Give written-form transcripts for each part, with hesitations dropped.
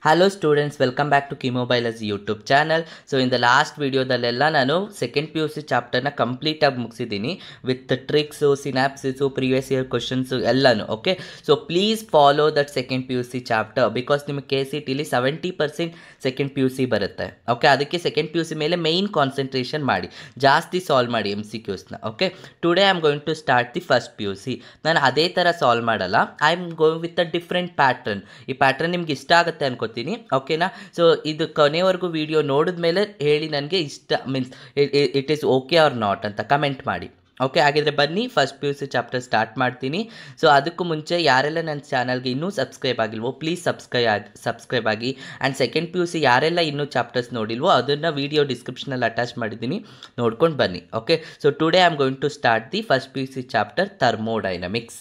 Hello students, welcome back to KeyMobile's YouTube channel. So in the last video ದಲ್ಲೆಲ್ಲ ನಾನು second P U C ಚಾಪ್ಟರ್ನ complete ಆಗಿ ಮುಗಿಸಿದ್ದೀನಿ with tricks synopsis previous year questions ಎಲ್ಲನೂ. Okay, so please follow that second P U C chapter because ನಿಮಗೆ K C ಟಿಲಿ 70% second P U C ಬರುತ್ತೆ. Okay, ಅದಕ್ಕೆ ಸೆಕೆಂಡ್ ಪಿ ಯು ಸಿ ಮೇಲೆ main concentration ಮಾಡಿ, ಜಾಸ್ತಿ ಸಾಲ್ವ್ ಮಾಡಿ M C ಕ್ಯೂಸ್ನ. Okay, today I am going to start the first P U C. ನಾನು ಅದೇ ಥರ ಸಾಲ್ವ್ ಮಾಡಲ್ಲ, I am going with a different pattern. ಈ ಪ್ಯಾಟ್ರನ್ ನಿಮ್ಗೆ ಇಷ್ಟ ಆಗುತ್ತೆ ಅನ್ಕೋತೀನಿ. ಓಕೆನಾ? ಸೊ ಇದು ಕೊನೆವರೆಗೂ ವಿಡಿಯೋ ನೋಡಿದ ಮೇಲೆ ಹೇಳಿ ನನಗೆ ಇಷ್ಟ, means it is okay or not ಅಂತ ಕಮೆಂಟ್ ಮಾಡಿ. ಓಕೆ, ಹಾಗಿದ್ರೆ ಬನ್ನಿ first P U C chapter start ಮಾಡ್ತೀನಿ. ಸೊ ಅದಕ್ಕೂ ಮುಂಚೆ ಯಾರೆಲ್ಲ ನನ್ನ ಚಾನಲ್ಗೆ ಇನ್ನೂ ಸಬ್ಸ್ಕ್ರೈಬ್ ಆಗಿಲ್ವೋ ಪ್ಲೀಸ್ ಸಬ್ಸ್ಕ್ರೈಬ್ ಆಗಿ. And second P U C ಯಾರೆಲ್ಲ ಇನ್ನೂ ಚಾಪ್ಟರ್ಸ್ ನೋಡಿಲ್ವೋ ಅದನ್ನು ವಿಡಿಯೋ ಡಿಸ್ಕ್ರಿಪ್ಷನಲ್ಲಿ ಅಟ್ಯಾಚ್ ಮಾಡಿದ್ದೀನಿ, ನೋಡ್ಕೊಂಡು ಬನ್ನಿ. Okay, so today I am going to start the first P U C chapter thermodynamics.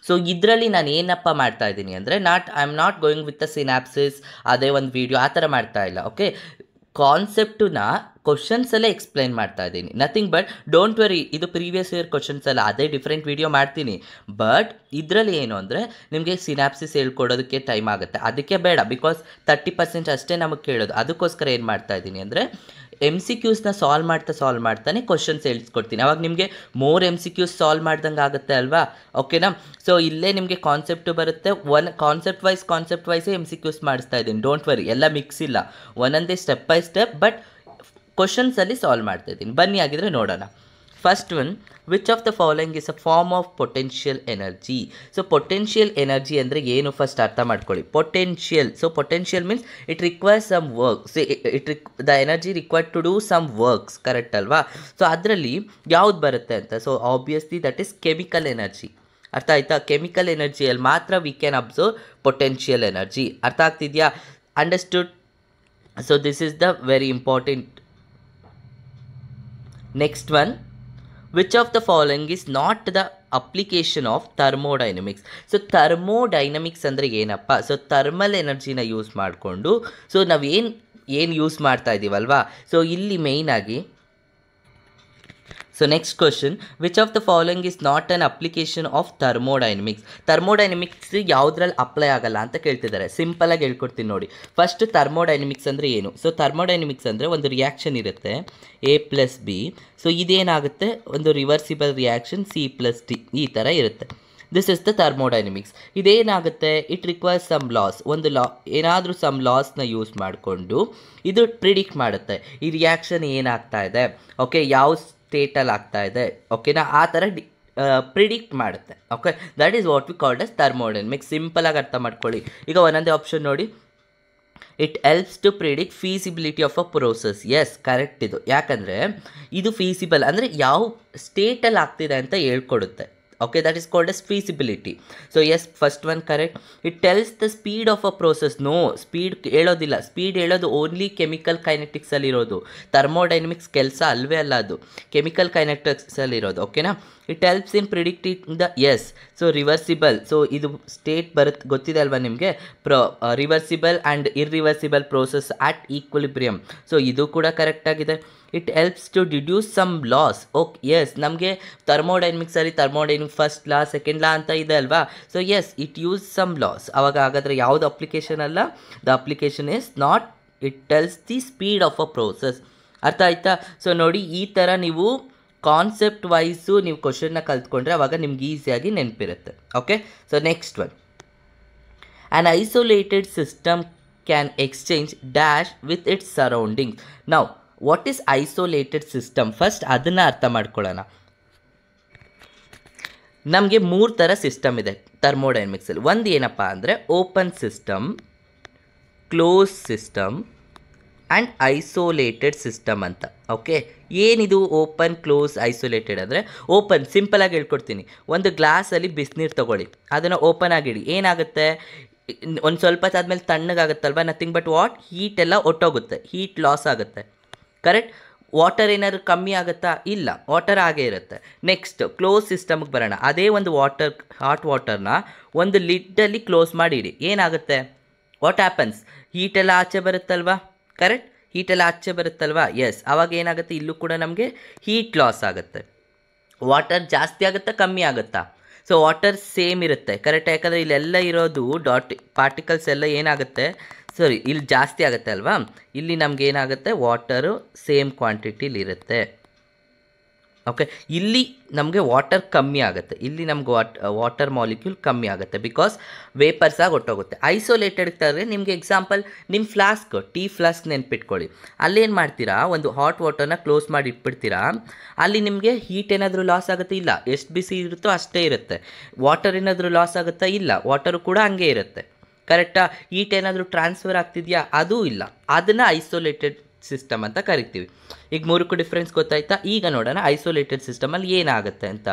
So ಇದರಲ್ಲಿ ನಾನು ಏನಪ್ಪ ಮಾಡ್ತಾ ಇದ್ದೀನಿ ಅಂದರೆ I am not going with the synopsis, ಅದೇ ಒಂದು ವೀಡಿಯೋ ಆ ಥರ ಮಾಡ್ತಾ ಇಲ್ಲ. ಓಕೆ, ಕಾನ್ಸೆಪ್ಟನ್ನ ಕ್ವಶನ್ಸಲ್ಲೇ ಎಕ್ಸ್ಪ್ಲೈನ್ ಮಾಡ್ತಾ ಇದ್ದೀನಿ, ನಥಿಂಗ್ ಬಟ್ ಡೋಂಟ್ ವರಿ, ಇದು ಪ್ರೀವಿಯಸ್ ಇಯರ್ ಕ್ವಶನ್ಸ್ ಅಲ್ಲ, ಅದೇ ಡಿಫ್ರೆಂಟ್ ವೀಡಿಯೋ ಮಾಡ್ತೀನಿ. ಬಟ್ ಇದರಲ್ಲಿ ಏನು ಅಂದರೆ ನಿಮಗೆ ಸಿನಾಪ್ಸಿಸ್ ಹೇಳ್ಕೊಡೋದಕ್ಕೆ ಟೈಮ್ ಆಗುತ್ತೆ, ಅದಕ್ಕೆ ಬೇಡ, ಬಿಕಾಸ್ 30% ಅಷ್ಟೇ ನಮಗೆ ಕೇಳೋದು. ಅದಕ್ಕೋಸ್ಕರ ಏನು ಮಾಡ್ತಾ ಇದ್ದೀನಿ ಅಂದರೆ ಎಮ್ ಸಿ ಕ್ಯೂಸ್ನ ಸಾಲ್ವ್ ಮಾಡ್ತಾನೆ ಕ್ವಶನ್ಸ್ ಹೇಳ್ಸ್ಕೊಡ್ತೀನಿ. ಅವಾಗ ನಿಮಗೆ more M C Qs solve ಮಾಡ್ದಂಗೆ ಆಗುತ್ತೆ ಅಲ್ವಾ? ಓಕೆನಾ? ಸೊ ಇಲ್ಲೇ ನಿಮಗೆ ಕಾನ್ಸೆಪ್ಟು ಬರುತ್ತೆ, ಕಾನ್ಸೆಪ್ಟ್ ವೈಸೇ ಎಮ್ ಸಿ ಕ್ಯೂಸ್ ಮಾಡಿಸ್ತಾ ಇದ್ದೀನಿ. ಡೋಂಟ್ ವರಿ, ಎಲ್ಲ ಮಿಕ್ಸ್ ಇಲ್ಲ, ಒಂದೊಂದೇ ಸ್ಟೆಪ್ ಬೈ ಸ್ಟೆಪ್, ಬಟ್ ಕ್ವಶನ್ಸಲ್ಲಿ ಸಾಲ್ವ್ ಮಾಡ್ತಾ ಇದ್ದೀನಿ. ಬನ್ನಿ ಆಗಿದ್ರೆ ನೋಡೋಣ. First one, which of the following is a form of potential energy? So potential energy ಅಂದರೆ ಏನು ಫಸ್ಟ್ ಅರ್ಥ ಮಾಡ್ಕೊಳ್ಳಿ. Potential, so potential means it requires some works, the energy required to do some works, correct ಅಲ್ವಾ? So ಅದರಲ್ಲಿ ಯಾವ್ದು ಬರುತ್ತೆ ಅಂತ, so obviously that is chemical energy. ಅರ್ಥ ಆಯ್ತಾ? ಕೆಮಿಕಲ್ ಎನರ್ಜಿಯಲ್ಲಿ ಮಾತ್ರ we can observe potential energy. ಅರ್ಥ ಆಗ್ತಿದೆಯಾ? Understood? So this is the very important. Next one, which of the following is not the application of thermodynamics? So thermodynamics ಅಂದರೆ ಏನಪ್ಪ? So thermal ಎನರ್ಜಿನ use ಮಾಡಿಕೊಂಡು, so ನಾವು ಏನು use ಮಾಡ್ತಾ ಇದ್ದೀವಲ್ವಾ, so ಇಲ್ಲಿ ಮೇಯ್ನಾಗಿ. So next question, which of the following is not an application of thermodynamics? Thermodynamics ಯಾವುದ್ರಲ್ಲಿ apply ಆಗಲ್ಲ ಅಂತ ಕೇಳ್ತಿದ್ದಾರೆ. ಸಿಂಪಲಾಗಿ ಹೇಳ್ಕೊಡ್ತೀನಿ ನೋಡಿ. ಫಸ್ಟ್ ಥರ್ಮೋಡೈನಮಿಕ್ಸ್ ಅಂದರೆ ಏನು? ಸೊ ಥರ್ಮೋಡೈನಮಿಕ್ಸ್ ಅಂದರೆ ಒಂದು ರಿಯಾಕ್ಷನ್ ಇರುತ್ತೆ A+B. ಸೊ ಇದೇನಾಗುತ್ತೆ, ಒಂದು ರಿವರ್ಸಿಬಲ್ ರಿಯಾಕ್ಷನ್ C+D ಈ ಥರ ಇರುತ್ತೆ. This is the thermodynamics. ಇದೇನಾಗುತ್ತೆ, ಇಟ್ ರಿಕ್ವೈರ್ಸ್ ಸಮ್ ಲಾಸ್, ಒಂದು ಏನಾದರೂ ಸಮ್ ಲಾಸ್ನ ಯೂಸ್ ಮಾಡಿಕೊಂಡು ಇದು ಪ್ರಿಡಿಕ್ಟ್ ಮಾಡುತ್ತೆ ಈ ರಿಯಾಕ್ಷನ್ ಏನಾಗ್ತಾ ಇದೆ, ಓಕೆ, ಯಾವ ಸ್ಟೇಟಲ್ಲಿ ಆಗ್ತಾ ಇದೆ, ಓಕೆನಾ, ಆ ಥರ ಪ್ರಿಡಿಕ್ಟ್ ಮಾಡುತ್ತೆ. Okay, that is what we called as thermodynamics. ಸಿಂಪಲಾಗಿ ಅರ್ಥ ಮಾಡ್ಕೊಳ್ಳಿ. ಈಗ ಒಂದೊಂದೇ ಆಪ್ಷನ್ ನೋಡಿ. It helps to predict feasibility of a process. Yes, correct ಇದು. ಯಾಕಂದರೆ ಇದು ಫೀಸಿಬಲ್ ಅಂದರೆ ಯಾವ ಸ್ಟೇಟಲ್ಲಿ ಆಗ್ತಿದೆ ಅಂತ ಹೇಳ್ಕೊಡುತ್ತೆ. Okay, that is called as feasibility. So yes, first one correct. It tells the speed of a process. No, speed ಹೇಳೋದಿಲ್ಲ. ಸ್ಪೀಡ್ ಹೇಳೋದು ಓನ್ಲಿ ಕೆಮಿಕಲ್ ಕೈನೆಟಿಕ್ಸಲ್ಲಿರೋದು. ಥರ್ಮೋಡೈನಮಿಕ್ಸ್ ಕೆಲಸ ಅಲ್ವೇ ಅಲ್ಲ, ಅದು ಕೆಮಿಕಲ್ ಕೈನೆಟಿಕ್ಸಲ್ಲಿರೋದು. ಓಕೆನಾ? It helps in predicting the, yes, so reversible. So ಇದು ಸ್ಟೇಟ್ ಬರುತ್ತೆ, ಗೊತ್ತಿದೆ ಅಲ್ವಾ ನಿಮಗೆ, reversible and irreversible process at equilibrium. So ಇದು ಕೂಡ ಕರೆಕ್ಟಾಗಿದೆ. It helps to deduce some laws. Okay, yes, ನಮಗೆ ಥರ್ಮೋಡೈನಮಿಕ್ಸಲ್ಲಿ thermodynamic first law second law ಅಂತ ಇದೆ ಅಲ್ವಾ? So yes, it uses some laws. ಅವಾಗ ಹಾಗಾದರೆ ಯಾವುದು ಅಪ್ಲಿಕೇಶನ್ ಅಲ್ಲ, the application is not, it tells the speed of a process. ಅರ್ಥ ಆಯ್ತಾ? ಸೊ ನೋಡಿ, ಈ ಥರ ನೀವು ಕಾನ್ಸೆಪ್ಟ್ ವೈಸು ನೀವು ಕ್ವಶನ್ನ ಕಲ್ತ್ಕೊಂಡ್ರೆ ಅವಾಗ ನಿಮ್ಗೆ ಈಸಿಯಾಗಿ ನೆನಪಿರುತ್ತೆ. Okay, so next one, an isolated system can exchange dash with its surroundings. ನಾವು what is isolated system? First ಅದನ್ನು ಅರ್ಥ ಮಾಡ್ಕೊಳ್ಳೋಣ. ನಮಗೆ 3 ಥರ ಸಿಸ್ಟಮ್ ಇದೆ ಥರ್ಮೋಡೈನಮಿಕ್ಸಲ್ಲಿ. ಒಂದು ಏನಪ್ಪ ಅಂದರೆ open system, close system and isolated system ಅಂತ. ಓಕೆ, ಏನಿದು ಓಪನ್, ಕ್ಲೋಸ್, ಐಸೋಲೇಟೆಡ್ ಅಂದರೆ? ಓಪನ್ ಸಿಂಪಲಾಗಿ ಹೇಳ್ಕೊಡ್ತೀನಿ. ಒಂದು ಗ್ಲಾಸಲ್ಲಿ ಬಿಸಿನೀರು ತೊಗೊಳ್ಳಿ, ಅದನ್ನು ಓಪನ್ ಆಗಿಡಿ, ಏನಾಗುತ್ತೆ, ಒಂದು ಸ್ವಲ್ಪ ಆದಮೇಲೆ ತಣ್ಣಗಾಗುತ್ತಲ್ವ, ನಥಿಂಗ್ ಬಟ್ ವಾಟ್, ಹೀಟ್ ಎಲ್ಲ ಒಟ್ಟೋಗುತ್ತೆ, ಹೀಟ್ ಲಾಸ್ ಆಗುತ್ತೆ, ಕರೆಕ್ಟ್? ವಾಟರ್ ಏನಾದ್ರು ಕಮ್ಮಿ ಆಗುತ್ತಾ? ಇಲ್ಲ, ವಾಟರ್ ಹಾಗೇ ಇರುತ್ತೆ. ನೆಕ್ಸ್ಟ್ ಕ್ಲೋಸ್ ಸಿಸ್ಟಮ್ಗೆ ಬರೋಣ. ಅದೇ ಒಂದು ಹಾಟ್ ವಾಟರ್ನ ಒಂದು ಲಿಡ್ಡಲ್ಲಿ ಕ್ಲೋಸ್ ಮಾಡಿಡಿ, ಏನಾಗುತ್ತೆ, ವಾಟ್ ಹ್ಯಾಪನ್ಸ್, ಹೀಟೆಲ್ಲ ಆಚೆ ಬರುತ್ತಲ್ವಾ, ಕರೆಕ್ಟ್? ಹೀಟೆಲ್ಲ ಆಚೆ ಬರುತ್ತಲ್ವಾ, ಎಸ್, ಅವಾಗ ಏನಾಗುತ್ತೆ, ಇಲ್ಲೂ ಕೂಡ ನಮಗೆ ಹೀಟ್ ಲಾಸ್ ಆಗುತ್ತೆ. ವಾಟರ್ ಜಾಸ್ತಿ ಆಗುತ್ತಾ ಕಮ್ಮಿ ಆಗುತ್ತಾ? ಸೊ ವಾಟರ್ ಸೇಮ್ ಇರುತ್ತೆ, ಕರೆಕ್ಟ್. ಯಾಕಂದರೆ ಇಲ್ಲೆಲ್ಲ ಇರೋದು ಪಾರ್ಟಿಕಲ್ಸ್ ಎಲ್ಲ ಏನಾಗುತ್ತೆ, ಸಾರಿ, ಇಲ್ಲಿ ಜಾಸ್ತಿ ಆಗುತ್ತೆ ಅಲ್ವಾ, ಇಲ್ಲಿ ನಮ್ಗೆ ಏನಾಗುತ್ತೆ, ವಾಟರು ಸೇಮ್ ಕ್ವಾಂಟಿಟಿಲಿ ಇರುತ್ತೆ. ಓಕೆ, ಇಲ್ಲಿ ನಮಗೆ ವಾಟರ್ ಕಮ್ಮಿ ಆಗುತ್ತೆ, ಇಲ್ಲಿ ನಮ್ಗೆ ವಾಟರ್ ಮಾಲಿಕ್ಯೂಲ್ ಕಮ್ಮಿ ಆಗುತ್ತೆ, ಬಿಕಾಸ್ ವೇಪರ್ಸ್ ಆಗಿ ಹೊಟ್ಟೋಗುತ್ತೆ. ಐಸೋಲೇಟೆಡ್ ತಂದರೆ ನಿಮಗೆ ಎಕ್ಸಾಂಪಲ್, ನಿಮ್ಮ ಫ್ಲಾಸ್ಕ್, ಟೀ ಫ್ಲಾಸ್ಕ್ ನೆನ್ಪಿಟ್ಕೊಳ್ಳಿ. ಅಲ್ಲೇನು ಮಾಡ್ತೀರಾ, ಒಂದು ಹಾಟ್ ವಾಟರ್ನ ಕ್ಲೋಸ್ ಮಾಡಿ ಇಟ್ಬಿಡ್ತೀರಾ, ಅಲ್ಲಿ ನಿಮಗೆ ಹೀಟ್ ಏನಾದರೂ ಲಾಸ್ ಆಗುತ್ತೆ? ಇಲ್ಲ, ಎಷ್ಟು ಬಿಸಿ ಇರುತ್ತೋ ಅಷ್ಟೇ ಇರುತ್ತೆ. ವಾಟರ್ ಏನಾದರೂ ಲಾಸ್ ಆಗುತ್ತಾ? ಇಲ್ಲ, ವಾಟರು ಕೂಡ ಹಂಗೆ ಇರುತ್ತೆ, ಕರೆಕ್ಟಾ. ಹೀಟ್ ಏನಾದರೂ ಟ್ರಾನ್ಸ್ಫರ್ ಆಗ್ತಿದೆಯಾ? ಅದೂ ಇಲ್ಲ. ಅದನ್ನು ಐಸೋಲೇಟೆಡ್ ಸಿಸ್ಟಮ್ ಅಂತ ಕರಿತೀವಿ. ಈಗ ಮೂರಕ್ಕೂ ಡಿಫ್ರೆನ್ಸ್ ಗೊತ್ತಾಯ್ತಾ? ಈಗ ನೋಡೋಣ ಐಸೋಲೇಟೆಡ್ ಸಿಸ್ಟಮಲ್ಲಿ ಏನಾಗುತ್ತೆ ಅಂತ.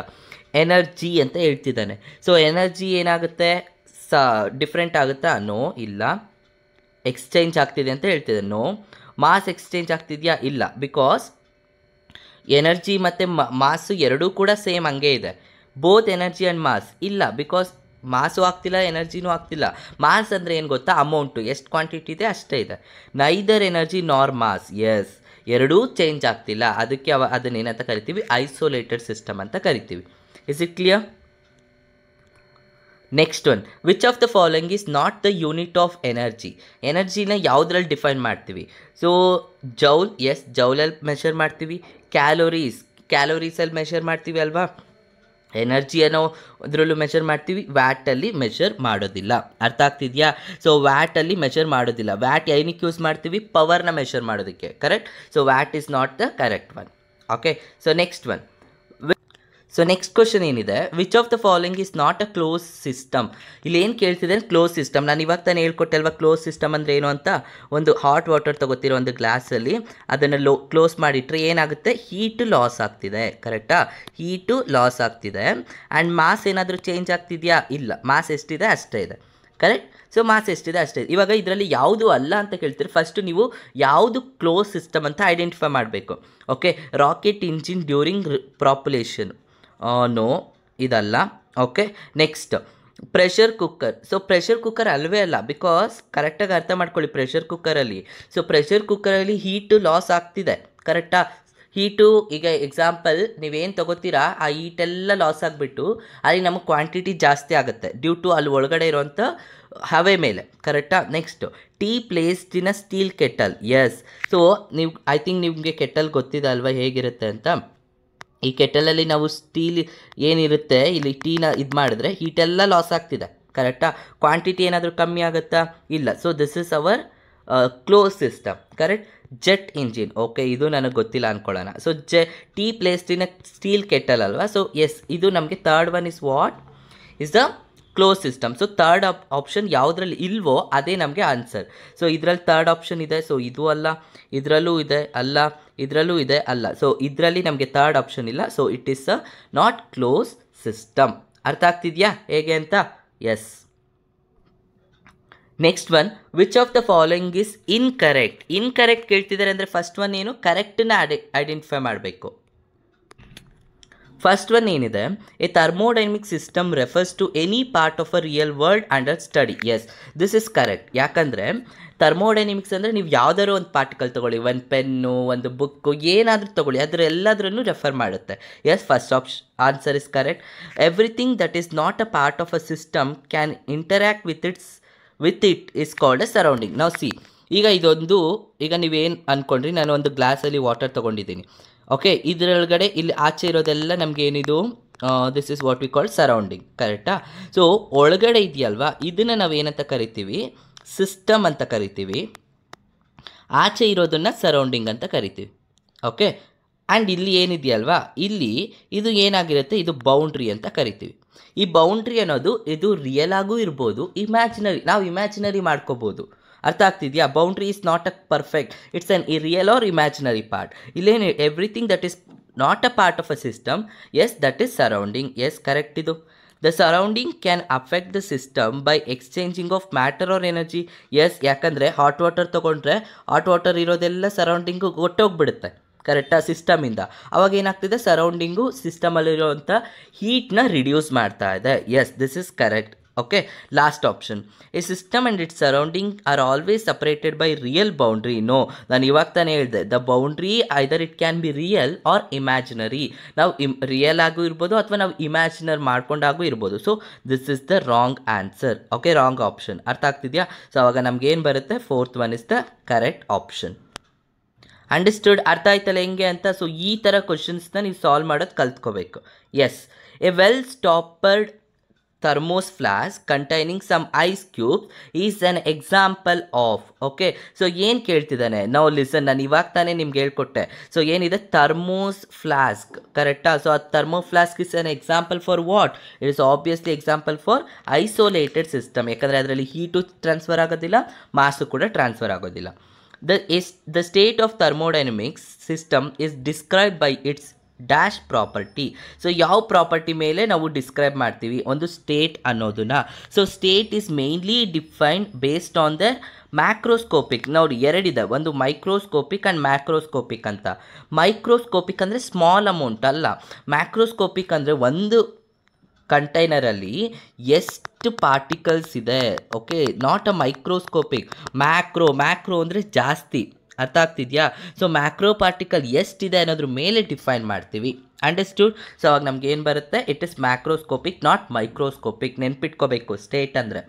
ಎನರ್ಜಿ ಅಂತ ಹೇಳ್ತಿದ್ದಾನೆ. ಸೊ ಎನರ್ಜಿ ಏನಾಗುತ್ತೆ, ಡಿಫ್ರೆಂಟ್ ಆಗುತ್ತಾ? ನೋ, ಇಲ್ಲ. ಎಕ್ಸ್ಚೇಂಜ್ ಆಗ್ತಿದೆ ಅಂತ ಹೇಳ್ತಿದ್ದಾನೆ. ನೋ. ಮಾಸ್ ಎಕ್ಸ್ಚೇಂಜ್ ಆಗ್ತಿದೆಯಾ? ಇಲ್ಲ, ಬಿಕಾಸ್ ಎನರ್ಜಿ ಮತ್ತು ಮಾಸು ಎರಡೂ ಕೂಡ ಸೇಮ್ ಹಂಗೆ ಇದೆ. ಬೋತ್ ಎನರ್ಜಿ ಆ್ಯಂಡ್ ಮಾಸ್ ಇಲ್ಲ, ಬಿಕಾಸ್ ಮಾಸು ಆಗ್ತಿಲ್ಲ, ಎನರ್ಜಿನೂ ಆಗ್ತಿಲ್ಲ. ಮಾಸ್ ಅಂದರೆ ಏನು ಗೊತ್ತಾ, ಅಮೌಂಟು, ಎಷ್ಟು ಕ್ವಾಂಟಿಟಿ ಇದೆ ಅಷ್ಟೇ ಇದೆ. Neither energy nor mass, yes, ಎರಡೂ ಚೇಂಜ್ ಆಗ್ತಿಲ್ಲ. ಅದಕ್ಕೆ ಅದನ್ನೇನಂತ ಕರಿತೀವಿ, ಐಸೋಲೇಟೆಡ್ ಸಿಸ್ಟಮ್ ಅಂತ ಕರಿತೀವಿ. Is it clear? Next one, which of the following is not the unit of energy. ಎನರ್ಜಿನ ಯಾವುದ್ರಲ್ಲಿ ಡಿಫೈನ್ ಮಾಡ್ತೀವಿ? ಸೊ ಜೌಲ್, ಎಸ್, ಜೌಲಲ್ಲಿ ಮೆಷರ್ ಮಾಡ್ತೀವಿ. ಕ್ಯಾಲೋರೀಸಲ್ಲಿ ಮೆಷರ್ ಮಾಡ್ತೀವಿ ಅಲ್ವಾ. ಎನರ್ಜಿ ಅನ್ನೋ ಅದರಲ್ಲೂ ಮೆಷರ್ ಮಾಡ್ತೀವಿ, ವ್ಯಾಟಲ್ಲಿ ಮೆಷರ್ ಮಾಡೋದಿಲ್ಲ. ಅರ್ಥ ಆಗ್ತಿದೆಯಾ? ಸೊ ವ್ಯಾಟಲ್ಲಿ ಮೆಷರ್ ಮಾಡೋದಿಲ್ಲ. ವ್ಯಾಟ್ ಏನಕ್ಕೆ ಯೂಸ್ ಮಾಡ್ತೀವಿ? ಪವರ್ನ ಮೆಷರ್ ಮಾಡೋದಕ್ಕೆ, correct. So watt is not the correct one. Okay, so next one. So next question ಏನಿದೆ, which of the following is not a close system. ಇಲ್ಲಿ ಏನು ಕೇಳ್ತಿದ್ದೇನೆ, ಕ್ಲೋಸ್ ಸಿಸ್ಟಮ್. ನಾನು ಇವಾಗ ತಾನೇ ಹೇಳ್ಕೊಟ್ಟೆ ಅಲ್ವಾ ಕ್ಲೋಸ್ ಸಿಸ್ಟಮ್ ಅಂದರೆ ಏನು ಅಂತ. ಒಂದು ಹಾಟ್ ವಾಟರ್ ತಗೋತಿರೋ ಒಂದು ಗ್ಲಾಸಲ್ಲಿ ಅದನ್ನು ಕ್ಲೋಸ್ ಮಾಡಿಟ್ರೆ ಏನಾಗುತ್ತೆ, ಹೀಟು ಲಾಸ್ ಆಗ್ತಿದೆ, ಕರೆಕ್ಟಾ. ಹೀಟು ಲಾಸ್ ಆಗ್ತಿದೆ. ಆ್ಯಂಡ್ ಮಾಸ್ ಏನಾದರೂ ಚೇಂಜ್ ಆಗ್ತಿದೆಯಾ? ಇಲ್ಲ, ಮಾಸ್ ಎಷ್ಟಿದೆ ಅಷ್ಟೇ ಇದೆ, ಕರೆಕ್ಟ್. ಸೊ ಮಾಸ್ ಎಷ್ಟಿದೆ ಅಷ್ಟೇ. ಇವಾಗ ಇದರಲ್ಲಿ ಯಾವುದು ಅಲ್ಲ ಅಂತ ಕೇಳ್ತೀರಿ, ಫಸ್ಟು ನೀವು ಯಾವುದು ಕ್ಲೋಸ್ ಸಿಸ್ಟಮ್ ಅಂತ ಐಡೆಂಟಿಫೈ ಮಾಡಬೇಕು. Okay, rocket engine during propulsion, no, ಇದಲ್ಲ. Okay, next pressure cooker. So pressure cooker ಅಲ್ವೇ ಅಲ್ಲ, ಬಿಕಾಸ್ ಕರೆಕ್ಟಾಗಿ ಅರ್ಥ ಮಾಡ್ಕೊಳ್ಳಿ. ಪ್ರೆಷರ್ ಕುಕ್ಕರಲ್ಲಿ, ಸೊ ಪ್ರೆಷರ್ ಕುಕ್ಕರಲ್ಲಿ ಹೀಟು ಲಾಸ್ ಆಗ್ತಿದೆ, ಕರೆಕ್ಟಾ. ಹೀಟು, ಈಗ ಎಕ್ಸಾಂಪಲ್ ನೀವೇನು ತೊಗೋತೀರಾ, ಆ ಹೀಟೆಲ್ಲ ಲಾಸ್ ಆಗಿಬಿಟ್ಟು ಅಲ್ಲಿ ನಮಗೆ ಕ್ವಾಂಟಿಟಿ ಜಾಸ್ತಿ ಆಗುತ್ತೆ ಡ್ಯೂ ಟು ಅಲ್ಲಿ ಒಳಗಡೆ ಇರೋವಂಥ ಹವೆ ಮೇಲೆ, ಕರೆಕ್ಟಾ. Next tea placed in a steel kettle, yes. So ನೀವು ಐ ಥಿಂಕ್ ನಿಮಗೆ ಕೆಟಲ್ ಗೊತ್ತಿದೆ ಅಲ್ವಾ ಹೇಗಿರುತ್ತೆ ಅಂತ. ಈ ಕೆಟಲಲ್ಲಿ ನಾವು ಸ್ಟೀಲ್ ಏನಿರುತ್ತೆ, ಇಲ್ಲಿ ಟೀನ ಇದು ಮಾಡಿದ್ರೆ ಹೀಟೆಲ್ಲ ಲಾಸ್ ಆಗ್ತಿದೆ, ಕರೆಕ್ಟಾ. ಕ್ವಾಂಟಿಟಿ ಏನಾದರೂ ಕಮ್ಮಿ ಆಗುತ್ತಾ? ಇಲ್ಲ. So this is our close system, correct. Jet engine, okay, ಇದು ನನಗೆ ಗೊತ್ತಿಲ್ಲ ಅಂದ್ಕೊಳ್ಳೋಣ. So tea placed in a steel kettle ಅಲ್ವಾ. ಸೊ ಎಸ್, ಇದು ನಮಗೆ third one is what is the close system. So third option ಯಾವುದ್ರಲ್ಲಿ ಇಲ್ವೋ ಅದೇ ನಮಗೆ ಆನ್ಸರ್. ಸೊ ಇದರಲ್ಲಿ ಥರ್ಡ್ ಆಪ್ಷನ್ ಇದೆ, ಸೊ ಇದು ಅಲ್ಲ. ಇದರಲ್ಲೂ ಇದೆ, ಅಲ್ಲ. ಇದರಲ್ಲೂ ಇದೆ, ಅಲ್ಲ. ಸೊ ಇದರಲ್ಲಿ ನಮಗೆ ಥರ್ಡ್ ಆಪ್ಷನ್ ಇಲ್ಲ. So it is a not close system. ಅರ್ಥ ಆಗ್ತಿದೆಯಾ ಹೇಗೆ ಅಂತ? Yes. Next one, which of the following is incorrect. Incorrect ಕೇಳ್ತಿದ್ದಾರೆ ಅಂದರೆ ಫಸ್ಟ್ ಒನ್ ಏನು, ಕರೆಕ್ಟನ್ನ ಐಡೆಂಟಿಫೈ ಮಾಡಬೇಕು. ಫಸ್ಟ್ ಒನ್ ಏನಿದೆ, a thermodynamic system refers to any part of a real world under study. Yes, this is correct. ಯಾಕಂದರೆ thermodynamics ಅಂದರೆ ನೀವು ಯಾವುದಾದ್ರು ಒಂದು ಪಾರ್ಟಿಕಲ್ ತೊಗೊಳ್ಳಿ, ಒಂದು ಪೆನ್ನು, ಒಂದು ಬುಕ್ಕು, ಏನಾದರೂ ತೊಗೊಳ್ಳಿ, ಅದರ ಎಲ್ಲದರಲ್ಲೂ ರೆಫರ್ ಮಾಡುತ್ತೆ. Yes, first answer is correct. Everything that is not a part of a system can interact with it is called a surrounding. ನಾವು ಸಿ, ಈಗ ಇದೊಂದು, ಈಗ ನೀವೇನು ಅಂದ್ಕೊಂಡ್ರಿ, ನಾನು ಒಂದು ಗ್ಲಾಸಲ್ಲಿ ವಾಟರ್ ತೊಗೊಂಡಿದ್ದೀನಿ. ಓಕೆ, ಇದರೊಳಗಡೆ ಇಲ್ಲಿ ಆಚೆ ಇರೋದೆಲ್ಲ ನಮಗೆ ಏನಿದು, this is what we call surrounding, ಕರೆಕ್ಟಾ. ಸೊ ಒಳಗಡೆ ಇದೆಯಲ್ವಾ, ಇದನ್ನು ನಾವು ಏನಂತ ಕರಿತೀವಿ, ಸಿಸ್ಟಮ್ ಅಂತ ಕರಿತೀವಿ. ಆಚೆ ಇರೋದನ್ನು ಸರೌಂಡಿಂಗ್ ಅಂತ ಕರಿತೀವಿ. ಓಕೆ, ಆ್ಯಂಡ್ ಇಲ್ಲಿ ಏನಿದೆಯಲ್ವಾ, ಇಲ್ಲಿ ಇದು ಏನಾಗಿರುತ್ತೆ, ಇದು ಬೌಂಡ್ರಿ ಅಂತ ಕರಿತೀವಿ. ಈ ಬೌಂಡ್ರಿ ಅನ್ನೋದು ಇದು ರಿಯಲ್ ಆಗೂ ಇರ್ಬೋದು, ನಾವು ಇಮ್ಯಾಜಿನರಿ ಮಾಡ್ಕೋಬೋದು. ಅರ್ಥ ಆಗ್ತಿದೆಯಾ? Boundary is not a perfect, it's an real or imaginary part. ಇಲ್ಲೇನು everything that is not a part of a system, yes, that is surrounding. Yes, correct ಇದು. The surrounding can affect the system by exchanging of matter or energy. Yes, ಯಾಕಂದರೆ hot water ತೊಗೊಂಡ್ರೆ hot water ಇರೋದೆಲ್ಲ surrounding ಒಟ್ಟೋಗ್ಬಿಡುತ್ತೆ, ಕರೆಕ್ಟಾ, ಸಿಸ್ಟಮಿಂದ. ಅವಾಗ ಏನಾಗ್ತಿದೆ, surrounding ಸಿಸ್ಟಮಲ್ಲಿರುವಂಥ ಹೀಟ್ನ reduce ಮಾಡ್ತಾ ಇದೆ. Yes, this is correct. Okay, last option. A system and its surrounding are always separated by real boundary. No, ನಾನು ಇವಾಗ ತಾನೇ ಹೇಳಿದೆ, the boundary either it can be real or imaginary. ನಾವು ರಿಯಲ್ ಆಗೂ ಇರ್ಬೋದು ಅಥವಾ ನಾವು ಇಮ್ಯಾಜಿನರ್ ಮಾಡ್ಕೊಂಡಾಗೂ ಇರ್ಬೋದು. So this is the wrong answer. Okay, wrong option. ಅರ್ಥ ಆಗ್ತಿದೆಯಾ? ಸೊ ಅವಾಗ ನಮ್ಗೆ ಏನು ಬರುತ್ತೆ? Fourth one is the correct option. Understood? ಅರ್ಥ ಆಯ್ತಲ್ಲ ಹೆಂಗೆ ಅಂತ? ಸೊ ಈ ಥರ ಕ್ವಶನ್ಸ್ನ ನೀವು ಸಾಲ್ವ್ ಮಾಡೋದು ಕಲ್ತ್ಕೋಬೇಕು. Yes, a well stoppered thermos flask containing some ice cubes is an example of. Okay, so ಏನು ಕೇಳ್ತಿದ್ದಾನೆ? ನಾವು ಲಿಸನ್, ನಾನು ಇವಾಗ ತಾನೇ ನಿಮ್ಗೆ ಹೇಳ್ಕೊಟ್ಟೆ. ಸೊ ಏನಿದೆ? ಥರ್ಮೋಸ್ ಫ್ಲಾಸ್ಕ್, ಕರೆಕ್ಟಾ? ಸೊ ಆ thermo flask is an example for what? It is obviously example for isolated system. ಯಾಕಂದರೆ ಅದರಲ್ಲಿ ಹೀಟು ಟ್ರಾನ್ಸ್ಫರ್ ಆಗೋದಿಲ್ಲ, ಮಾಸು ಕೂಡ ಟ್ರಾನ್ಸ್ಫರ್ ಆಗೋದಿಲ್ಲ. The state of thermodynamics system is described by its dash property. So ಯಾವ property ಮೇಲೆ ನಾವು describe ಮಾಡ್ತೀವಿ ಒಂದು ಸ್ಟೇಟ್ ಅನ್ನೋದನ್ನ? So state is mainly defined based on the macroscopic. ನೋಡಿ, ಎರಡಿದೆ, ಒಂದು ಮೈಕ್ರೋಸ್ಕೋಪಿಕ್ ಆ್ಯಂಡ್ ಮ್ಯಾಕ್ರೋಸ್ಕೋಪಿಕ್ ಅಂತ. ಮೈಕ್ರೋಸ್ಕೋಪಿಕ್ ಅಂದರೆ ಸ್ಮಾಲ್ ಅಮೌಂಟ್ ಅಲ್ಲ, ಮ್ಯಾಕ್ರೋಸ್ಕೋಪಿಕ್ ಅಂದರೆ ಒಂದು ಕಂಟೈನರಲ್ಲಿ ಎಷ್ಟು ಪಾರ್ಟಿಕಲ್ಸ್ ಇದೆ. Okay, not a microscopic. Macro ಅಂದರೆ ಜಾಸ್ತಿ. ಅರ್ಥ ಆಗ್ತಿದೆಯಾ? ಸೊ ಮ್ಯಾಕ್ರೋ ಪಾರ್ಟಿಕಲ್ ಎಷ್ಟಿದೆ ಅನ್ನೋದ್ರ ಮೇಲೆ ಡಿಫೈನ್ ಮಾಡ್ತೀವಿ. ಅಂಡರ್ಸ್ಟುಡ್? ಸೊ ಅವಾಗ ನಮ್ಗೆ ಏನು ಬರುತ್ತೆ? It is macroscopic, not microscopic. ನೆನ್ಪಿಟ್ಕೋಬೇಕು ಸ್ಟೇಟ್ ಅಂದರೆ.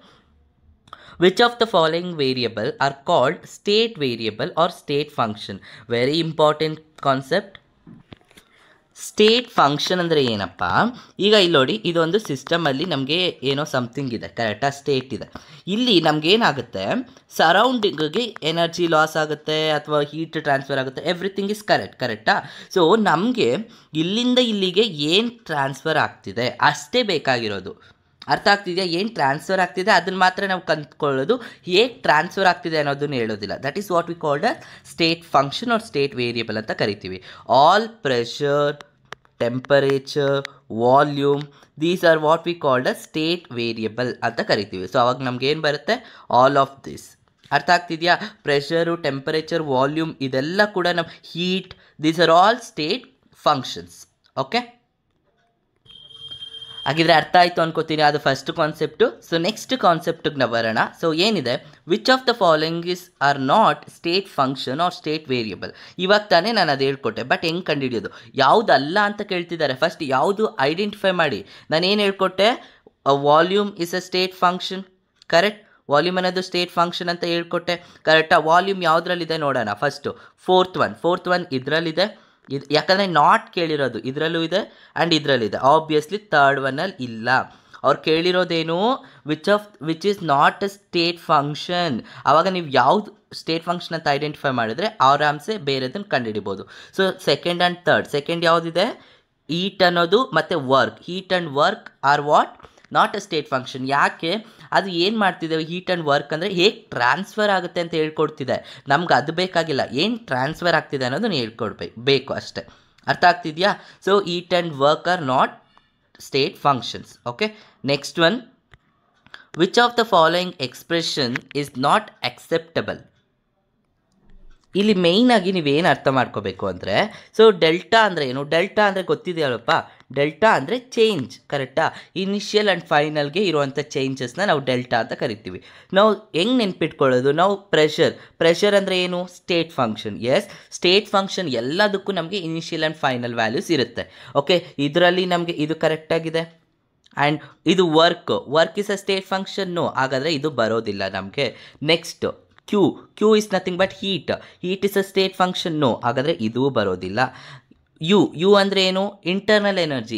Which of the following variable are called state variable or state function? Very important concept. State function ಅಂದರೆ ಏನಪ್ಪ? ಈಗ ಇಲ್ಲಿ ನೋಡಿ, ಇದೊಂದು ಸಿಸ್ಟಮಲ್ಲಿ ನಮಗೆ ಏನೋ ಸಮಥಿಂಗ್ ಇದೆ, ಕರೆಕ್ಟಾ? ಸ್ಟೇಟ್ ಇದೆ. ಇಲ್ಲಿ ನಮಗೇನಾಗುತ್ತೆ? ಸರೌಂಡಿಂಗಿಗೆ ಎನರ್ಜಿ ಲಾಸ್ ಆಗುತ್ತೆ ಅಥವಾ ಹೀಟ್ ಟ್ರಾನ್ಸ್ಫರ್ ಆಗುತ್ತೆ, ಎವ್ರಿಥಿಂಗ್ ಇಸ್ ಕರೆಕ್ಟಾ? ಸೊ ನಮಗೆ ಇಲ್ಲಿಂದ ಇಲ್ಲಿಗೆ ಏನು ಟ್ರಾನ್ಸ್ಫರ್ ಆಗ್ತಿದೆ ಅಷ್ಟೇ ಬೇಕಾಗಿರೋದು. ಅರ್ಥ ಆಗ್ತಿದೆಯಾ? ಏನು ಟ್ರಾನ್ಸ್ಫರ್ ಆಗ್ತಿದೆ ಅದನ್ನು ಮಾತ್ರ ನಾವು ಕಂಡುಕೊಳ್ಳೋದು, ಹೇಗೆ ಟ್ರಾನ್ಸ್ಫರ್ ಆಗ್ತಿದೆ ಅನ್ನೋದನ್ನು ಹೇಳೋದಿಲ್ಲ. That is what we called a state function or state variable ಅಂತ ಕರಿತೀವಿ. All pressure, temperature, volume, these are what we called a state variable ಅಂತ ಕರಿತೀವಿ. ಸೊ ಅವಾಗ ನಮ್ಗೆ ಏನು ಬರುತ್ತೆ? All of this. ಅರ್ಥ ಆಗ್ತಿದೆಯಾ? ಪ್ರೆಷರು, ಟೆಂಪರೇಚರ್, ವಾಲ್ಯೂಮ್ ಇದೆಲ್ಲ ಕೂಡ ನಮ್ಮ heat, these are all state functions. Okay, ಹಾಗಿದ್ರೆ ಅರ್ಥ ಆಯಿತು ಅನ್ಕೋತೀನಿ. ಅದು ಫಸ್ಟ್ ಕಾನ್ಸೆಪ್ಟು. ಸೊ ನೆಕ್ಸ್ಟ್ ಕಾನ್ಸೆಪ್ಟಿಗೆ ನಾವು ಬರೋಣ. ಸೊ ಏನಿದೆ? Which of the following is or not state function or state variable? ಇವಾಗ ತಾನೇ ನಾನು ಅದು ಹೇಳ್ಕೊಟ್ಟೆ, ಬಟ್ ಹೆಂಗೆ ಕಂಡುಹಿಡಿಯೋದು? ಯಾವುದಲ್ಲ ಅಂತ ಕೇಳ್ತಿದ್ದಾರೆ. ಫಸ್ಟ್ ಯಾವುದು ಐಡೆಂಟಿಫೈ ಮಾಡಿ. ನಾನೇನು ಹೇಳ್ಕೊಟ್ಟೆ? Volume is a state function, correct? Volume ಅನ್ನೋದು ಸ್ಟೇಟ್ ಫಂಕ್ಷನ್ ಅಂತ ಹೇಳ್ಕೊಟ್ಟೆ, ಕರೆಕ್ಟಾ? ವಾಲ್ಯೂಮ್ ಯಾವುದ್ರಲ್ಲಿದೆ ನೋಡೋಣ. ಫಸ್ಟು ಫೋರ್ತ್ ಒನ್ ಇದರಲ್ಲಿದೆ. ಯಾಕಂದರೆ ನಾಟ್ ಕೇಳಿರೋದು ಇದರಲ್ಲೂ ಇದೆ ಆ್ಯಂಡ್ ಇದರಲ್ಲಿದೆ. ಆಬ್ವಿಯಸ್ಲಿ ಥರ್ಡ್ ಒನ್ನಲ್ಲಿ ಇಲ್ಲ. ಅವ್ರು ಕೇಳಿರೋದೇನು? Which is not a state function. ಆವಾಗ ನೀವು ಯಾವುದು ಸ್ಟೇಟ್ ಫಂಕ್ಷನ್ ಅಂತ ಐಡೆಂಟಿಫೈ ಮಾಡಿದ್ರೆ ಆರಾಮ್ಸೆ ಬೇರೆದನ್ನು ಕಂಡುಹಿಡಿಬೋದು. So second and third. Second ಯಾವುದಿದೆ? ಹೀಟ್ ಅನ್ನೋದು ಮತ್ತು work. Heat and work are what? Not a state function. ಯಾಕೆ? ಅದು ಏನು ಮಾಡ್ತಿದ್ದೇವೆ? ಹೀಟ್ ಆ್ಯಂಡ್ ವರ್ಕ್ ಅಂದರೆ ಹೇಗೆ ಟ್ರಾನ್ಸ್ಫರ್ ಆಗುತ್ತೆ ಅಂತ ಹೇಳ್ಕೊಡ್ತಿದೆ. ನಮ್ಗೆ ಅದು ಬೇಕಾಗಿಲ್ಲ, ಏನು ಟ್ರಾನ್ಸ್ಫರ್ ಆಗ್ತಿದೆ ಅನ್ನೋದನ್ನು ಹೇಳ್ಕೊಡ್ಬೇಕು ಅಷ್ಟೇ. ಅರ್ಥ ಆಗ್ತಿದೆಯಾ? So heat and work are not state functions. Okay, next one. Which of the following expression is not acceptable? ಇಲ್ಲಿ ಮೇಯ್ನಾಗಿ ನೀವೇನು ಅರ್ಥ ಮಾಡ್ಕೋಬೇಕು ಅಂದರೆ, ಸೊ ಡೆಲ್ಟಾ ಅಂದರೆ ಏನು? ಡೆಲ್ಟಾ ಅಂದರೆ ಗೊತ್ತಿದೆಯಲ್ಲಪ್ಪ, ಡೆಲ್ಟಾ ಅಂದರೆ ಚೇಂಜ್, ಕರೆಕ್ಟಾ? ಇನಿಷಿಯಲ್ ಆ್ಯಂಡ್ ಫೈನಲ್ಗೆ ಇರುವಂಥ ಚೇಂಜಸ್ನ ನಾವು ಡೆಲ್ಟಾ ಅಂತ ಕರಿತೀವಿ. ನಾವು ಹೆಂಗೆ ನೆನ್ಪಿಟ್ಕೊಳ್ಳೋದು? ನಾವು ಪ್ರೆಷರ್ ಅಂದರೆ ಏನು? State function. Yes, state function ಎಲ್ಲದಕ್ಕೂ ನಮಗೆ ಇನಿಷಿಯಲ್ ಆ್ಯಂಡ್ ಫೈನಲ್ ವ್ಯಾಲ್ಯೂಸ್ ಇರುತ್ತೆ. ಓಕೆ, ಇದರಲ್ಲಿ ನಮಗೆ ಇದು ಕರೆಕ್ಟಾಗಿದೆ. ಆ್ಯಂಡ್ ಇದು ವರ್ಕ್ ಇಸ್ ಅ ಸ್ಟೇಟ್ ಫಂಕ್ಷನ್ನು, ಹಾಗಾದರೆ ಇದು ಬರೋದಿಲ್ಲ ನಮಗೆ. Next Q is nothing but heat is a state function. No, ಹಾಗಾದರೆ ಇದೂ ಬರೋದಿಲ್ಲ. ಯು ಅಂದರೆ ಏನು? Internal energy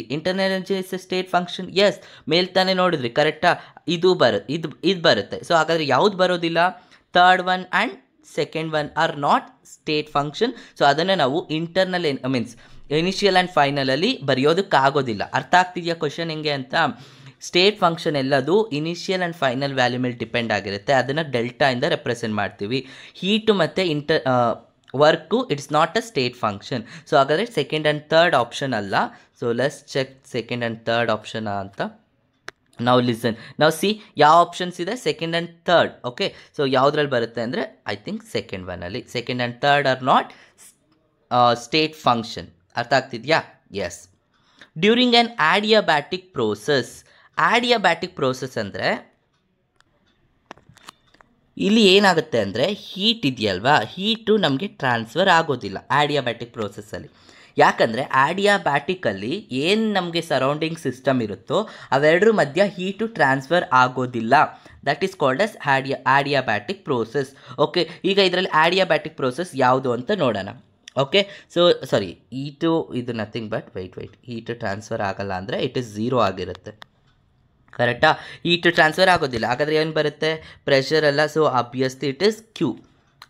is a state function. Yes, ಮೇಲ್ತಾನೆ ನೋಡಿದ್ರಿ, ಕರೆಕ್ಟಾ? ಇದು ಬರುತ್ತೆ. ಸೊ ಹಾಗಾದರೆ ಯಾವುದು ಬರೋದಿಲ್ಲ? Third one and second one R not state function. So ಅದನ್ನು ನಾವು ಇಂಟರ್ನಲ್ ಮೀನ್ಸ್ ಇನಿಷಿಯಲ್ ಆ್ಯಂಡ್ ಫೈನಲಲ್ಲಿ ಬರೆಯೋದಕ್ಕಾಗೋದಿಲ್ಲ. ಅರ್ಥ ಆಗ್ತಿದೆಯಾ ಕ್ವಶನ್ ಹೆಂಗೆ ಅಂತ? ಸ್ಟೇಟ್ ಫಂಕ್ಷನ್ ಎಲ್ಲದು ಇನಿಷಿಯಲ್ ಆ್ಯಂಡ್ ಫೈನಲ್ ವ್ಯಾಲ್ಯೂ ಮೇಲೆ ಡಿಪೆಂಡ್ ಆಗಿರುತ್ತೆ. ಅದನ್ನು ಡೆಲ್ಟಾಯಿಂದ ರೆಪ್ರೆಸೆಂಟ್ ಮಾಡ್ತೀವಿ. ಹೀಟು ಮತ್ತು work it's not a state function. So ಹಾಗಾದರೆ ಸೆಕೆಂಡ್ ಆ್ಯಂಡ್ ಥರ್ಡ್ ಆಪ್ಷನ್ ಅಲ್ಲ. So let's check second and third option ಅಂತ. ನಾವು ಲಿಸನ್, ನಾವು ಸಿ ಯಾವ ಆಪ್ಷನ್ಸ್ ಇದೆ? Second and third. Okay, so ಯಾವುದ್ರಲ್ಲಿ ಬರುತ್ತೆ ಅಂದರೆ ಐ ಥಿಂಕ್ ಸೆಕೆಂಡ್ ಒನ್ನಲ್ಲಿ. Second and third are not state function. ಅರ್ಥ ಆಗ್ತಿದೆಯಾ? Yes. During an adiabatic process adiabatic process ಅಂದರೆ ಇಲ್ಲಿ ಏನಾಗುತ್ತೆ ಅಂದರೆ ಹೀಟ್ ಇದೆಯಲ್ವಾ, ಹೀಟು ನಮಗೆ ಟ್ರಾನ್ಸ್ಫರ್ ಆಗೋದಿಲ್ಲ ಆಡಿಯಾಬ್ಯಾಟಿಕ್ ಪ್ರೋಸೆಸ್ಸಲ್ಲಿ. ಯಾಕಂದರೆ ಆಡಿಯಾಬ್ಯಾಟಿಕಲ್ಲಿ ಏನು ನಮಗೆ ಸರೌಂಡಿಂಗ್ ಸಿಸ್ಟಮ್ ಇರುತ್ತೋ ಅವೆರಡರ ಮಧ್ಯ ಹೀಟು ಟ್ರಾನ್ಸ್ಫರ್ ಆಗೋದಿಲ್ಲ. That is called as adiabatic process. Okay, ಈಗ ಇದರಲ್ಲಿ ಆಡಿಯಾಬ್ಯಾಟಿಕ್ ಪ್ರೋಸೆಸ್ ಯಾವುದು ಅಂತ ನೋಡೋಣ. ಓಕೆ, ಸೊ ಸಾರಿ, ಇದು nothing but weight heat transfer ಆಗಲ್ಲ ಅಂದರೆ ಇಟ್ ಇಸ್ 0 ಆಗಿರುತ್ತೆ. ಕರೆಕ್ಟಾ? ಹೀಟ್ ಟ್ರಾನ್ಸ್ಫರ್ ಆಗೋದಿಲ್ಲ, ಹಾಗಾದರೆ ಏನು ಬರುತ್ತೆ? ಪ್ರೆಷರ್ ಅಲ್ಲ, so obviously it is Q.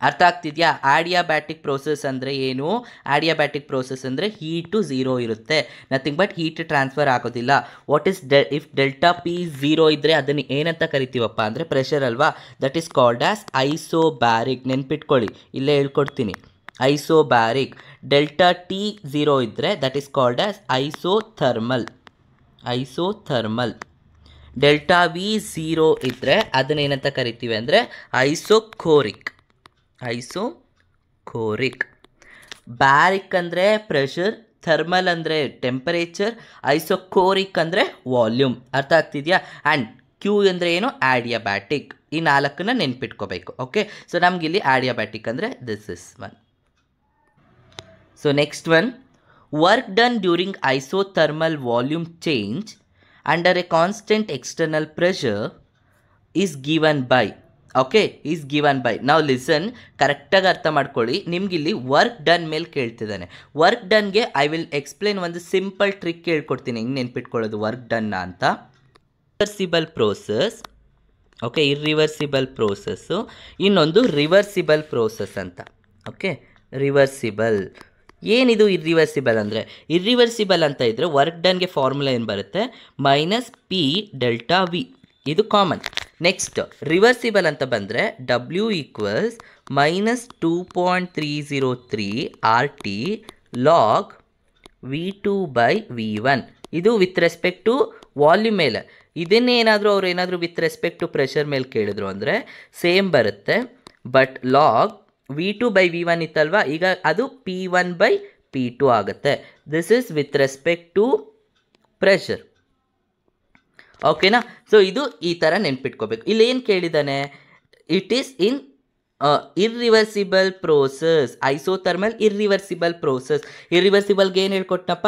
ಅರ್ಥ ಆಗ್ತಿದೆಯಾ? ಆಡಿಯಾಬ್ಯಾಟಿಕ್ ಪ್ರೋಸೆಸ್ ಅಂದರೆ ಏನು? ಆಡಿಯಾಬ್ಯಾಟಿಕ್ ಪ್ರೋಸೆಸ್ ಅಂದರೆ ಹೀಟು 0 ಇರುತ್ತೆ, ನಥಿಂಗ್ ಬಟ್ ಹೀಟ್ ಟ್ರಾನ್ಸ್ಫರ್ ಆಗೋದಿಲ್ಲ. What is if delta P 0 ಇದ್ದರೆ ಅದನ್ನು ಏನಂತ ಕರಿತೀವಪ್ಪ ಅಂದರೆ ಪ್ರೆಷರ್ ಅಲ್ವಾ. That is called as isobaric. ನೆನ್ಪಿಟ್ಕೊಳ್ಳಿ, ಇಲ್ಲೇ ಹೇಳ್ಕೊಡ್ತೀನಿ. ಐಸೋಬ್ಯಾರಿಕ್. ಡೆಲ್ಟಾ ಟಿ 0 ಇದ್ದರೆ that is called as isothermal. Delta V 0 ಇದ್ದರೆ ಅದನ್ನೇನಂತ ಕರಿತೀವಿ ಅಂದರೆ ಐಸೋಕೋರಿಕ್. ಬ್ಯಾರಿಕ್ ಅಂದರೆ ಪ್ರೆಷರ್, ಥರ್ಮಲ್ ಅಂದರೆ ಟೆಂಪರೇಚರ್, ಐಸೋಕೋರಿಕ್ ಅಂದರೆ ವಾಲ್ಯೂಮ್. ಅರ್ಥ ಆಗ್ತಿದೆಯಾ? ಆ್ಯಂಡ್ ಕ್ಯೂ ಅಂದರೆ ಏನು? ಆಡಿಯಾಬ್ಯಾಟಿಕ್. ಈ 4ನ್ನ ನೆನ್ಪಿಟ್ಕೋಬೇಕು. ಓಕೆ, ಸೊ ನಮಗಿಲ್ಲಿ ಆಡಿಯಾಬ್ಯಾಟಿಕ್ ಅಂದರೆ this is one. So next one, work done during isothermal volume change under A constant external pressure is given by. Okay, is given by. ನಾವು listen, ಕರೆಕ್ಟಾಗಿ ಅರ್ಥ ಮಾಡ್ಕೊಳ್ಳಿ. ನಿಮಗಿಲ್ಲಿ ವರ್ಕ್ ಡನ್ ಮೇಲೆ ಕೇಳ್ತಿದ್ದಾನೆ. ವರ್ಕ್ ಡನ್ಗೆ ಐ ವಿಲ್ ಎಕ್ಸ್ಪ್ಲೇನ್ ಒಂದು simple trick ಹೇಳ್ಕೊಡ್ತೀನಿ, ಹೆಂಗೆ ನೆನ್ಪಿಟ್ಕೊಳ್ಳೋದು work ಡನ್ನ ಅಂತ. Reversible process. Okay, irreversible process, ಇನ್ನೊಂದು ರಿವರ್ಸಿಬಲ್ ಪ್ರೋಸೆಸ್ ಅಂತ. Okay, reversible. ಏನಿದು ಇರ್ರಿವರ್ಸಿಬಲ್ ಅಂದರೆ? ಇರ್ರಿವರ್ಸಿಬಲ್ ಅಂತ ಇದ್ದರೆ ವರ್ಕ್ ಡನ್ಗೆ ಫಾರ್ಮುಲಾ ಏನು ಬರುತ್ತೆ? Minus P delta V. ಇದು ಕಾಮನ್. ನೆಕ್ಸ್ಟ್ ರಿವರ್ಸಿಬಲ್ ಅಂತ ಬಂದರೆ W equals minus 2.303 RT log V2/V1. ಇದು ವಿತ್ ರೆಸ್ಪೆಕ್ಟ್ ಟು ವಾಲ್ಯೂಮ್ ಮೇಲೆ. ಇದನ್ನೇನಾದರೂ ಅವ್ರು ಏನಾದರೂ ವಿತ್ ರೆಸ್ಪೆಕ್ಟ್ ಟು ಪ್ರೆಷರ್ ಮೇಲೆ ಕೇಳಿದ್ರು ಅಂದರೆ ಸೇಮ್ ಬರುತ್ತೆ, ಬಟ್ ಲಾಗ್ V2/V1 ಇತ್ತಲ್ವಾ, ಈಗ ಅದು P1/P2 ಆಗುತ್ತೆ. This is with respect to pressure. ಓಕೆನಾ? ಸೊ ಇದು ಈ ಥರ ನೆನ್ಪಿಟ್ಕೋಬೇಕು. ಇಲ್ಲಿ ಏನು ಕೇಳಿದ್ದಾನೆ? It is in irreversible process, isothermal irreversible process. ಇರ್ರಿವರ್ಸಿಬಲ್ಗೆ ಏನು ಹೇಳ್ಕೊಟ್ನಪ್ಪ?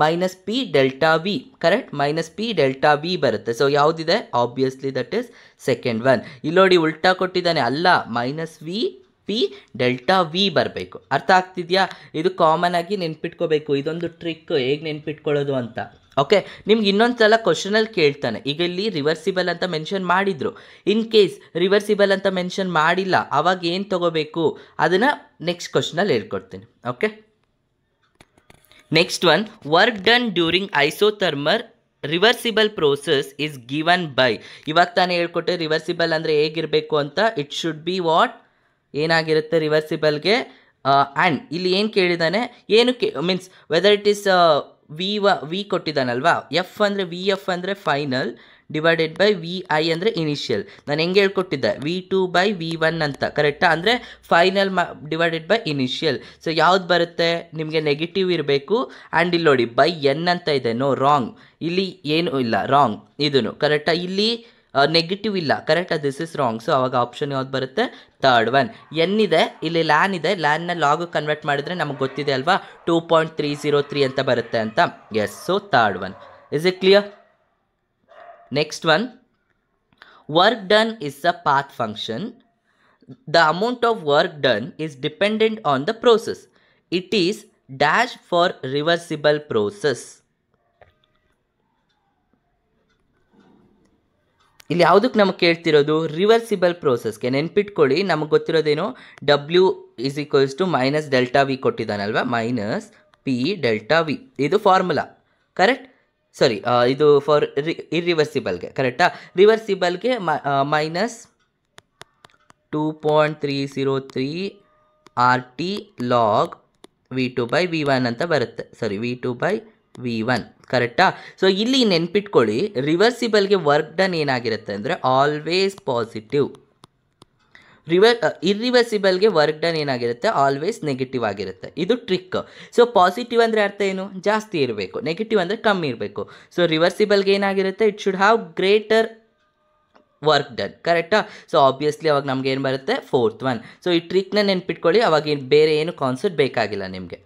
Minus P delta V. Correct? Minus P delta V ಬರುತ್ತೆ. ಸೊ ಯಾವುದಿದೆ? Obviously that is second one. ಇಲ್ಲಿ ನೋಡಿ ಉಲ್ಟಾ ಕೊಟ್ಟಿದ್ದಾನೆ, ಅಲ್ಲ, minus V P delta V ಬರಬೇಕು. ಅರ್ಥ ಆಗ್ತಿದೆಯಾ? ಇದು ಕಾಮನ್ ಆಗಿ ನೆನ್ಪಿಟ್ಕೋಬೇಕು. ಇದೊಂದು ಟ್ರಿಕ್ ಹೇಗೆ ನೆನ್ಪಿಟ್ಕೊಳ್ಳೋದು ಅಂತ. ಓಕೆ, ನಿಮ್ಗೆ ಇನ್ನೊಂದು ಸಲ ಕ್ವಶನಲ್ಲಿ ಕೇಳ್ತಾನೆ. ಈಗ ಇಲ್ಲಿ ರಿವರ್ಸಿಬಲ್ ಅಂತ ಮೆನ್ಷನ್ ಮಾಡಿದ್ರು. ಇನ್ ಕೇಸ್ ರಿವರ್ಸಿಬಲ್ ಅಂತ ಮೆನ್ಷನ್ ಮಾಡಿಲ್ಲ, ಅವಾಗ ಏನು ತಗೋಬೇಕು ಅದನ್ನು ನೆಕ್ಸ್ಟ್ ಕ್ವಶನಲ್ಲಿ ಹೇಳ್ಕೊಡ್ತೀನಿ. Okay, next one, work done during isothermal reversible process is given by. ಇವಾಗ ತಾನೇ ಹೇಳ್ಕೊಟ್ಟೆ ರಿವರ್ಸಿಬಲ್ ಅಂದರೆ ಹೇಗಿರಬೇಕು ಅಂತ. It should B what? ಏನಾಗಿರುತ್ತೆ ರಿವರ್ಸಿಬಲ್ಗೆ? ಆ್ಯಂಡ್ ಇಲ್ಲಿ ಏನು ಕೇಳಿದ್ದಾನೆ? ಏನು means whether it is V ಕೊಟ್ಟಿದ್ದಾನಲ್ವಾ, F ಅಂದರೆ VF ಅಂದರೆ ಫೈನಲ್ ಡಿವೈಡೆಡ್ ಬೈ VI ಅಂದರೆ ಇನಿಷಿಯಲ್. ನಾನು ಹೆಂಗೆ ಹೇಳ್ಕೊಟ್ಟಿದ್ದೆ? V2/V1 ಅಂತ. ಕರೆಕ್ಟಾ? ಅಂದರೆ final divided by initial. So ಯಾವ್ದು ಬರುತ್ತೆ? ನಿಮಗೆ ನೆಗೆಟಿವ್ ಇರಬೇಕು. ಆ್ಯಂಡ್ ಇಲ್ಲಿ ನೋಡಿ ಬೈ ಎನ್ ಅಂತ ಇದೆ. No, wrong. ಇಲ್ಲಿ ಏನು ಇಲ್ಲ, ರಾಂಗ್. ಇದನ್ನು ಕರೆಕ್ಟಾ? ಇಲ್ಲಿ ನೆಗೆಟಿವ್ ಇಲ್ಲ. ಕರೆಕ್ಟಾ? This is wrong. ಸೊ ಅವಾಗ ಆಪ್ಷನ್ ಯಾವ್ದು ಬರುತ್ತೆ? Third one. ಎನ್ ಇದೆ, ಇಲ್ಲಿ ಲ್ಯಾನ್ ಇದೆ. ಲ್ಯಾನ್ನ ಲಾಗ್ ಕನ್ವರ್ಟ್ ಮಾಡಿದರೆ ನಮಗೆ ಗೊತ್ತಿದೆ ಅಲ್ವಾ, 2.303 ಅಂತ ಬರುತ್ತೆ ಅಂತ. Yes, so third one. Is it clear? Next one, work done is a path function. The amount of work done is dependent on the process. It is dash for reversible process. ಇಲ್ಲಿ ಯಾವುದಕ್ಕೆ ನಮಗೆ ಕೇಳ್ತಿರೋದು? Reversible ಪ್ರೋಸೆಸ್ಗೆ. ನೆನ್ಪಿಟ್ಕೊಳ್ಳಿ, ನಮಗೆ ಗೊತ್ತಿರೋದೇನು? W = minus delta V ಕೊಟ್ಟಿದ್ದಾನಲ್ವ, minus P delta V. ಇದು ಫಾರ್ಮುಲಾ. ಕರೆಕ್ಟ್? ಸಾರಿ, ಇದು ಫಾರ್ ಇರ್ರಿವರ್ಸಿಬಲ್ಗೆ. ಕರೆಕ್ಟಾ? ರಿವರ್ಸಿಬಲ್ಗೆ ಮೈನಸ್ 2.303 RT ಲಾಗ್ V2/V1 ಅಂತ ಬರುತ್ತೆ. ಸಾರಿ, V2/V1. ಕರೆಕ್ಟಾ? ಸೊ ಇಲ್ಲಿ ನೆನ್ಪಿಟ್ಕೊಳ್ಳಿ, ರಿವರ್ಸಿಬಲ್ಗೆ ವರ್ಕ್ ಡನ್ ಏನಾಗಿರುತ್ತೆ ಅಂದರೆ ಆಲ್ವೇಸ್ ಪಾಸಿಟಿವ್. ಇರ್ರಿವರ್ಸಿಬಲ್ಗೆ ವರ್ಕ್ ಡನ್ ಏನಾಗಿರುತ್ತೆ, ಆಲ್ವೇಸ್ ನೆಗೆಟಿವ್ ಆಗಿರುತ್ತೆ. ಇದು ಟ್ರಿಕ್. ಸೊ ಪಾಸಿಟಿವ್ ಅಂದರೆ ಅರ್ಥ ಏನು, ಜಾಸ್ತಿ ಇರಬೇಕು, ನೆಗೆಟಿವ್ ಅಂದರೆ ಕಮ್ಮಿ ಇರಬೇಕು. ಸೊ ರಿವರ್ಸಿಬಲ್ಗೆ ಏನಾಗಿರುತ್ತೆ, it should have greater work done. ಕರೆಕ್ಟಾ? ಸೊ ಆಬ್ವಿಯಸ್ಲಿ ಅವಾಗ ನಮ್ಗೆ ಏನು ಬರುತ್ತೆ, 4th ಒನ್. ಸೊ ಈ ಟ್ರಿಕ್ನ ನೆನ್ಪಿಟ್ಕೊಳ್ಳಿ, ಅವಾಗ ಬೇರೆ ಏನು ಕಾನ್ಸೆಪ್ಟ್ ಬೇಕಾಗಿಲ್ಲ ನಿಮಗೆ.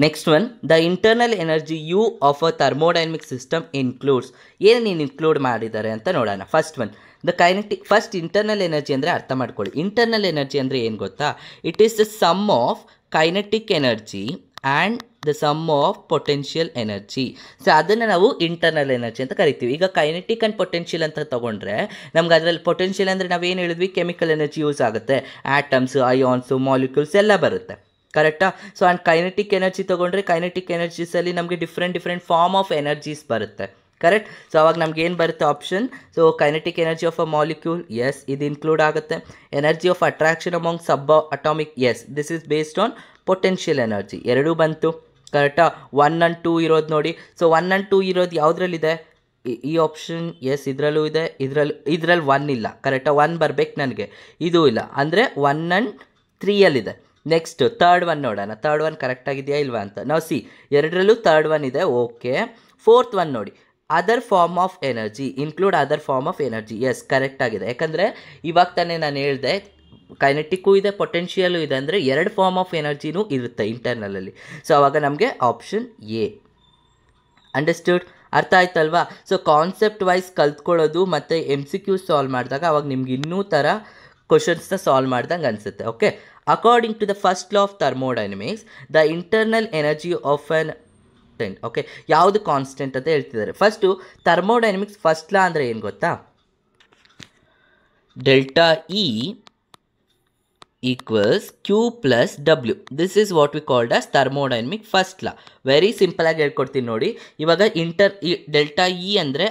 Next one, the internal energy U of a thermodynamic system includes. ಏನೇನು ಇನ್ಕ್ಲೂಡ್ ಮಾಡಿದ್ದಾರೆ ಅಂತ ನೋಡೋಣ. First one, the kinetic. First internal energy ಅಂದರೆ ಅರ್ಥ ಮಾಡ್ಕೊಳ್ಳಿ. ಇಂಟರ್ನಲ್ ಎನರ್ಜಿ ಅಂದರೆ ಏನು ಗೊತ್ತಾ, it is the sum of kinetic energy and the sum of potential energy. So ಅದನ್ನು ನಾವು ಇಂಟರ್ನಲ್ ಎನರ್ಜಿ ಅಂತ ಕರಿತೀವಿ. ಈಗ ಕೈನೆಟಿಕ್ ಆ್ಯಂಡ್ ಪೊಟೆನ್ಷಿಯಲ್ ಅಂತ ತೊಗೊಂಡ್ರೆ ನಮ್ಗೆ ಅದರಲ್ಲಿ ಪೊಟೆನ್ಷಿಯಲ್ ಅಂದರೆ ನಾವೇನು ಹೇಳಿದ್ವಿ, ಕೆಮಿಕಲ್ ಎನರ್ಜಿ ಯೂಸ್ ಆಗುತ್ತೆ, ಆಟಮ್ಸು, ಅಯಾನ್ಸು, ಮಾಲಿಕ್ಯೂಲ್ಸ್ ಎಲ್ಲ ಬರುತ್ತೆ. ಕರೆಕ್ಟಾ? ಸೊ ಆ್ಯಂಡ್ ಕೈನೆಟಿಕ್ ಎನರ್ಜಿ ತೊಗೊಂಡ್ರೆ ಕೈನೆಟಿಕ್ ಎನರ್ಜೀಸಲ್ಲಿ ನಮಗೆ ಡಿಫ್ರೆಂಟ್ ಫಾರ್ಮ್ ಆಫ್ ಎನರ್ಜೀಸ್ ಬರುತ್ತೆ. ಕರೆಕ್ಟ್? ಸೊ ಅವಾಗ ನಮ್ಗೆ ಏನು ಬರುತ್ತೆ option, so kinetic energy of a molecule, yes ಇದು ಇನ್ಕ್ಲೂಡ್ ಆಗುತ್ತೆ. Energy of attraction among subatomic, yes this is based on potential energy. ಎರಡೂ ಬಂತು. ಕರೆಕ್ಟಾ? 1 and 2 ಇರೋದು ನೋಡಿ. ಸೊ 1 and 2 ಇರೋದು ಯಾವುದ್ರಲ್ಲಿದೆ, ಈ ಆಪ್ಷನ್, ಎಸ್ ಇದರಲ್ಲೂ ಇದೆ, ಇದರಲ್ಲಿ 1 ಇಲ್ಲ. ಕರೆಕ್ಟಾ? 1 ಬರಬೇಕು ನನಗೆ, ಇದು ಇಲ್ಲ, ಅಂದರೆ 1 and 3ಯಲ್ಲಿದೆ. ನೆಕ್ಸ್ಟ್ ಥರ್ಡ್ ಒನ್ ನೋಡೋಣ, ಥರ್ಡ್ ಒನ್ ಕರೆಕ್ಟ್ ಆಗಿದೆಯಾ ಇಲ್ವಾ ಅಂತ. ನಾವು ಸಿ ಎರಡರಲ್ಲೂ ಥರ್ಡ್ ಒನ್ ಇದೆ, ಓಕೆ. 4th ಒನ್ ನೋಡಿ, other form of energy, include other form of energy, yes correct ಆಗಿದೆ. ಯಾಕಂದರೆ ಇವಾಗ ತಾನೇ ನಾನು ಹೇಳಿದೆ ಕೈನೆಟಿಕ್ಕೂ ಇದೆ, ಪೊಟೆನ್ಷಿಯಲು ಇದೆ, ಅಂದರೆ 2 ಫಾರ್ಮ್ ಆಫ್ ಎನರ್ಜಿನೂ ಇರುತ್ತೆ ಇಂಟರ್ನಲಲ್ಲಿ. ಸೊ ಅವಾಗ ನಮಗೆ ಆಪ್ಷನ್ ಎ. ಅಂಡರ್ಸ್ಟುಡ್? ಅರ್ಥ ಆಯ್ತಲ್ವಾ? ಸೊ ಕಾನ್ಸೆಪ್ಟ್ ವೈಸ್ ಕಲ್ತ್ಕೊಳ್ಳೋದು ಮತ್ತು MCQ ಸಾಲ್ವ್ ಮಾಡಿದಾಗ ಅವಾಗ ನಿಮ್ಗೆ ಇನ್ನೂ ಥರ ಕ್ವಶನ್ಸ್ನ ಸಾಲ್ವ್ ಮಾಡ್ದಂಗೆ ಅನಿಸುತ್ತೆ. Okay, according to the first law of thermodynamics, the internal energy of an okay, ಯಾವುದು ಕಾನ್ಸ್ಟೆಂಟ್ ಅಂತ ಹೇಳ್ತಿದ್ದಾರೆ. ಫಸ್ಟು ಥರ್ಮೋಡೈನಮಿಕ್ಸ್ ಫಸ್ಟ್ ಲಾ ಅಂದರೆ ಏನು ಗೊತ್ತಾ, delta E equals Q plus W. This is what we called as thermodynamic first law. Very simple ಆಗಿ ಹೇಳ್ಕೊಡ್ತೀನಿ ನೋಡಿ. ಇವಾಗ ಡೆಲ್ಟಾ ಇ ಅಂದರೆ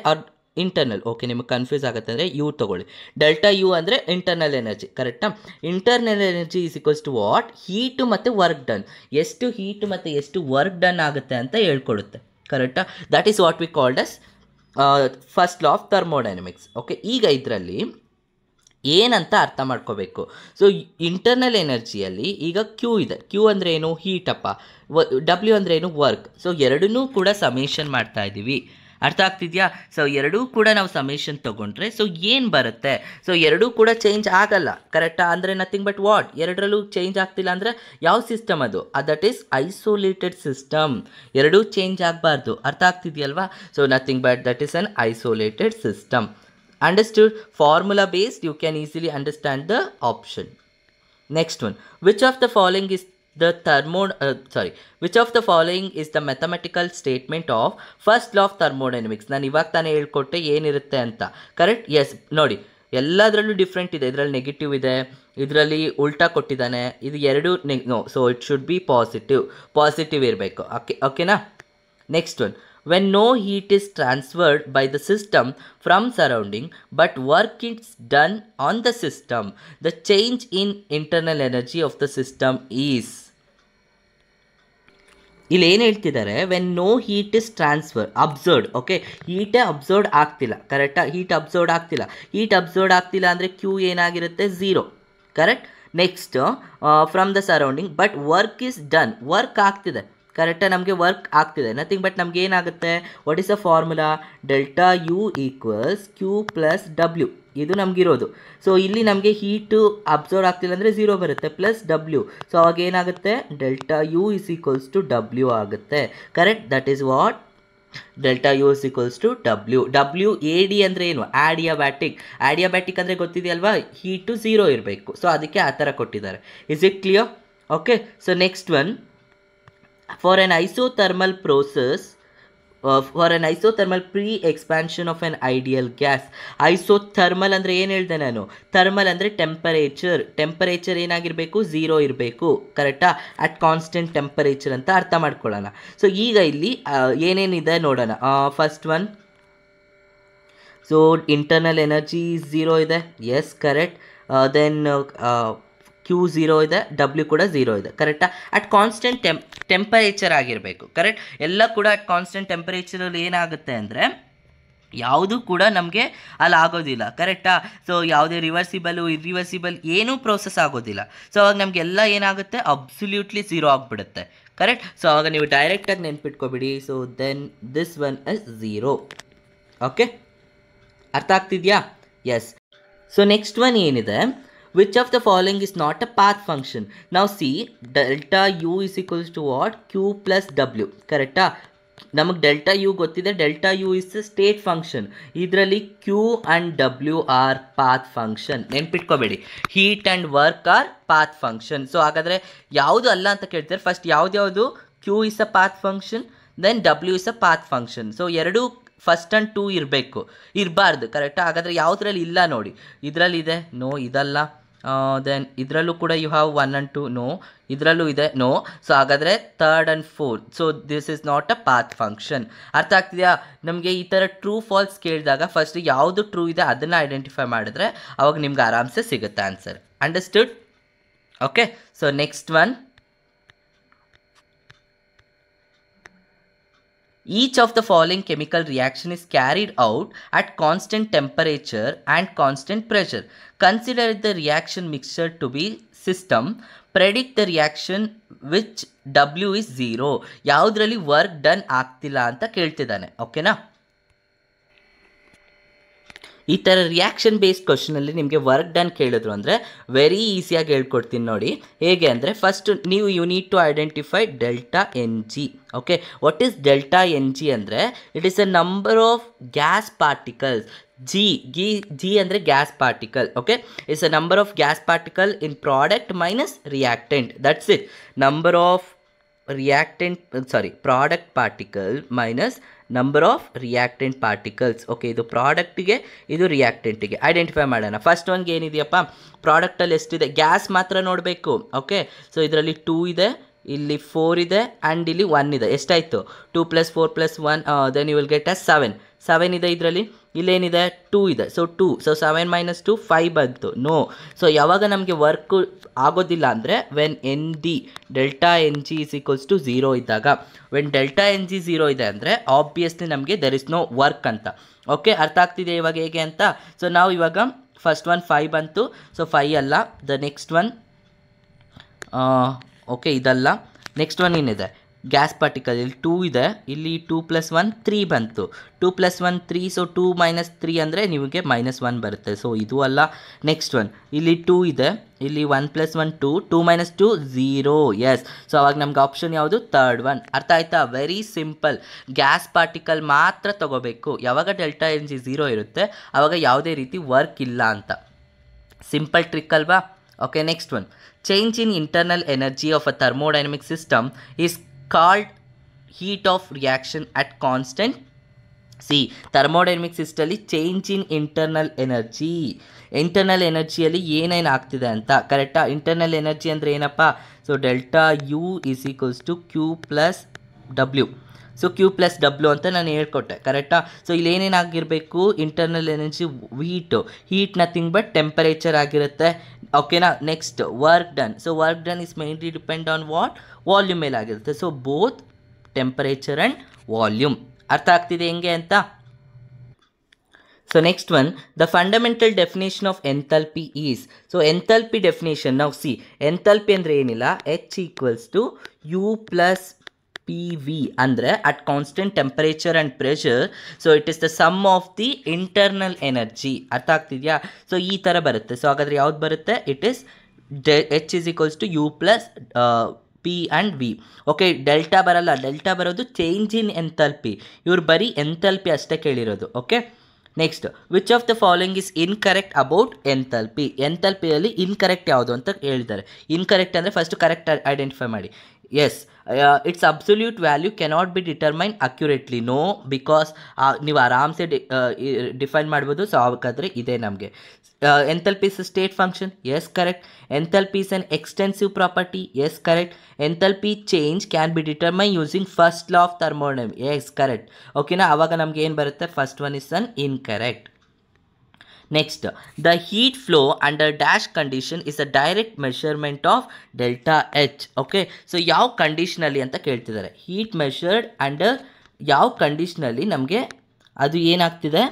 ಇಂಟರ್ನಲ್, ಓಕೆ ನಿಮಗೆ ಕನ್ಫ್ಯೂಸ್ ಆಗುತ್ತೆ ಅಂದರೆ ಯು ತೊಗೊಳ್ಳಿ. ಡೆಲ್ಟಾ ಯು ಅಂದರೆ ಇಂಟರ್ನಲ್ ಎನರ್ಜಿ. ಕರೆಕ್ಟಾ? Internal energy is equals to what, heat ಮತ್ತು ವರ್ಕ್ ಡನ್. ಎಷ್ಟು ಹೀಟು ಮತ್ತು ಎಷ್ಟು ವರ್ಕ್ ಡನ್ ಆಗುತ್ತೆ ಅಂತ ಹೇಳ್ಕೊಡುತ್ತೆ. ಕರೆಕ್ಟಾ? That is what we called as first law of thermodynamics. Okay, ಈಗ ಇದರಲ್ಲಿ ಏನಂತ ಅರ್ಥ ಮಾಡ್ಕೋಬೇಕು. ಸೊ ಇಂಟರ್ನಲ್ ಎನರ್ಜಿಯಲ್ಲಿ ಈಗ ಕ್ಯೂ ಇದೆ. ಕ್ಯೂ ಅಂದರೆ ಏನು, ಹೀಟಪ್ಪ. W ಅಂದರೆ ಏನು, ವರ್ಕ್. ಸೊ ಎರಡನ್ನೂ ಕೂಡ ಸಮೇಷನ್ ಮಾಡ್ತಾ ಇದ್ದೀವಿ. ಅರ್ಥ ಆಗ್ತಿದೆಯಾ? ಸೊ ಎರಡೂ ಕೂಡ ನಾವು ಸಮೇಷನ್ ತೊಗೊಂಡ್ರೆ ಸೊ ಏನು ಬರುತ್ತೆ, ಸೊ ಎರಡೂ ಕೂಡ ಚೇಂಜ್ ಆಗಲ್ಲ. ಕರೆಕ್ಟಾ? ಅಂದರೆ ನಥಿಂಗ್ ಬಟ್ ವಾಟ್, ಎರಡರಲ್ಲೂ ಚೇಂಜ್ ಆಗ್ತಿಲ್ಲ ಅಂದರೆ ಯಾವ ಸಿಸ್ಟಮ್ ಅದು, ದಟ್ ಈಸ್ ಐಸೋಲೇಟೆಡ್ ಸಿಸ್ಟಮ್. ಎರಡೂ ಚೇಂಜ್ ಆಗಬಾರ್ದು. ಅರ್ಥ ಆಗ್ತಿದೆಯಲ್ವಾ? So nothing but that is an isolated system. Understood? Formula based, you can easily understand the option. Next one, which of the following is the which of the following is the mathematical statement of first law of thermodynamics? ನಾನು ಇವಾಗ ತಾನೇ ಹೇಳ್ಕೊಟ್ಟೆ ಏನಿರುತ್ತೆ ಅಂತ. Correct? S ನೋಡಿ, ಎಲ್ಲದರಲ್ಲೂ different ಇದೆ. ಇದರಲ್ಲಿ negative ಇದೆ, ಇದರಲ್ಲಿ ಉಲ್ಟಾ ಕೊಟ್ಟಿದ್ದಾನೆ, ಇದು ಎರಡು no. So it should be positive ಇರಬೇಕು. ಓಕೆನಾ? Next one, when no heat is transferred by the system from surrounding but work is done on the system, the change in internal energy of the system is. ಇಲ್ಲಿ ಏನು ಹೇಳ್ತಿದ್ದಾರೆ, when no heat is transfer absorbed. Okay, ಹೀಟೇ absorbed ಆಗ್ತಿಲ್ಲ. ಕರೆಕ್ಟಾ? Heat absorbed ಆಗ್ತಿಲ್ಲ ಅಂದರೆ Q ಏನಾಗಿರುತ್ತೆ, 0. Correct? Next, from the surrounding but work is done, work ಆಗ್ತಿದೆ. ಕರೆಕ್ಟಾಗಿ ನಮಗೆ ವರ್ಕ್ ಆಗ್ತಿದೆ. ನಥಿಂಗ್ ಬಟ್ ನಮ್ಗೆ ಏನಾಗುತ್ತೆ, what is the formula, delta U equals Q plus W. ಇದು ನಮಗಿರೋದು. ಸೊ ಇಲ್ಲಿ ನಮಗೆ ಹೀಟು ಅಬ್ಸರ್ವ್ ಆಗ್ತಿಲ್ಲ ಅಂದರೆ 0 ಬರುತ್ತೆ, ಪ್ಲಸ್ W. ಸೊ ಅವಾಗ ಏನಾಗುತ್ತೆ, delta U is equals to W ಆಗುತ್ತೆ. Correct? That is what delta U is equals to W. AD ಅಂದರೆ ಏನು, ಆಡಿಯಾಬ್ಯಾಟಿಕ್ ಅಂದರೆ ಗೊತ್ತಿದೆಯಲ್ವಾ, ಹೀಟು 0 ಇರಬೇಕು. ಸೊ ಅದಕ್ಕೆ ಆ ಥರ ಕೊಟ್ಟಿದ್ದಾರೆ. Is it clear? Okay, so next one, for an isothermal process, for an isothermal pre-expansion of an ideal gas. Isothermal ಅಂದರೆ ಏನು ಹೇಳಿದೆ ನಾನು, ಥರ್ಮಲ್ ಅಂದರೆ ಟೆಂಪರೇಚರ್ ಏನಾಗಿರಬೇಕು, 0 ಇರಬೇಕು. ಕರೆಕ್ಟಾ? ಅಟ್ ಕಾನ್ಸ್ಟೆಂಟ್ ಟೆಂಪರೇಚರ್ ಅಂತ ಅರ್ಥ ಮಾಡ್ಕೊಳ್ಳೋಣ. ಸೊ ಈಗ ಇಲ್ಲಿ ಏನೇನಿದೆ ನೋಡೋಣ. First one, so internal energy 0 ಇದೆ, ಎಸ್ ಕರೆಕ್ಟ್. ದೆನ್ Q 0 ಇದೆ, W ಕೂಡ 0 ಇದೆ. ಕರೆಕ್ಟಾ? ಅಟ್ ಕಾನ್ಸ್ಟೆಂಟ್ ಟೆಂಪರೇಚರ್ ಆಗಿರಬೇಕು. ಕರೆಕ್ಟ್? ಎಲ್ಲ ಕೂಡ ಅಟ್ ಕಾನ್ಸ್ಟೆಂಟ್ ಟೆಂಪರೇಚರಲ್ಲಿ ಏನಾಗುತ್ತೆ ಅಂದರೆ ಯಾವುದೂ ಕೂಡ ನಮಗೆ ಅಲ್ಲಿ ಆಗೋದಿಲ್ಲ, ಕರೆಕ್ಟಾ? ಸೊ ಯಾವುದೇ ರಿವರ್ಸಿಬಲು ಇರ್ರಿವರ್ಸಿಬಲ್ ಏನೂ ಪ್ರೋಸೆಸ್ ಆಗೋದಿಲ್ಲ. ಸೊ ಅವಾಗ ನಮಗೆಲ್ಲ ಏನಾಗುತ್ತೆ, ಅಬ್ಸಲ್ಯೂಟ್ಲಿ ಝೀರೋ ಆಗಿಬಿಡುತ್ತೆ, ಕರೆಕ್ಟ್? ಸೊ ಆವಾಗ ನೀವು ಡೈರೆಕ್ಟಾಗಿ ನೆನ್ಪಿಟ್ಕೊಬಿಡಿ. So then this one is zero. Okay, ಅರ್ಥ ಆಗ್ತಿದೆಯಾ? ಎಸ್. ಸೊ ನೆಕ್ಸ್ಟ್ ಒನ್ ಏನಿದೆ, which of the following is not a path function? ನಾವು see delta U is equals to what, Q plus W, ಕರೆಕ್ಟಾ? ನಮಗೆ ಡೆಲ್ಟಾ ಯು ಗೊತ್ತಿದೆ, delta U is state function. ಇದರಲ್ಲಿ Q and W R path function. ನೆನ್ಪಿಟ್ಕೋಬೇಡಿ, heat and work are path function. So ಹಾಗಾದರೆ ಯಾವುದು ಅಲ್ಲ ಅಂತ ಕೇಳ್ತಾರೆ. ಫಸ್ಟ್ ಯಾವ್ದು Q is a path function, then W is a path function. So ಎರಡೂ first and two ಇರಬೇಕು, ಇರಬಾರ್ದು, ಕರೆಕ್ಟಾ? ಹಾಗಾದರೆ ಯಾವುದ್ರಲ್ಲಿ ಇಲ್ಲ ನೋಡಿ, ಇದರಲ್ಲಿ ಇದೆ, ನೋ ಇದಲ್ಲ. ದೆನ್ ಇದರಲ್ಲೂ ಕೂಡ ಯು ಹ್ಯಾವ್ 1 and 2, ನೋ. ಇದರಲ್ಲೂ ಇದೆ, ನೋ. ಸೊ ಹಾಗಾದರೆ third and fourth, so this is not a path function. ಅರ್ಥ ಆಗ್ತಿದೆಯಾ? ನಮಗೆ ಈ ಥರ ಟ್ರೂ ಫಾಲ್ಸ್ ಕೇಳಿದಾಗ ಫಸ್ಟ್ ಯಾವುದು ಟ್ರೂ ಇದೆ ಅದನ್ನು ಐಡೆಂಟಿಫೈ ಮಾಡಿದ್ರೆ ಅವಾಗ ನಿಮ್ಗೆ ಆರಾಮ್ಸೆ ಸಿಗುತ್ತೆ answer. Understood? Okay. So next one, each of the following chemical reaction is carried out at constant temperature and constant pressure. Consider the reaction mixture to be system. Predict the reaction which W is 0. ಯಾವುದರಲ್ಲಿ work done ಆಗ್ತಿಲ್ಲ ಅಂತ ಕೇಳ್ತಿದ್ದಾನೆ, ಓಕೆನಾ? ಈ ಥರ reaction based ಕ್ವಶನಲ್ಲಿ ನಿಮಗೆ work done ಕೇಳಿದ್ರು ಅಂದರೆ very ಈಸಿಯಾಗಿ ಹೇಳ್ಕೊಡ್ತೀನಿ ನೋಡಿ. ಹೇಗೆ ಅಂದರೆ ಫಸ್ಟ್ ನೀವು you need to identify delta N G. Okay, what is delta N G ಅಂದರೆ it is a number of gas particles. G ಅಂದರೆ gas particle. Okay, it's a number of gas particle in product minus reactant. That's it. Number of product particle minus number of reactant particles. Okay, ಇದು ಪ್ರಾಡಕ್ಟಿಗೆ, ಇದು ರಿಯಾಕ್ಟೆಂಟಿಗೆ identify ಮಾಡೋಣ. First ಒನ್ಗೆ ಏನಿದೆಯಪ್ಪ, ಪ್ರಾಡಕ್ಟಲ್ಲಿ ಎಷ್ಟಿದೆ gas ಮಾತ್ರ ನೋಡಬೇಕು. Okay, so ಇದರಲ್ಲಿ 2 ಇದೆ, ಇಲ್ಲಿ 4 ಇದೆ ಆ್ಯಂಡ್ ಇಲ್ಲಿ 1 ಇದೆ. ಎಷ್ಟಾಯಿತು? 2 + 4 + 1, then you will get a 7 ಇದೆ. ಇದರಲ್ಲಿ ಇಲ್ಲೇನಿದೆ? 2 ಇದೆ. ಸೊ 2, ಸೊ 7 - 2 5 ಬಂತು. ನೋ. ಸೊ ಯಾವಾಗ ನಮಗೆ ವರ್ಕು ಆಗೋದಿಲ್ಲ ಅಂದರೆ when N D delta N G is equals to 0 ಇದ್ದಾಗ. ವೆನ್ ಡೆಲ್ಟಾ ಎನ್ ಜಿ 0 ಇದೆ ಅಂದರೆ ಆಬ್ವಿಯಸ್ಲಿ ನಮಗೆ ದೆರ್ ಇಸ್ ನೋ ವರ್ಕ್ ಅಂತ. ಓಕೆ, ಅರ್ಥ ಆಗ್ತಿದೆ ಇವಾಗ ಹೇಗೆ ಅಂತ? ಸೊ ನಾವು ಇವಾಗ ಫಸ್ಟ್ ಒನ್ 5 ಬಂತು, ಸೊ 5 ಅಲ್ಲ. ದ ನೆಕ್ಸ್ಟ್ ಒನ್, ಓಕೆ ಇದಲ್ಲ. ನೆಕ್ಸ್ಟ್ ಒನ್ ಏನಿದೆ? Gas particle. ಇಲ್ಲಿ 2 ಇದೆ, ಇಲ್ಲಿ 2 + 1 3 ಬಂತು. 2 + 1 3, ಸೊ 2 - 3 ಅಂದರೆ ನಿಮಗೆ -1 ಬರುತ್ತೆ. ಸೊ ಇದು ಅಲ್ಲ. ನೆಕ್ಸ್ಟ್ ಒನ್, ಇಲ್ಲಿ 2 ಇದೆ, ಇಲ್ಲಿ 1 + 1 2, 2 - 2 0. ಎಸ್. ಸೊ ಅವಾಗ ನಮ್ಗೆ ಆಪ್ಷನ್ ಯಾವುದು? Third one. ಅರ್ಥ ಆಯ್ತಾ? Very simple. ಗ್ಯಾಸ್ ಪಾರ್ಟಿಕಲ್ ಮಾತ್ರ ತಗೋಬೇಕು. ಯಾವಾಗ ಡೆಲ್ಟಾ ಎನ್ ಜಿ 0 ಇರುತ್ತೆ ಆವಾಗ ಯಾವುದೇ ರೀತಿ ವರ್ಕ್ ಇಲ್ಲ ಅಂತ. ಸಿಂಪಲ್ ಟ್ರಿಕ್ ಅಲ್ವಾ? Okay, next one, change in internal energy of a thermodynamic system is called heat of reaction at constant. See, thermodynamic ಸಿಸ್ಟಮಲ್ಲಿ ಚೇಂಜ್ ಇನ್ ಇಂಟರ್ನಲ್ ಎನರ್ಜಿಯಲ್ಲಿ ಏನೇನು ಆಗ್ತಿದೆ ಅಂತ, ಕರೆಕ್ಟಾ? ಇಂಟರ್ನಲ್ ಎನರ್ಜಿ ಅಂದರೆ ಏನಪ್ಪ? So delta U is equals to Q plus W. So Q plus W ಅಂತ ನಾನು ಹೇಳ್ಕೊಟ್ಟೆ, ಕರೆಕ್ಟಾ? ಸೊ ಇಲ್ಲಿ ಏನೇನಾಗಿರಬೇಕು? Internal energy heat nothing but temperature ಆಗಿರುತ್ತೆ. ಓಕೆನಾ? Next work done. So work done is mainly depend on what? Volume ಮೇಲೆ ಆಗಿರುತ್ತೆ. So both temperature and volume. ಅರ್ಥ ಆಗ್ತಿದೆ ಹೆಂಗೆ ಅಂತ? So next one, the fundamental definition of enthalpy is. So enthalpy definition ನಾವು see, enthalpy ಅಂದರೆ ಏನಿಲ್ಲ, H = U + PV ಅಂದರೆ at constant temperature and pressure. So it is the sum of the internal energy. ಅರ್ಥ ಆಗ್ತಿದೆಯಾ? So ಈ ಥರ ಬರುತ್ತೆ. So ಹಾಗಾದರೆ ಯಾವ್ದು ಬರುತ್ತೆ? It is H = U + P and V. Okay, delta ಬರಲ್ಲ. ಡೆಲ್ಟಾ ಬರೋದು ಚೇಂಜ್ ಇನ್ ಎಂಥಾಲ್ಪಿ. ಇವ್ರು ಬರೀ ಎಂಥಾಲ್ಪಿ ಅಷ್ಟೇ ಕೇಳಿರೋದು. Okay, next, which of the following is incorrect about enthalpy. ಎಂಥಾಲ್ಪಿಯಲ್ಲಿ ಇನ್ಕರೆಕ್ಟ್ ಯಾವುದು ಅಂತ ಹೇಳಿದ್ದಾರೆ. ಇನ್ಕರೆಕ್ಟ್ ಅಂದರೆ ಫಸ್ಟ್ ಕರೆಕ್ಟ್ ಐಡೆಂಟಿಫೈ ಮಾಡಿ. Yes, it's absolute value cannot be determine accurately. No, because ನೀವು ಆರಾಮ್ಸೆ ಡಿಫೈನ್ ಮಾಡ್ಬೋದು. ಸೊ ಹಾಗಾದರೆ ಇದೆ ನಮಗೆ. Enthalpy is state function. S, correct. Enthalpy is an extensive property. Yes, correct. Enthalpy change can be determine using first law of thermodynamics. Yes, correct. ಓಕೆನಾ? ಆವಾಗ ನಮ್ಗೆ ಏನು ಬರುತ್ತೆ? First one is an incorrect. Next, the heat flow under dash condition is a direct measurement of delta H. Okay, so ಯಾವ ಕಂಡೀಷನಲ್ಲಿ ಅಂತ ಕೇಳ್ತಿದ್ದಾರೆ. Heat measured under ಯಾವ ಕಂಡೀಷನಲ್ಲಿ ನಮಗೆ ಅದು ಏನಾಗ್ತಿದೆ,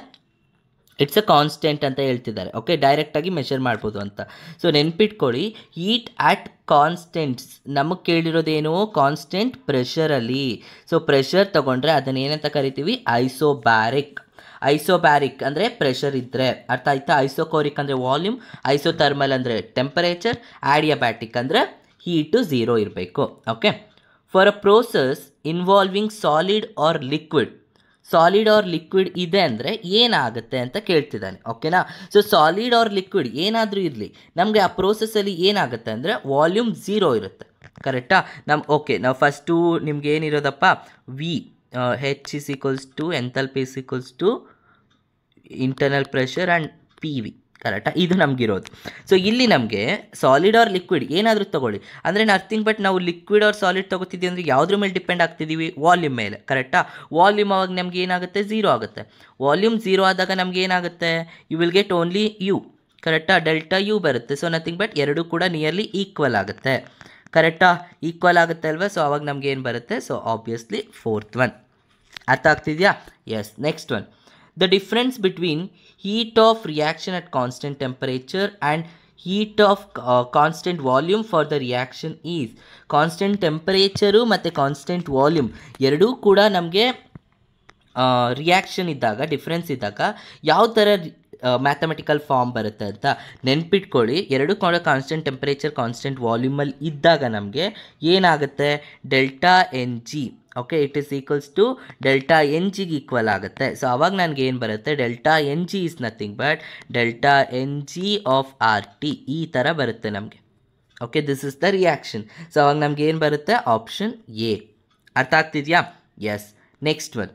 ಇಟ್ಸ್ ಅ ಕಾನ್ಸ್ಟೆಂಟ್ ಅಂತ ಹೇಳ್ತಿದ್ದಾರೆ. ಓಕೆ, ಡೈರೆಕ್ಟಾಗಿ ಮೆಷರ್ ಮಾಡ್ಬೋದು ಅಂತ. ಸೊ ನೆನ್ಪಿಟ್ಕೊಳ್ಳಿ, ಹೀಟ್ ಆಟ್ ಕಾನ್ಸ್ಟೆಂಟ್ಸ್ ನಮಗೆ ಕೇಳಿರೋದೇನು, ಕಾನ್ಸ್ಟೆಂಟ್ ಪ್ರೆಷರಲ್ಲಿ. ಸೊ ಪ್ರೆಷರ್ ತೊಗೊಂಡ್ರೆ ಅದನ್ನು ಏನಂತ ಕರಿತೀವಿ, ಐಸೋಬ್ಯಾರಿಕ್. ಐಸೋಬ್ಯಾರಿಕ್ ಅಂದರೆ ಪ್ರೆಷರ್ ಇದ್ದರೆ, ಅರ್ಥ ಆಯ್ತಾ. ಐಸೋಕೋರಿಕ್ ಅಂದರೆ ವಾಲ್ಯೂಮ್, ಐಸೋಥರ್ಮಲ್ ಅಂದರೆ ಟೆಂಪರೇಚರ್, ಆಡಿಯಾಬ್ಯಾಟಿಕ್ ಅಂದರೆ ಹೀಟು 0 ಇರಬೇಕು. Okay, for a process involving solid or liquid, solid or liquid ಇದೆ ಅಂದರೆ ಏನಾಗುತ್ತೆ ಅಂತ ಕೇಳ್ತಿದ್ದಾನೆ. ಓಕೆನಾ. ಸೊ ಸಾಲಿಡ್ ಆರ್ ಲಿಕ್ವಿಡ್ ಏನಾದರೂ ಇರಲಿ, ನಮಗೆ ಆ ಪ್ರೋಸೆಸ್ಸಲ್ಲಿ ಏನಾಗುತ್ತೆ ಅಂದರೆ ವಾಲ್ಯೂಮ್ 0 ಇರುತ್ತೆ. ಕರೆಕ್ಟಾ. ಓಕೆ, ನಾವು ಫಸ್ಟು ನಿಮ್ಗೆ ಏನಿರೋದಪ್ಪ, we H is equals to enthalpy is equals to internal pressure and P V. ಕರೆಕ್ಟಾ, ಇದು ನಮಗಿರೋದು. ಸೊ ಇಲ್ಲಿ ನಮಗೆ ಸಾಲಿಡ್ ಆರ್ ಲಿಕ್ವಿಡ್ ಏನಾದರೂ ತೊಗೊಳ್ಳಿ ಅಂದರೆ ನಥಿಂಗ್ ಬಟ್ ನಾವು ಲಿಕ್ವಿಡ್ ಆರ್ ಸಾಲಿಡ್ ತೊಗೋತಿದ್ದೀವಿ ಅಂದರೆ ಯಾವುದ್ರ ಮೇಲೆ ಡಿಪೆಂಡ್ ಆಗ್ತಿದ್ದೀವಿ, ವಾಲ್ಯೂಮ್ ಮೇಲೆ. ಕರೆಕ್ಟಾ. ವಾಲ್ಯೂಮ್ ಅವಾಗ ನಮ್ಗೆ ಏನಾಗುತ್ತೆ, 0 ಆಗುತ್ತೆ. ವಾಲ್ಯೂಮ್ 0 ಆದಾಗ ನಮ್ಗೆ ಏನಾಗುತ್ತೆ, you will get only U. ಕರೆಕ್ಟಾ, ಡೆಲ್ಟಾ ಯು ಬರುತ್ತೆ. ಸೊ ನಥಿಂಗ್ ಬಟ್ ಎರಡೂ ಕೂಡ ನಿಯರ್ಲಿ ಈಕ್ವಲ್ ಆಗುತ್ತೆ. ಕರೆಕ್ಟಾ, ಈಕ್ವಲ್ ಆಗುತ್ತೆ ಅಲ್ವಾ. ಸೊ ಅವಾಗ ನಮ್ಗೆ ಏನು ಬರುತ್ತೆ, ಸೊ ಆಬ್ವಿಯಸ್ಲಿ 4th one. ಅರ್ಥ ಆಗ್ತಿದೆಯಾ. Yes, next one, the difference between heat of reaction at constant temperature and heat of constant volume for the reaction is. Constant temperature ಮತ್ತು ಕಾನ್ಸ್ಟೆಂಟ್ ವಾಲ್ಯೂಮ್ ಎರಡೂ ಕೂಡ ನಮಗೆ ರಿಯಾಕ್ಷನ್ ಇದ್ದಾಗ, ಡಿಫ್ರೆನ್ಸ್ ಇದ್ದಾಗ ಯಾವ ಥರ ಮ್ಯಾಥಮೆಟಿಕಲ್ ಫಾರ್ಮ್ ಬರುತ್ತೆ ಅಂತ ನೆನ್ಪಿಟ್ಕೊಳ್ಳಿ. ಎರಡೂ ಕೂಡ ಕಾನ್ಸ್ಟೆಂಟ್ ಟೆಂಪರೇಚರ್ ಕಾನ್ಸ್ಟೆಂಟ್ ವಾಲ್ಯೂಮಲ್ಲಿ ಇದ್ದಾಗ ನಮಗೆ ಏನಾಗುತ್ತೆ, delta N G. Okay, it is equals to delta N ಜಿಗೆ ಈಕ್ವಲ್ ಆಗುತ್ತೆ. ಸೊ ಅವಾಗ ನನಗೆ ಏನು ಬರುತ್ತೆ, delta N G is nothing but delta N G of R T, ಈ ಥರ ಬರುತ್ತೆ ನಮಗೆ. Okay, this is the reaction. So ಅವಾಗ ನಮ್ಗೆ ಏನು ಬರುತ್ತೆ, ಆಪ್ಷನ್ ಎ. ಅರ್ಥ ಆಗ್ತಿದೆಯಾ. Yes, next one,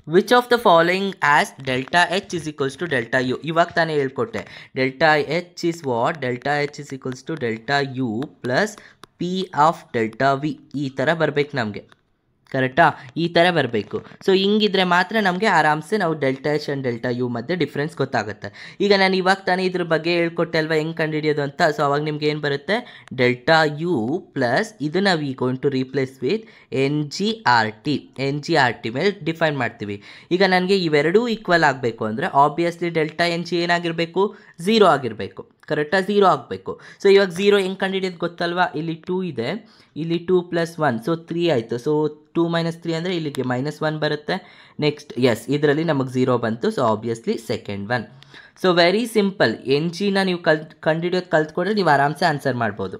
which of the following as delta H is equals to delta U. ಇವಾಗ ತಾನೇ ಹೇಳ್ಕೊಟ್ಟೆ, delta H is what, delta H is equals to delta U plus P of delta V. ಈ ಥರ ಬರಬೇಕು ನಮಗೆ. ಕರೆಕ್ಟಾ, ಈ ಥರ ಬರಬೇಕು. ಸೊ ಹಿಂಗಿದ್ರೆ ಮಾತ್ರ ನಮಗೆ ಆರಾಮ್ಸೆ ನಾವು delta H and delta U ಮಧ್ಯೆ ಡಿಫ್ರೆನ್ಸ್ ಗೊತ್ತಾಗುತ್ತೆ. ಈಗ ನಾನು ಇವಾಗ ತಾನೇ ಇದ್ರ ಬಗ್ಗೆ ಹೇಳ್ಕೊಟ್ಟೆ ಅಲ್ವಾ, ಹೆಂಗೆ ಕಂಡುಹಿಡಿಯೋದು ಅಂತ. ಸೊ ಅವಾಗ ನಿಮ್ಗೆ ಏನು ಬರುತ್ತೆ, ಡೆಲ್ಟಾ ಯು ಪ್ಲಸ್ ಇದನ್ನು V going to replace with N G R T. N G R T ಮೇಲೆ ಡಿಫೈನ್ ಮಾಡ್ತೀವಿ. ಈಗ ನನಗೆ ಇವೆರಡೂ ಈಕ್ವಲ್ ಆಗಬೇಕು ಅಂದರೆ ಆಬ್ವಿಯಸ್ಲಿ ಡೆಲ್ಟಾ ಎನ್ ಜಿ ಏನಾಗಿರಬೇಕು, 0 ಆಗಿರಬೇಕು. ಕರೆಕ್ಟಾ, 0 ಆಗಬೇಕು. ಸೊ ಇವಾಗ 0 ಹೆಂಗೆ ಕಂಡುಹಿಡಿಯೋದು ಗೊತ್ತಲ್ವಾ, ಇಲ್ಲಿ 2 ಇದೆ, ಇಲ್ಲಿ 2 + 1, ಸೊ 3 ಆಯಿತು. ಸೊ 2 - 3 ಅಂದರೆ ಇಲ್ಲಿಗೆ -1 ಬರುತ್ತೆ. ನೆಕ್ಸ್ಟ್, ಎಸ್, ಇದರಲ್ಲಿ ನಮಗೆ 0 ಬಂತು. So obviously second one. So very simple, N ಜಿನ ನೀವು ಕಂಡುಹಿಡಿಯೋದು ಕಲ್ತ್ಕೊಂಡ್ರೆ ನೀವು ಆರಾಮ್ಸೆ ಆನ್ಸರ್ ಮಾಡ್ಬೋದು.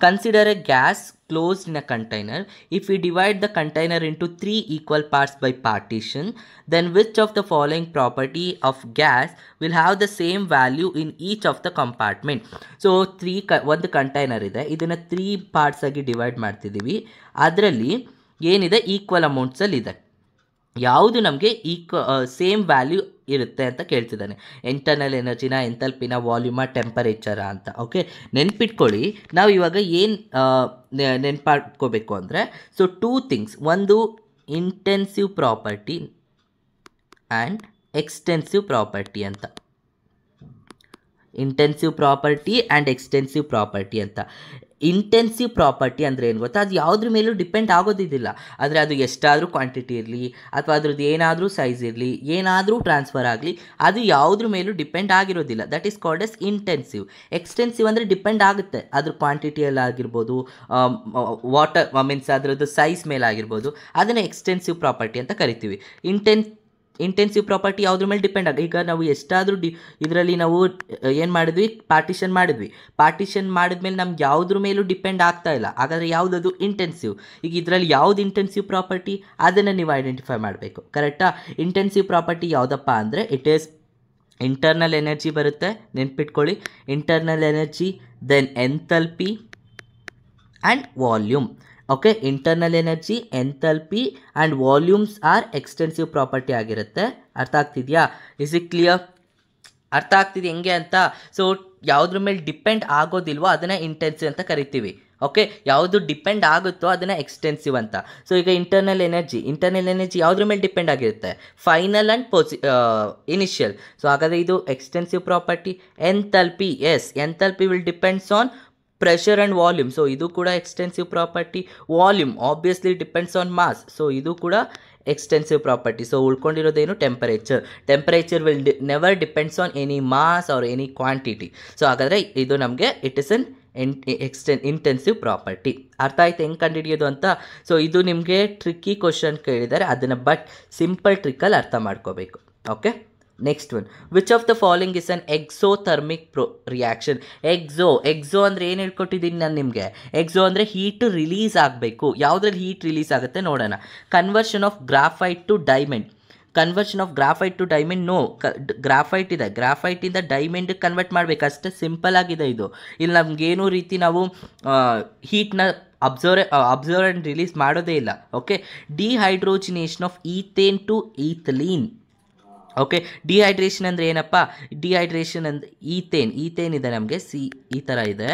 Consider a gas closed in a container. If we divide the container into 3 equal parts by partition, then which of the following property of gas will have the same value in each of the compartment? So ಒಂದು container ಇದೆ, ಇದನ್ನು 3 parts ಆಗಿ divide ಮಾಡ್ತಿದ್ದೀವಿ. ಅದರಲ್ಲಿ ಏನಿದೆ, equal ಅಮೌಂಟ್ಸಲ್ಲಿ ಇದೆ. ಯಾವುದು ನಮಗೆ ಸೇಮ್ ವ್ಯಾಲ್ಯೂ ಇರುತ್ತೆ ಅಂತ ಕೇಳ್ತಿದ್ದಾನೆ. ಇಂಟರ್ನಲ್ ಎನರ್ಜಿನ, ಎಂಥಾಲ್ಪಿನ, ವಾಲ್ಯೂಮ, ಟೆಂಪರೇಚರ ಅಂತ. ಓಕೆ, ನೆನ್ಪಿಟ್ಕೊಳ್ಳಿ. ನಾವು ಇವಾಗ ಏನು ನೆನ್ಪಾಡ್ಕೋಬೇಕು ಅಂದರೆ, ಸೊ 2 ಥಿಂಗ್ಸ್, ಒಂದು intensive property and extensive property ಅಂತ. Intensive property and extensive property ಅಂತ. ಇಂಟೆನ್ಸಿವ್ ಪ್ರಾಪರ್ಟಿ ಅಂದರೆ ಏನು ಗೊತ್ತಾ, ಅದು ಯಾವುದ್ರ ಮೇಲೂ ಡಿಪೆಂಡ್ ಆಗೋದಿದ್ದಿಲ್ಲ. ಆದರೆ ಅದು ಎಷ್ಟಾದರೂ ಕ್ವಾಂಟಿಟಿ ಇರಲಿ ಅಥವಾ ಅದ್ರದ್ದು ಏನಾದರೂ ಸೈಜ್ ಇರಲಿ, ಏನಾದರೂ ಟ್ರಾನ್ಸ್ಫರ್ ಆಗಲಿ, ಅದು ಯಾವುದ್ರ ಮೇಲೂ ಡಿಪೆಂಡ್ ಆಗಿರೋದಿಲ್ಲ. That is called S intensive. Extensive ಅಂದರೆ ಡಿಪೆಂಡ್ ಆಗುತ್ತೆ, ಅದ್ರ ಕ್ವಾಂಟಿಟಿಯಲ್ಲಿ ಆಗಿರ್ಬೋದು, ವಾಟರ್ ಮೀನ್ಸ್ ಅದರದ್ದು ಸೈಜ್ ಮೇಲೆ ಆಗಿರ್ಬೋದು. ಅದನ್ನು ಎಕ್ಸ್ಟೆನ್ಸಿವ್ ಪ್ರಾಪರ್ಟಿ ಅಂತ ಕರಿತೀವಿ. ಇಂಟೆನ್ಸಿವ್ ಪ್ರಾಪರ್ಟಿ ಯಾವುದ್ರ ಮೇಲೆ ಡಿಪೆಂಡ್ ಈಗ ನಾವು ಎಷ್ಟಾದರೂ ಇದರಲ್ಲಿ ನಾವು ಏನು ಮಾಡಿದ್ವಿ, ಪಾರ್ಟಿಷನ್ ಮಾಡಿದ್ಮೇಲೆ ನಮ್ಗೆ ಯಾವುದ್ರ ಮೇಲೂ ಡಿಪೆಂಡ್ ಆಗ್ತಾ ಇಲ್ಲ. ಹಾಗಾದರೆ ಯಾವುದದು ಇಂಟೆನ್ಸಿವ್. ಈಗ ಇದರಲ್ಲಿ ಯಾವುದು ಇಂಟೆನ್ಸಿವ್ ಪ್ರಾಪರ್ಟಿ ಅದನ್ನು ನೀವು ಐಡೆಂಟಿಫೈ ಮಾಡಬೇಕು. ಕರೆಕ್ಟಾ. ಇಂಟೆನ್ಸಿವ್ ಪ್ರಾಪರ್ಟಿ ಯಾವುದಪ್ಪ ಅಂದರೆ ಇಟ್ ಈಸ್ ಇಂಟರ್ನಲ್ ಎನರ್ಜಿ ಬರುತ್ತೆ, ನೆನ್ಪಿಟ್ಕೊಳ್ಳಿ. Internal energy, then enthalpy and volume. Okay, internal energy, enthalpy and volumes are extensive property ಆಗಿರುತ್ತೆ. ಅರ್ಥ ಆಗ್ತಿದೆಯಾ? Is it clear? ಅರ್ಥ ಆಗ್ತಿದೆ ಹೆಂಗೆ ಅಂತ? ಸೊ ಯಾವುದ್ರ ಮೇಲೆ ಡಿಪೆಂಡ್ ಆಗೋದಿಲ್ವೋ ಅದನ್ನು ಇಂಟೆನ್ಸಿವ್ ಅಂತ ಕರಿತೀವಿ. ಓಕೆ, ಯಾವುದು ಡಿಪೆಂಡ್ ಆಗುತ್ತೋ ಅದನ್ನು ಎಕ್ಸ್ಟೆನ್ಸಿವ್ ಅಂತ. ಸೊ ಈಗ ಇಂಟರ್ನಲ್ ಎನರ್ಜಿ ಯಾವುದ್ರ ಮೇಲೆ ಡಿಪೆಂಡ್ ಆಗಿರುತ್ತೆ, ಫೈನಲ್ ಆ್ಯಂಡ್ ಇನಿಷಿಯಲ್. ಸೊ ಹಾಗಾದರೆ ಇದು extensive property. Enthalpy, yes, enthalpy will depends on pressure and volume. So ಇದು ಕೂಡ extensive property. Volume obviously depends on mass. So ಇದು ಕೂಡ ಎಕ್ಸ್ಟೆನ್ಸಿವ್ ಪ್ರಾಪರ್ಟಿ. ಸೊ ಉಳ್ಕೊಂಡಿರೋದೇನು temperature will never depends on any mass or any quantity. So ಹಾಗಾದರೆ ಇದು ನಮಗೆ it is an intensive property. ಅರ್ಥ ಆಯ್ತು ಹೆಂಗೆ ಕಂಡುಹಿಡಿಯೋದು ಅಂತ. ಸೊ ಇದು ನಿಮಗೆ ಟ್ರಿಕ್ಕಿ ಕ್ವಶನ್ ಕೇಳಿದ್ದಾರೆ, ಅದನ್ನು ಬಟ್ ಸಿಂಪಲ್ ಟ್ರಿಕ್ಕಲ್ಲಿ ಅರ್ಥ ಮಾಡ್ಕೋಬೇಕು. Okay, next one, which of the following is an exothermic reaction. Exo ಅಂದರೆ ಏನು ಹೇಳ್ಕೊಟ್ಟಿದ್ದೀನಿ ನಾನು ನಿಮಗೆ. ಎಕ್ಸೋ ಅಂದರೆ ಹೀಟ್ ರಿಲೀಸ್ ಆಗಬೇಕು. ಯಾವುದ್ರಲ್ಲಿ ಹೀಟ್ ರಿಲೀಸ್ ಆಗುತ್ತೆ ನೋಡೋಣ. Conversion of graphite to diamond. No, graphite ಇದೆ, ಗ್ರಾಫೈಟಿಂದ ಡೈಮಂಡ್ ಕನ್ವರ್ಟ್ ಮಾಡಬೇಕು, ಅಷ್ಟೇ ಸಿಂಪಲ್ ಆಗಿದೆ ಇದು. ಇಲ್ಲಿ ನಮಗೇನೂ ರೀತಿ ನಾವು ಹೀಟ್ನ ಅಬ್ಸರ್ವ್ ಆ್ಯಂಡ್ ರಿಲೀಸ್ ಮಾಡೋದೇ ಇಲ್ಲ. Okay, dehydrogenation of ethane to ethylene. Okay, dehydration ಅಂದರೆ ಏನಪ್ಪ, ಡಿಹೈಡ್ರೇಷನ್ ಅಂದರೆ ಈಥೇನ್ ಇದೆ ನಮಗೆ, ಈ ಥರ ಇದೆ.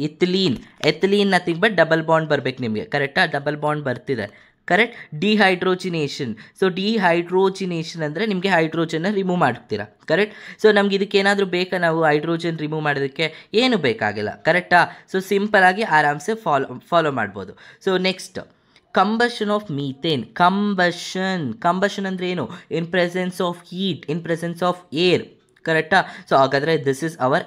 ಎಥಲೀನ್ ನಥಿಂಗ್ ಬಟ್ ಡಬಲ್ ಬಾಂಡ್ ಬರಬೇಕು ನಿಮಗೆ, ಕರೆಕ್ಟಾ? ಡಬಲ್ ಬಾಂಡ್ ಬರ್ತಿದೆ, ಕರೆಕ್ಟ್. ಡಿಹೈಡ್ರೋಜಿನೇಷನ್. ಸೊ ಡಿಹೈಡ್ರೋಜಿನೇಷನ್ ಅಂದರೆ ನಿಮಗೆ ಹೈಡ್ರೋಜನ್ನ ರಿಮೂವ್ ಮಾಡ್ತೀರಾ, ಕರೆಕ್ಟ್. ಸೊ ನಮ್ಗೆ ಇದಕ್ಕೆ ಏನಾದರೂ ಬೇಕಾ, ನಾವು ಹೈಡ್ರೋಜನ್ ರಿಮೂವ್ ಮಾಡೋದಕ್ಕೆ ಏನು ಬೇಕಾಗಿಲ್ಲ, ಕರೆಕ್ಟಾ? ಸೊ ಸಿಂಪಲಾಗಿ ಆರಾಮ್ಸೆ ಫಾಲೋ ಮಾಡ್ಬೋದು. So next, combustion of methane. Combustion ಅಂದರೆ ಏನು? In presence of heat, in presence of air, ಕರೆಕ್ಟಾ? ಸೊ ಹಾಗಾದರೆ this is our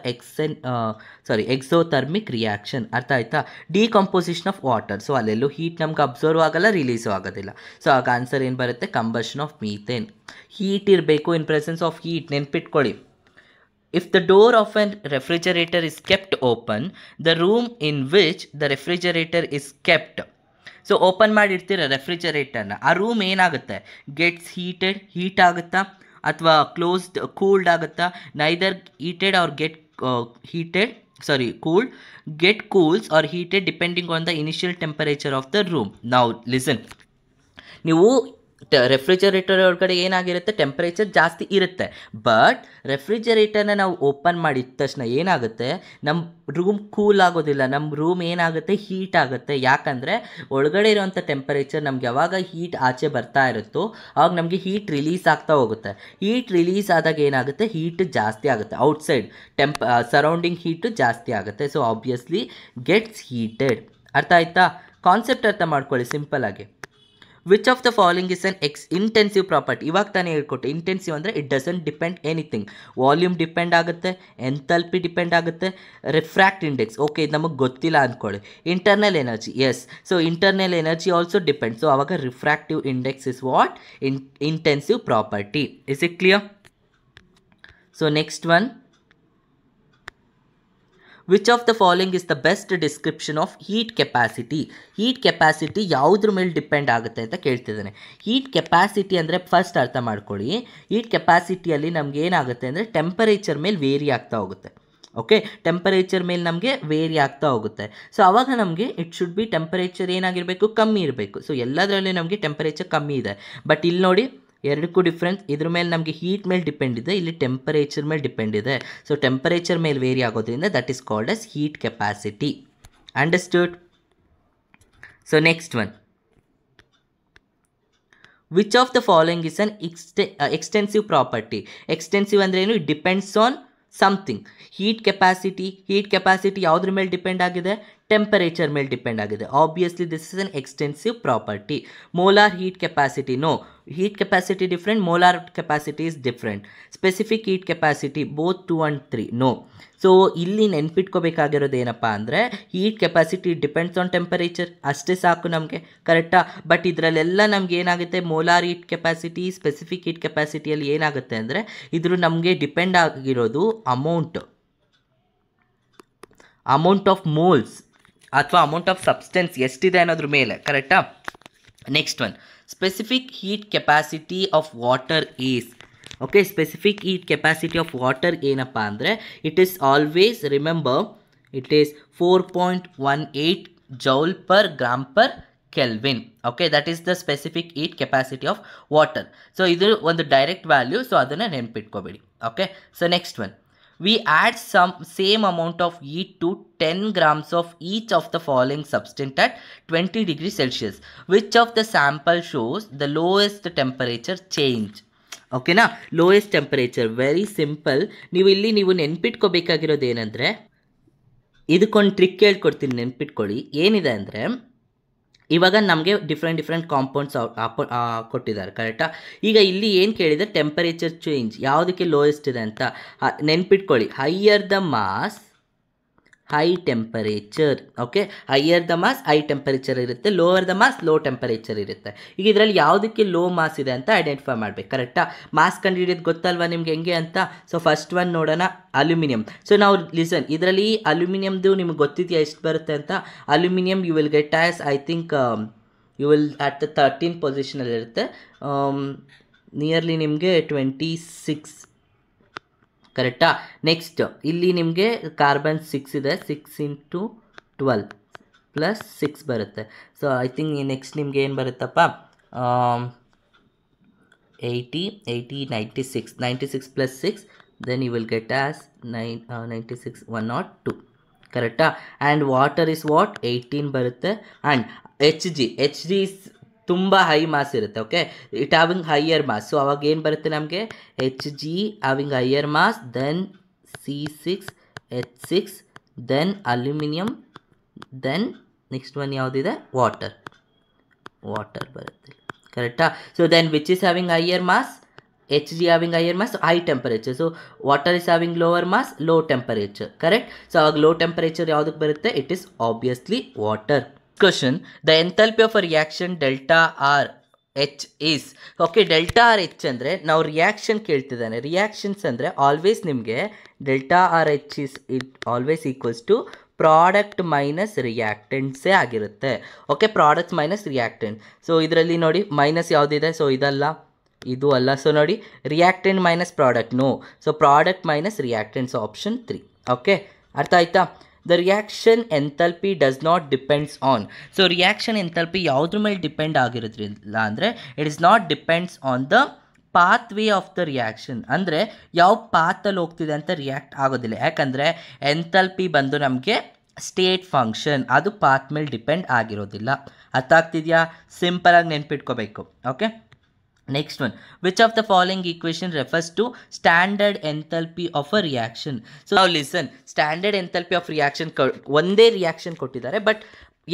exothermic reaction. ಅರ್ಥ ಆಯ್ತಾ? Decomposition of water. ಸೊ ಅಲ್ಲೆಲ್ಲೂ ಹೀಟ್ ನಮ್ಗೆ ಅಬ್ಸರ್ವ್ ಆಗಲ್ಲ, ರಿಲೀಸು ಆಗೋದಿಲ್ಲ. ಸೊ ಆಗ ಆನ್ಸರ್ ಏನು ಬರುತ್ತೆ? Combustion of methane. ಹೀಟ್ ಇರಬೇಕು, ಇನ್ ಪ್ರೆಸೆನ್ಸ್ ಆಫ್ ಹೀಟ್, ನೆನ್ಪಿಟ್ಕೊಳ್ಳಿ. If the door of a refrigerator is kept open, the room in which the refrigerator is kept. So open ಮಾಡಿರ್ತೀರ ರೆಫ್ರಿಜರೇಟರ್ನ, ಆ ರೂಮ್ ಏನಾಗುತ್ತೆ? ಗೆಟ್ಸ್ ಹೀಟ್ ಆಗುತ್ತಾ ಅಥವಾ ಕೂಲ್ಡ್ ಆಗುತ್ತಾ? Neither cooled, get cools or heated depending on the initial temperature of the room. ನಾವು listen, ನೀವು refrigerator ಒಳಗಡೆ ಏನಾಗಿರುತ್ತೆ? ಟೆಂಪರೇಚರ್ ಜಾಸ್ತಿ ಇರುತ್ತೆ. ಬಟ್ ರೆಫ್ರಿಜರೇಟರ್ನ ನಾವು ಓಪನ್ ಮಾಡಿದ ತಕ್ಷಣ ಏನಾಗುತ್ತೆ? ನಮ್ಮ ರೂಮ್ ಕೂಲ್ ಆಗೋದಿಲ್ಲ, ನಮ್ಮ ರೂಮ್ ಏನಾಗುತ್ತೆ? ಹೀಟ್ ಆಗುತ್ತೆ. ಯಾಕಂದರೆ ಒಳಗಡೆ ಇರೋವಂಥ ಟೆಂಪರೇಚರ್ ನಮ್ಗೆ ಯಾವಾಗ ಹೀಟ್ ಆಚೆ ಬರ್ತಾ ಇರುತ್ತೋ ಆವಾಗ ನಮಗೆ ಹೀಟ್ ರಿಲೀಸ್ ಆಗ್ತಾ ಹೋಗುತ್ತೆ. ಹೀಟ್ ರಿಲೀಸ್ ಆದಾಗ ಏನಾಗುತ್ತೆ? ಹೀಟ್ ಜಾಸ್ತಿ ಆಗುತ್ತೆ, ಔಟ್ಸೈಡ್ ಸರೌಂಡಿಂಗ್ ಹೀಟು ಜಾಸ್ತಿ ಆಗುತ್ತೆ. So obviously gets heated. ಅರ್ಥ ಆಯ್ತಾ? ಕಾನ್ಸೆಪ್ಟ್ ಅರ್ಥ ಮಾಡ್ಕೊಳ್ಳಿ ಸಿಂಪಲ್ ಆಗಿ. Which of the following is an intensive property. ಇವಾಗ ತಾನೇ ಹೇಳ್ಕೊಟ್ಟೆ, ಇಂಟೆನ್ಸಿವ್ ಅಂದರೆ it doesn't depend anything. Volume depend ಆಗುತ್ತೆ, ಎಂಥಾಲ್ಪಿ ಡಿಪೆಂಡ್ ಆಗುತ್ತೆ, ರಿಫ್ರಾಕ್ಟ್ ಇಂಡೆಕ್ಸ್, ಓಕೆ ಇದು ನಮಗೆ ಗೊತ್ತಿಲ್ಲ ಅಂದ್ಕೊಳ್ಳಿ. Internal energy, yes, so internal energy also depend. So ಆವಾಗ refractive index is what? Intensive property. Is it clear? So next one, which of the following is the best description of heat capacity. Heat capacity ಯಾವುದ್ರ ಮೇಲೆ depend ಆಗುತ್ತೆ ಅಂತ ಕೇಳ್ತಿದ್ದಾನೆ. Heat capacity ಅಂದರೆ first ಅರ್ಥ ಮಾಡ್ಕೊಳ್ಳಿ, heat ಕೆಪಾಸಿಟಿಯಲ್ಲಿ ನಮ್ಗೆ ಏನಾಗುತ್ತೆ ಅಂದರೆ ಟೆಂಪರೇಚರ್ ಮೇಲೆ ವೇರಿ ಆಗ್ತಾ ಹೋಗುತ್ತೆ. ಓಕೆ, ಟೆಂಪರೇಚರ್ ಮೇಲೆ ನಮಗೆ ವೇರಿ ಆಗ್ತಾ ಹೋಗುತ್ತೆ. ಸೊ ಆವಾಗ ನಮಗೆ ಇಟ್ ಶುಡ್ ಬಿ ಟೆಂಪರೇಚರ್ ಏನಾಗಿರಬೇಕು? ಕಮ್ಮಿ ಇರಬೇಕು. ಸೊ ಎಲ್ಲದರಲ್ಲೂ ನಮಗೆ ಟೆಂಪರೇಚರ್ ಕಮ್ಮಿ ಇದೆ. ಬಟ್ ಇಲ್ಲಿ ನೋಡಿ ಎರಡಕ್ಕೂ ಡಿಫ್ರೆನ್ಸ್. ಇದ್ರ ಮೇಲೆ ನಮಗೆ ಹೀಟ್ ಮೇಲೆ ಡಿಪೆಂಡ್ ಇದೆ, ಇಲ್ಲಿ ಟೆಂಪರೇಚರ್ ಮೇಲೆ ಡಿಪೆಂಡ್ ಇದೆ. ಸೊ ಟೆಂಪರೇಚರ್ ಮೇಲೆ ವೇರಿ ಆಗೋದ್ರಿಂದ that is called as heat capacity. Understood? So next one, which of the following is an extensive property. Extensive ಅಂದರೆ ಏನು? It depends on something. Heat capacity ಯಾವುದ್ರ ಮೇಲೆ ಡಿಪೆಂಡ್ ಆಗಿದೆ? ಟೆಂಪರೇಚರ್ ಮೇಲೆ ಡಿಪೆಂಡ್ ಆಗಿದೆ. Obviously this is an extensive property. Molar heat capacity, no, heat capacity different, molar capacity is different. Specific heat capacity both 2 and 3, no. So ಇಲ್ಲಿ ನೆನ್ಪಿಟ್ಕೋಬೇಕಾಗಿರೋದು ಏನಪ್ಪ ಅಂದರೆ heat capacity depends on temperature, ಅಷ್ಟೇ ಸಾಕು ನಮಗೆ, ಕರೆಕ್ಟಾ? ಬಟ್ ಇದರಲ್ಲೆಲ್ಲ ನಮ್ಗೆ ಏನಾಗುತ್ತೆ? Molar heat capacity, specific heat ಕೆಪಾಸಿಟಿಯಲ್ಲಿ ಏನಾಗುತ್ತೆ ಅಂದರೆ ಇದ್ರ ನಮಗೆ ಡಿಪೆಂಡ್ ಆಗಿರೋದು ಅಮೌಂಟ್ ಆಫ್ ಮೋಲ್ಸ್ ಅಥವಾ ಅಮೌಂಟ್ ಆಫ್ ಸಬ್ಸ್ಟೆನ್ಸ್ ಎಷ್ಟಿದೆ ಅನ್ನೋದ್ರ ಮೇಲೆ, ಕರೆಕ್ಟಾ? Next one, specific heat capacity of water is. Okay, specific heat capacity of water ಏನಪ್ಪ ಅಂದರೆ it is always, remember, it is 4.18 joule per gram per Kelvin. Okay, that is the specific heat capacity of water. So ಇದು ಒಂದು direct value, so ಅದನ್ನು ನೆನ್ಪಿಟ್ಕೋಬೇಡಿ. Okay, so next one, we add some same amount of heat to 10 grams of each of the following substance at 20 degrees Celsius. Which of the sample shows the lowest temperature change? ಓಕೆನಾ? Lowest temperature, very simple. ನೀವು ನೆನ್ಪಿಟ್ಕೋಬೇಕಾಗಿರೋದು ಏನಂದರೆ ಇದಕ್ಕೊಂದು trick ಹೇಳ್ಕೊಡ್ತೀನಿ, ನೆನ್ಪಿಟ್ಕೊಳ್ಳಿ. ಏನಿದೆ ಅಂದರೆ ಇವಾಗ ನಮಗೆ ಡಿಫ್ರೆಂಟ್ ಕಾಂಪೌಂಡ್ಸ್ ಕೊಟ್ಟಿದ್ದಾರೆ ಕರೆಕ್ಟಾ. ಈಗ ಇಲ್ಲಿ ಏನು ಕೇಳಿದರೆ ಟೆಂಪರೇಚರ್ ಚೇಂಜ್ ಯಾವುದಕ್ಕೆ ಲೋಯೆಸ್ಟ್ ಇದೆ ಅಂತ ನೆನ್ಪಿಟ್ಕೊಳ್ಳಿ. Higher the mass high temperature. Okay, higher the mass high temperature ಇರುತ್ತೆ, lower the mass low temperature ಇರುತ್ತೆ. ಈಗ ಇದರಲ್ಲಿ ಯಾವುದಕ್ಕೆ ಲೋ ಮಾಸ್ ಇದೆ ಅಂತ ಐಡೆಂಟಿಫೈ ಮಾಡಬೇಕು ಕರೆಕ್ಟಾ. ಮಾಸ್ ಕಂಡುಹಿಡಿಯೋದು ಗೊತ್ತಲ್ವಾ ನಿಮ್ಗೆ ಹೆಂಗೆ ಅಂತ. ಸೊ ಫಸ್ಟ್ ಒನ್ ನೋಡೋಣ, ಅಲ್ಯೂಮಿನಿಯಂ. ಸೊ ನಾವು ಲಿಸನ್, ಇದರಲ್ಲಿ ಅಲ್ಯೂಮಿನಿಯಮ್ದು ನಿಮ್ಗೆ ಗೊತ್ತಿದೆಯಾ ಎಷ್ಟು ಬರುತ್ತೆ ಅಂತ. Aluminium you will get as I think you will at the 13 ಪೊಸಿಷನಲ್ಲಿರುತ್ತೆ. ನಿಯರ್ಲಿ ನಿಮಗೆ 26 ಕರೆಕ್ಟಾ. ನೆಕ್ಸ್ಟ್ ಇಲ್ಲಿ ನಿಮಗೆ ಕಾರ್ಬನ್ 6 ಇದೆ, 6 × 12 + 6 ಬರುತ್ತೆ. ಸೊ ಐ ಥಿಂಕ್ ನೆಕ್ಸ್ಟ್ ನಿಮ್ಗೆ ಏನು ಬರುತ್ತಪ್ಪ, 80 96 + 6 then you will get as 96 102 ಕರೆಕ್ಟಾ. ಆ್ಯಂಡ್ ವಾಟರ್ ಇಸ್ ವಾಟ್ 18 ಬರುತ್ತೆ. ಆ್ಯಂಡ್ ಎಚ್ ಜಿ ಇಸ್ ತುಂಬ ಹೈ ಮಾಸ್ ಇರುತ್ತೆ. Okay, it having higher mass. So ಅವಾಗ ಏನು ಬರುತ್ತೆ ನಮಗೆ, H G having higher mass, then C6H6, then aluminium, then next one ಯಾವುದಿದೆ, water ಬರುತ್ತೆ ಕರೆಕ್ಟಾ. So then which is having higher mass, H G having higher mass, high temperature. So water is having lower mass, low temperature correct. So ಅವಾಗ low temperature ಯಾವುದಕ್ಕೆ ಬರುತ್ತೆ, it is obviously water. Question: the enthalpy of a reaction delta R H is. Okay, delta R H ಅಂದರೆ ನಾವು reaction ಕೇಳ್ತಿದ್ದಾನೆ. Reactions ಅಂದರೆ always ನಿಮಗೆ delta R H is it always equals to product minus ರಿಯಾಕ್ಟೆಂಟ್ಸೇ ಆಗಿರುತ್ತೆ. Okay, products minus reactant. So ಇದರಲ್ಲಿ ನೋಡಿ minus ಯಾವುದಿದೆ, ಸೊ ಇದಲ್ಲ ಇದು ಅಲ್ಲ. ಸೊ ನೋಡಿ reactant minus product, no. So product minus reactants, option 3. Okay, ಅರ್ಥ ಆಯ್ತಾ. The reaction enthalpy does not depends on. So reaction enthalpy ಯಾವುದ್ರ ಮೇಲೆ ಡಿಪೆಂಡ್ ಆಗಿರೋದ್ರಿಲ್ಲ ಅಂದರೆ it is not depends on the path way of the reaction. ಅಂದರೆ ಯಾವ ಪಾತಲ್ಲಿ ಹೋಗ್ತಿದೆ ಅಂತ ರಿಯಾಕ್ಟ್ ಆಗೋದಿಲ್ಲ. ಯಾಕಂದರೆ ಎಂಥಲ್ಪಿ ಬಂದು ನಮಗೆ ಸ್ಟೇಟ್ ಫಂಕ್ಷನ್, ಅದು ಪಾತ್ ಮೇಲೆ ಡಿಪೆಂಡ್ ಆಗಿರೋದಿಲ್ಲ. ಅರ್ಥ ಆಗ್ತಿದೆಯಾ? ಸಿಂಪಲಾಗಿ ನೆನ್ಪಿಟ್ಕೋಬೇಕು. Okay, next one, which of the following equation refers to standard enthalpy of a reaction. So ನಾವು listen, standard enthalpy of reaction ಒಂದೇ ರಿಯಾಕ್ಷನ್ ಕೊಟ್ಟಿದ್ದಾರೆ, ಬಟ್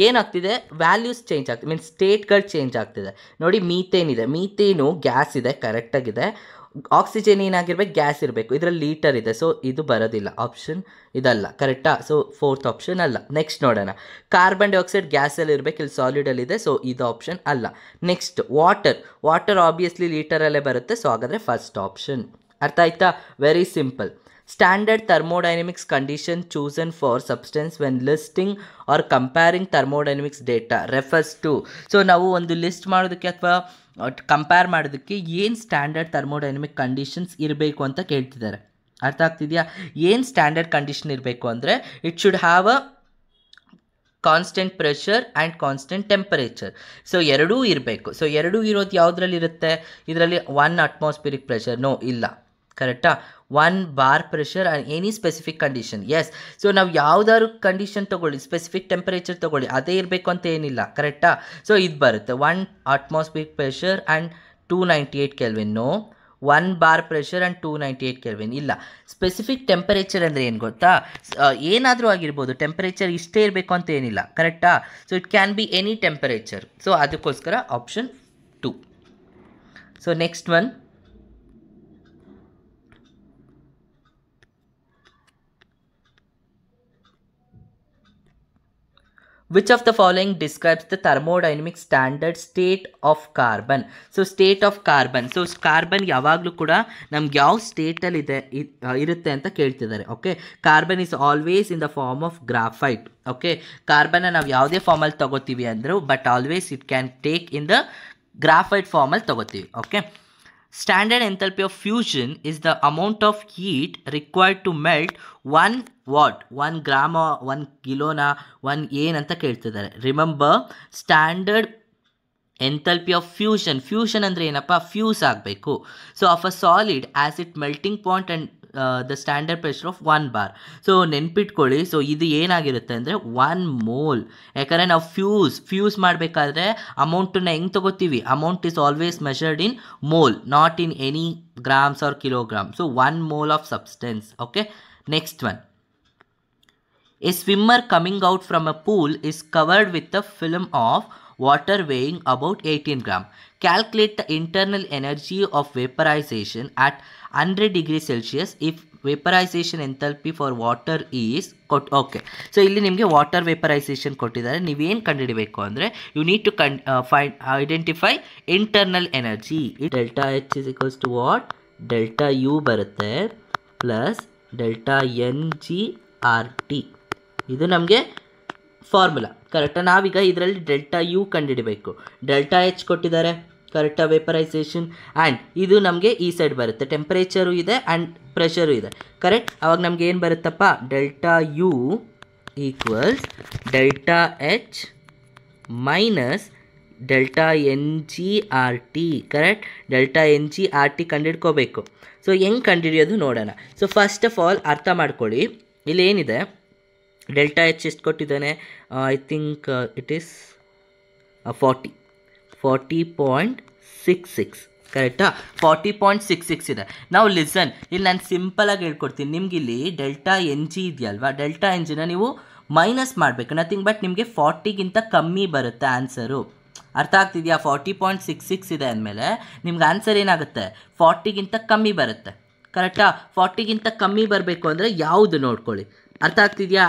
ಏನಾಗ್ತಿದೆ, ವ್ಯಾಲ್ಯೂಸ್ ಚೇಂಜ್ ಆಗ್ತಿದೆ, ಮೀನ್ಸ್ ಸ್ಟೇಟ್ಗಳು ಚೇಂಜ್ ಆಗ್ತಿದೆ. ನೋಡಿ ಮೀಥೇನ್ ಇದೆ, ಮೀಥೇನು ಗ್ಯಾಸ್ ಇದೆ ಕರೆಕ್ಟಾಗಿದೆ. ಆಕ್ಸಿಜನ್ ಏನಾಗಿರ್ಬೇಕು, ಗ್ಯಾಸ್ ಇರಬೇಕು. ಇದರಲ್ಲಿ ಲೀಟರ್ ಇದೆ, ಸೊ ಇದು ಬರೋದಿಲ್ಲ, ಆಪ್ಷನ್ ಇದಲ್ಲ ಕರೆಕ್ಟಾ. ಸೊ 4th ಆಪ್ಷನ್ ಅಲ್ಲ. ನೆಕ್ಸ್ಟ್ ನೋಡೋಣ, ಕಾರ್ಬನ್ ಡೈಆಕ್ಸೈಡ್ ಗ್ಯಾಸಲ್ಲಿ ಇರಬೇಕು, ಇಲ್ಲಿ ಸಾಲಿಡಲ್ಲಿದೆ, ಸೊ ಇದು ಆಪ್ಷನ್ ಅಲ್ಲ. ನೆಕ್ಸ್ಟ್ ವಾಟರ್ ಆಬ್ವಿಯಸ್ಲಿ ಲೀಟರಲ್ಲೇ ಬರುತ್ತೆ, ಸೊ ಹಾಗಾದರೆ ಫಸ್ಟ್ ಆಪ್ಷನ್. ಅರ್ಥ ಆಯ್ತಾ? Very simple. Standard thermodynamics condition chosen for substance when listing or comparing thermodynamics data refers to. So ನಾವು ಒಂದು ಲಿಸ್ಟ್ ಮಾಡೋದಕ್ಕೆ ಅಥವಾ ಕಂಪೇರ್ ಮಾಡೋದಕ್ಕೆ ಏನು ಸ್ಟ್ಯಾಂಡರ್ಡ್ ಥರ್ಮೋಡೈನಮಿಕ್ ಕಂಡೀಷನ್ಸ್ ಇರಬೇಕು ಅಂತ ಕೇಳ್ತಿದ್ದಾರೆ. ಅರ್ಥ ಆಗ್ತಿದೆಯಾ? ಏನು ಸ್ಟ್ಯಾಂಡರ್ಡ್ ಕಂಡೀಷನ್ ಇರಬೇಕು ಅಂದರೆ it should have a constant pressure and constant temperature. So ಎರಡೂ ಇರಬೇಕು. ಸೊ ಎರಡೂ ಇರೋದು ಯಾವುದ್ರಲ್ಲಿ ಇರುತ್ತೆ, ಇದರಲ್ಲಿ 1 ಅಟ್ಮಾಸ್ಫಿರಿಕ್ ಪ್ರೆಷರ್, ನೋ ಇಲ್ಲ ಕರೆಕ್ಟಾ. 1 bar pressure and any specific condition, yes. So ನಾವು ಯಾವುದಾದ್ರು ಕಂಡೀಷನ್ ತೊಗೊಳ್ಳಿ, ಸ್ಪೆಸಿಫಿಕ್ ಟೆಂಪರೇಚರ್ ತೊಗೊಳ್ಳಿ, ಅದೇ ಇರಬೇಕು ಅಂತ ಏನಿಲ್ಲ ಕರೆಕ್ಟಾ. ಸೊ ಇದು ಬರುತ್ತೆ 1 atmospheric pressure and 298 kelvin, no. 1 bar pressure and 298 kelvin ಇಲ್ಲ. ಸ್ಪೆಸಿಫಿಕ್ ಟೆಂಪರೇಚರ್ ಅಂದರೆ ಏನು ಗೊತ್ತಾ, ಏನಾದರೂ ಆಗಿರ್ಬೋದು, ಟೆಂಪರೇಚರ್ ಇಷ್ಟೇ ಇರಬೇಕು ಅಂತ ಏನಿಲ್ಲ ಕರೆಕ್ಟಾ. So it can be any temperature. So ಅದಕ್ಕೋಸ್ಕರ option 2. So next one, which of the following describes the thermodynamic standard state of carbon. So state of carbon. So carbon ಯಾವಾಗಲೂ ಕೂಡ ನಮ್ಗೆ ಯಾವ ಸ್ಟೇಟಲ್ಲಿ ಇರುತ್ತೆ ಅಂತ ಕೇಳ್ತಿದ್ದಾರೆ. Okay, carbon is always in the form of graphite. Okay, ಕಾರ್ಬನ್ನ ನಾವು ಯಾವುದೇ ಫಾರ್ಮಲ್ಲಿ ತಗೋತೀವಿ ಅಂದರೂ but always it can take in the graphite ಫಾರ್ಮಲ್ಲಿ ತಗೋತೀವಿ. Okay, standard enthalpy of fusion is the amount of heat required to melt 1 what, 1 ಗ್ರಾಮ, 1 ಕಿಲೋನ, 1 ಏನಂತ ಕೇಳ್ತಿದ್ದಾರೆ. Remember, standard enthalpy of fusion ಅಂದರೆ ಏನಪ್ಪ, ಫ್ಯೂಸ್ ಆಗಬೇಕು. So of a solid as it melting point and the standard pressure of 1 bar. So ನೆನ್ಪಿಟ್ಕೊಳ್ಳಿ, so ಇದು ಏನಾಗಿರುತ್ತೆ ಅಂದರೆ 1 ಮೋಲ್. ಯಾಕಂದರೆ ನಾವು ಫ್ಯೂಸ್ ಮಾಡಬೇಕಾದ್ರೆ ಅಮೌಂಟನ್ನು ಹೆಂಗೆ ತೊಗೋತೀವಿ, amount is always measured in mole, not in any grams or kilogram. So 1 mole of substance. Okay, next one, A swimmer coming out from a pool is covered with a film of water weighing about 18 gram. Calculate the internal energy of vaporization at 100 degrees Celsius if vaporization enthalpy for water is okay. So ಇಲ್ಲಿ ನಿಮಗೆ water vaporisation ಕೊಟ್ಟಿದ್ದಾರೆ. ನೀವೇನು ಕಂಡುಹಿಡಬೇಕು ಅಂದರೆ you need to identify internal energy. Delta H is equals to what? Delta U ಬರುತ್ತೆ plus delta N G R T. ಇದು ನಮಗೆ formula ಕರೆಕ್ಟಾ. ನಾವೀಗ ಇದರಲ್ಲಿ ಡೆಲ್ಟಾ ಯು ಕಂಡುಹಿಡಬೇಕು. ಡೆಲ್ಟಾ ಎಚ್ ಕೊಟ್ಟಿದ್ದಾರೆ ಕರೆಕ್ಟಾ, ವೇಪರೈಸೇಷನ್, ಆ್ಯಂಡ್ ಇದು ನಮಗೆ ಈ ಸೈಡ್ ಬರುತ್ತೆ, ಟೆಂಪರೇಚರು ಇದೆ ಆ್ಯಂಡ್ ಪ್ರೆಷರು ಇದೆ ಕರೆಕ್ಟ್. ಅವಾಗ ನಮ್ಗೆ ಏನು ಬರುತ್ತಪ್ಪ? Delta U equals delta H minus delta N G R T correct. Delta N G R T ಕಂಡುಹಿಡ್ಕೋಬೇಕು. ಸೊ ಹೆಂಗೆ ಕಂಡುಹಿಡಿಯೋದು ನೋಡೋಣ. ಸೊ ಫಸ್ಟ್ ಆಫ್ ಆಲ್ ಅರ್ಥ ಮಾಡ್ಕೊಳ್ಳಿ, ಇಲ್ಲೇನಿದೆ ಡೆಲ್ಟಾ ಎಚ್ ಎಷ್ಟು ಕೊಟ್ಟಿದ್ದಾನೆ? ಐ ಥಿಂಕ್ ಇಟ್ ಈಸ್ 40.66 ಕರೆಕ್ಟಾ. 40.66 ಇದೆ. ನಾವು ಲಿಸನ್, ಇಲ್ಲಿ ನಾನು ಸಿಂಪಲಾಗಿ ಹೇಳ್ಕೊಡ್ತೀನಿ ನಿಮ್ಗೆ. ಇಲ್ಲಿ ಡೆಲ್ಟಾ ಎನ್ ಜಿ ಇದೆಯಲ್ವಾ, ಡೆಲ್ಟಾ ಎನ್ ಜಿನ ನೀವು ಮೈನಸ್ ಮಾಡಬೇಕು, ನಥಿಂಗ್ ಬಟ್ ನಿಮಗೆ 40ಗಿಂತ ಕಮ್ಮಿ ಬರುತ್ತೆ ಆನ್ಸರು. ಅರ್ಥ ಆಗ್ತಿದೆಯಾ? 40.66 ಇದೆ ಅಂದಮೇಲೆ ನಿಮ್ಗೆ ಆನ್ಸರ್ ಏನಾಗುತ್ತೆ? 40ಗಿಂತ ಕಮ್ಮಿ ಬರುತ್ತೆ ಕರೆಕ್ಟಾ. 40ಗಿಂತ ಕಮ್ಮಿ ಬರಬೇಕು ಅಂದರೆ ಯಾವುದು ನೋಡ್ಕೊಳ್ಳಿ. ಅರ್ಥ ಆಗ್ತಿದೆಯಾ?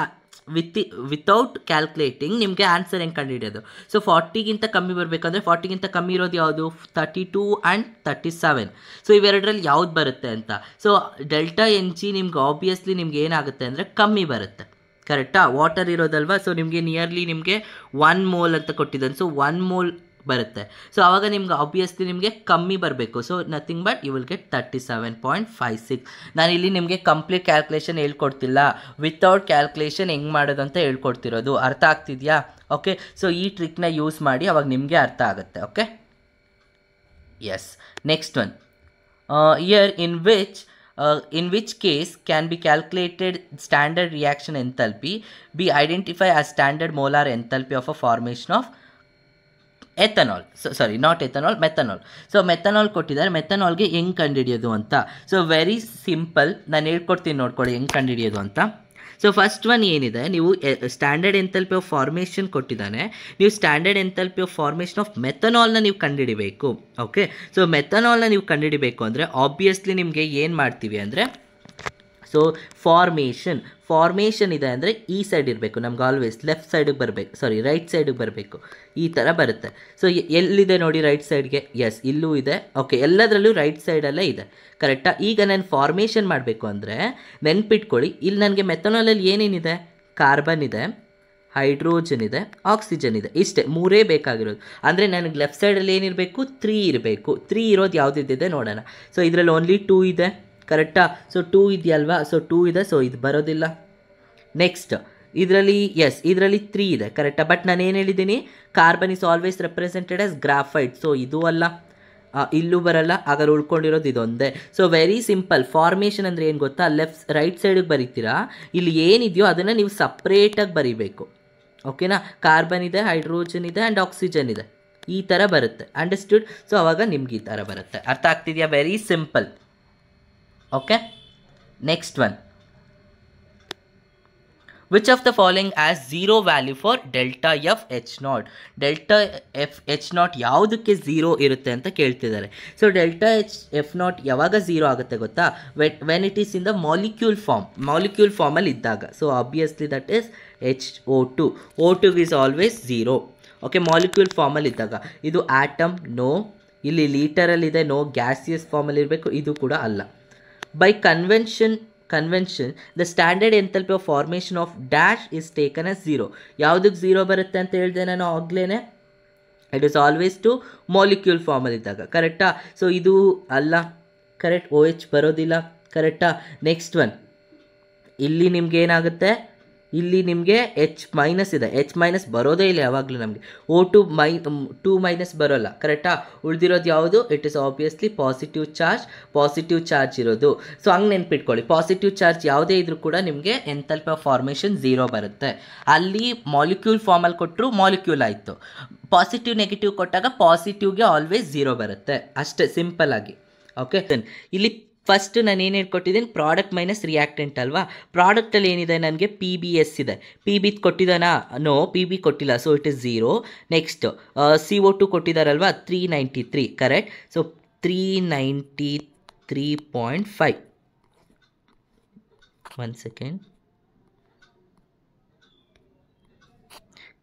ವಿತೌಟ್ ಕ್ಯಾಲ್ಕುಲೇಟಿಂಗ್ ನಿಮಗೆ ಆನ್ಸರ್ ಹೆಂಗೆ ಕಂಡುಹಿಡಿಯೋದು? ಸೊ 40ಗಿಂತ ಕಮ್ಮಿ ಬರಬೇಕಂದ್ರೆ 40ಗಿಂತ ಕಮ್ಮಿ ಇರೋದು ಯಾವುದು? 32 ಆ್ಯಂಡ್ 37. ಸೊ ಇವೆರಡರಲ್ಲಿ ಯಾವ್ದು ಬರುತ್ತೆ ಅಂತ. ಸೊ ಡೆಲ್ಟಾ ಎನ್ ಜಿ ನಿಮ್ಗೆ ಆಬ್ವಿಯಸ್ಲಿ ನಿಮ್ಗೆ ಏನಾಗುತ್ತೆ ಅಂದರೆ ಕಮ್ಮಿ ಬರುತ್ತೆ ಕರೆಕ್ಟಾ. ವಾಟರ್ ಇರೋದಲ್ವಾ, ಸೊ ನಿಮಗೆ ನಿಯರ್ಲಿ ನಿಮಗೆ 1 ಮೋಲ್ ಅಂತ ಕೊಟ್ಟಿದ್ದಾನೆ. ಸೊ 1 ಮೋಲ್ ಬರುತ್ತೆ. ಸೊ ಆವಾಗ ನಿಮ್ಗೆ ಆಬ್ವಿಯಸ್ಲಿ ನಿಮಗೆ ಕಮ್ಮಿ ಬರಬೇಕು. So nothing but you will get 37.56. ನಾನಿಲ್ಲಿ ನಿಮಗೆ ಕಂಪ್ಲೀಟ್ ಕ್ಯಾಲ್ಕುಲೇಷನ್ ಹೇಳ್ಕೊಡ್ತಿಲ್ಲ, ವಿತೌಟ್ ಕ್ಯಾಲ್ಕುಲೇಷನ್ ಹೆಂಗೆ ಮಾಡೋದು ಅಂತ ಹೇಳ್ಕೊಡ್ತಿರೋದು. ಅರ್ಥ ಆಗ್ತಿದೆಯಾ? ಓಕೆ. ಸೊ ಈ ಟ್ರಿಕ್ನ ಯೂಸ್ ಮಾಡಿ, ಅವಾಗ ನಿಮಗೆ ಅರ್ಥ ಆಗುತ್ತೆ. Okay, yes. Next one, here in which case can be calculated standard reaction enthalpy be identified as standard molar enthalpy of a formation of ethanol. Sorry, not ethanol, methanol. So methanol ಕೊಟ್ಟಿದ್ದಾರೆ. ಮೆಥನಾಲ್ಗೆ ಹೆಂಗೆ ಕಂಡುಹಿಡಿಯೋದು ಅಂತ. So very simple, ನಾನು ಹೇಳ್ಕೊಡ್ತೀನಿ ನೋಡ್ಕೊಳ್ಳಿ ಹೆಂಗೆ ಕಂಡುಹಿಡಿಯೋದು ಅಂತ. So first one ಏನಿದೆ, ನೀವು ಸ್ಟ್ಯಾಂಡರ್ಡ್ ಎಂಥಲ್ಪಿ ಆಫ್ ಫಾರ್ಮೇಷನ್ ಕೊಟ್ಟಿದ್ದಾನೆ. ನೀವು standard enthalpy of formation of ಮೆಥನಾಲ್ನ ನೀವು ಕಂಡುಹಿಡಿಬೇಕು. ಓಕೆ. ಸೊ ಮೆಥನಾಲ್ನ ನೀವು ಕಂಡುಹಿಡಿಬೇಕು ಅಂದರೆ ಆಬ್ವಿಯಸ್ಲಿ ನಿಮಗೆ ಏನು ಮಾಡ್ತೀವಿ ಅಂದರೆ, ಸೊ ಫಾರ್ಮೇಷನ್ ಇದೆ ಅಂದರೆ ಈ ಸೈಡ್ ಇರಬೇಕು ನಮ್ಗೆ, ಆಲ್ವೇಸ್ ಲೆಫ್ಟ್ ಸೈಡಿಗೆ ಬರಬೇಕು, ಸಾರಿ ರೈಟ್ ಸೈಡಿಗೆ ಬರಬೇಕು. ಈ ಥರ ಬರುತ್ತೆ. ಸೊ ಎಲ್ಲಿದೆ ನೋಡಿ ರೈಟ್ ಸೈಡ್ಗೆ? ಎಸ್, ಇಲ್ಲೂ ಇದೆ. ಓಕೆ, ಎಲ್ಲದರಲ್ಲೂ ರೈಟ್ ಸೈಡಲ್ಲೇ ಇದೆ ಕರೆಕ್ಟಾ. ಈಗ ನಾನು ಫಾರ್ಮೇಷನ್ ಮಾಡಬೇಕು ಅಂದರೆ ನೆನ್ಪಿಟ್ಕೊಳ್ಳಿ, ಇಲ್ಲಿ ನನಗೆ ಮೆಥನಾಲಲ್ಲಿ ಏನೇನಿದೆ? ಕಾರ್ಬನ್ ಇದೆ, ಹೈಡ್ರೋಜನ್ ಇದೆ, ಆಕ್ಸಿಜನ್ ಇದೆ, ಇಷ್ಟೇ ಮೂರೇ ಬೇಕಾಗಿರೋದು. ಅಂದರೆ ನನಗೆ ಲೆಫ್ಟ್ ಸೈಡಲ್ಲಿ ಏನಿರಬೇಕು? 3 ಇರಬೇಕು. 3 ಇರೋದು ಯಾವುದಿದೆ ನೋಡೋಣ. ಸೊ ಇದರಲ್ಲಿ ಓನ್ಲಿ 2 ಇದೆ ಕರೆಕ್ಟಾ. ಸೊ 2 ಇದೆಯಲ್ವಾ? ಸೊ 2 ಇದೆ, ಸೊ ಇದು ಬರೋದಿಲ್ಲ. ನೆಕ್ಸ್ಟ್ ಇದರಲ್ಲಿ ಇದರಲ್ಲಿ 3 ಇದೆ ಕರೆಕ್ಟಾ. ಬಟ್ ನಾನು ಏನು ಹೇಳಿದ್ದೀನಿ? Carbon is always represented as graphite. So ಇದು ಅಲ್ಲ, ಇಲ್ಲೂ ಬರಲ್ಲ, ಹಾಗಾದ್ರೆ ಉಳ್ಕೊಂಡಿರೋದು ಇದೊಂದೇ. So very simple. ಫಾರ್ಮೇಷನ್ ಅಂದರೆ ಏನು ಗೊತ್ತಾ? ರೈಟ್ ಸೈಡಿಗೆ ಬರೀತೀರಾ, ಇಲ್ಲಿ ಏನಿದೆಯೋ ಅದನ್ನು ನೀವು ಸಪ್ರೇಟಾಗಿ ಬರೀಬೇಕು. ಓಕೆನಾ. ಕಾರ್ಬನ್ ಇದೆ, ಹೈಡ್ರೋಜನ್ ಇದೆ ಆ್ಯಂಡ್ ಆಕ್ಸಿಜನ್ ಇದೆ, ಈ ಥರ ಬರುತ್ತೆ. ಅಂಡರ್ಸ್ಟುಡ್? ಸೊ ಅವಾಗ ನಿಮ್ಗೆ ಈ ಥರ ಬರುತ್ತೆ. ಅರ್ಥ ಆಗ್ತಿದೆಯಾ? Very simple. Okay. Next one, which of the following as 0 value for delta F H naught? Delta F H naught ಯಾವುದಕ್ಕೆ 0 ಇರುತ್ತೆ ಅಂತ ಕೇಳ್ತಿದ್ದಾರೆ. ಸೊ ಡೆಲ್ಟಾ ಎಫ್ ನಾಟ್ ಯಾವಾಗ 0 ಆಗುತ್ತೆ ಗೊತ್ತಾ? When it is in the molecule ಫಾರ್ಮಲ್ಲಿ ಇದ್ದಾಗ. So obviously that is HO2. O2 is always 0. Okay, molecule ಫಾರ್ಮಲ್ಲಿ ಇದ್ದಾಗ. ಇದು ಆಟಮ್, ನೋ. ಇಲ್ಲಿ ಲೀಟರಲ್ಲಿದೆ, ನೋ. ಗ್ಯಾಸಿಯಸ್ ಫಾರ್ಮಲ್ಲಿ ಇರಬೇಕು, ಇದು ಕೂಡ ಅಲ್ಲ. By convention, the standard enthalpy of formation of dash is taken as 0. ಯಾವುದಕ್ಕೆ 0 ಬರುತ್ತೆ ಅಂತ ಹೇಳಿದೆ ನಾನು ಆಗ್ಲೇ? It is always two molecule ಫಾರ್ಮಲ್ಲಿ ಇದ್ದಾಗ ಕರೆಕ್ಟಾ. ಸೊ ಇದು ಅಲ್ಲ ಕರೆಕ್ಟ್, OH ಬರೋದಿಲ್ಲ ಕರೆಕ್ಟಾ. ನೆಕ್ಸ್ಟ್ ಒನ್, ಇಲ್ಲಿ ನಿಮ್ಗೆ ಏನಾಗುತ್ತೆ? ಇಲ್ಲಿ ನಿಮಗೆ H- ಇದೆ. H- ಬರೋದೇ ಇಲ್ಲ ಯಾವಾಗಲೂ ನಮಗೆ. O2 2- ಬರೋಲ್ಲ ಕರೆಕ್ಟಾ. ಉಳಿದಿರೋದು ಯಾವುದು? It is obviously positive charge ಇರೋದು. ಸೊ ಹಂಗೆ ನೆನ್ಪಿಟ್ಕೊಳ್ಳಿ, ಪಾಸಿಟಿವ್ ಚಾರ್ಜ್ ಯಾವುದೇ ಇದ್ರೂ ಕೂಡ ನಿಮಗೆ ಎಂಥಲ್ಪಿ ಆಫ್ ಫಾರ್ಮೇಷನ್ 0 ಬರುತ್ತೆ. ಅಲ್ಲಿ ಮಾಲಿಕ್ಯೂಲ್ ಫಾರ್ಮಲ್ಲಿ ಕೊಟ್ಟರು ಮಾಲಿಕ್ಯೂಲ್ ಆಯಿತು. ಪಾಸಿಟಿವ್ ನೆಗೆಟಿವ್ ಕೊಟ್ಟಾಗ ಪಾಸಿಟಿವ್ಗೆ ಆಲ್ವೇಸ್ 0 ಬರುತ್ತೆ, ಅಷ್ಟೇ ಸಿಂಪಲ್ ಆಗಿ. ಓಕೆ, ಇಲ್ಲಿ ಫಸ್ಟ್ ನಾನು ಏನು ಹೇಳ್ಕೊಟ್ಟಿದ್ದೀನಿ, ಪ್ರಾಡಕ್ಟ್ ಮೈನಸ್ ರಿಯಾಕ್ಟೆಂಟ್ ಅಲ್ವಾ. ಪ್ರಾಡಕ್ಟಲ್ಲಿ ಏನಿದೆ ನನಗೆ PBS ಇದೆ. PB ಕೊಟ್ಟಿದ್ದಾನಾ? ನೋ, PB ಕೊಟ್ಟಿಲ್ಲ, so it is 0. Next CO2 ಕೊಟ್ಟಿದ್ದಾರಲ್ವಾ, 393, ಕರೆಕ್ಟ್. ಸೊ 393.5, 1 ಸೆಕೆಂಡ್,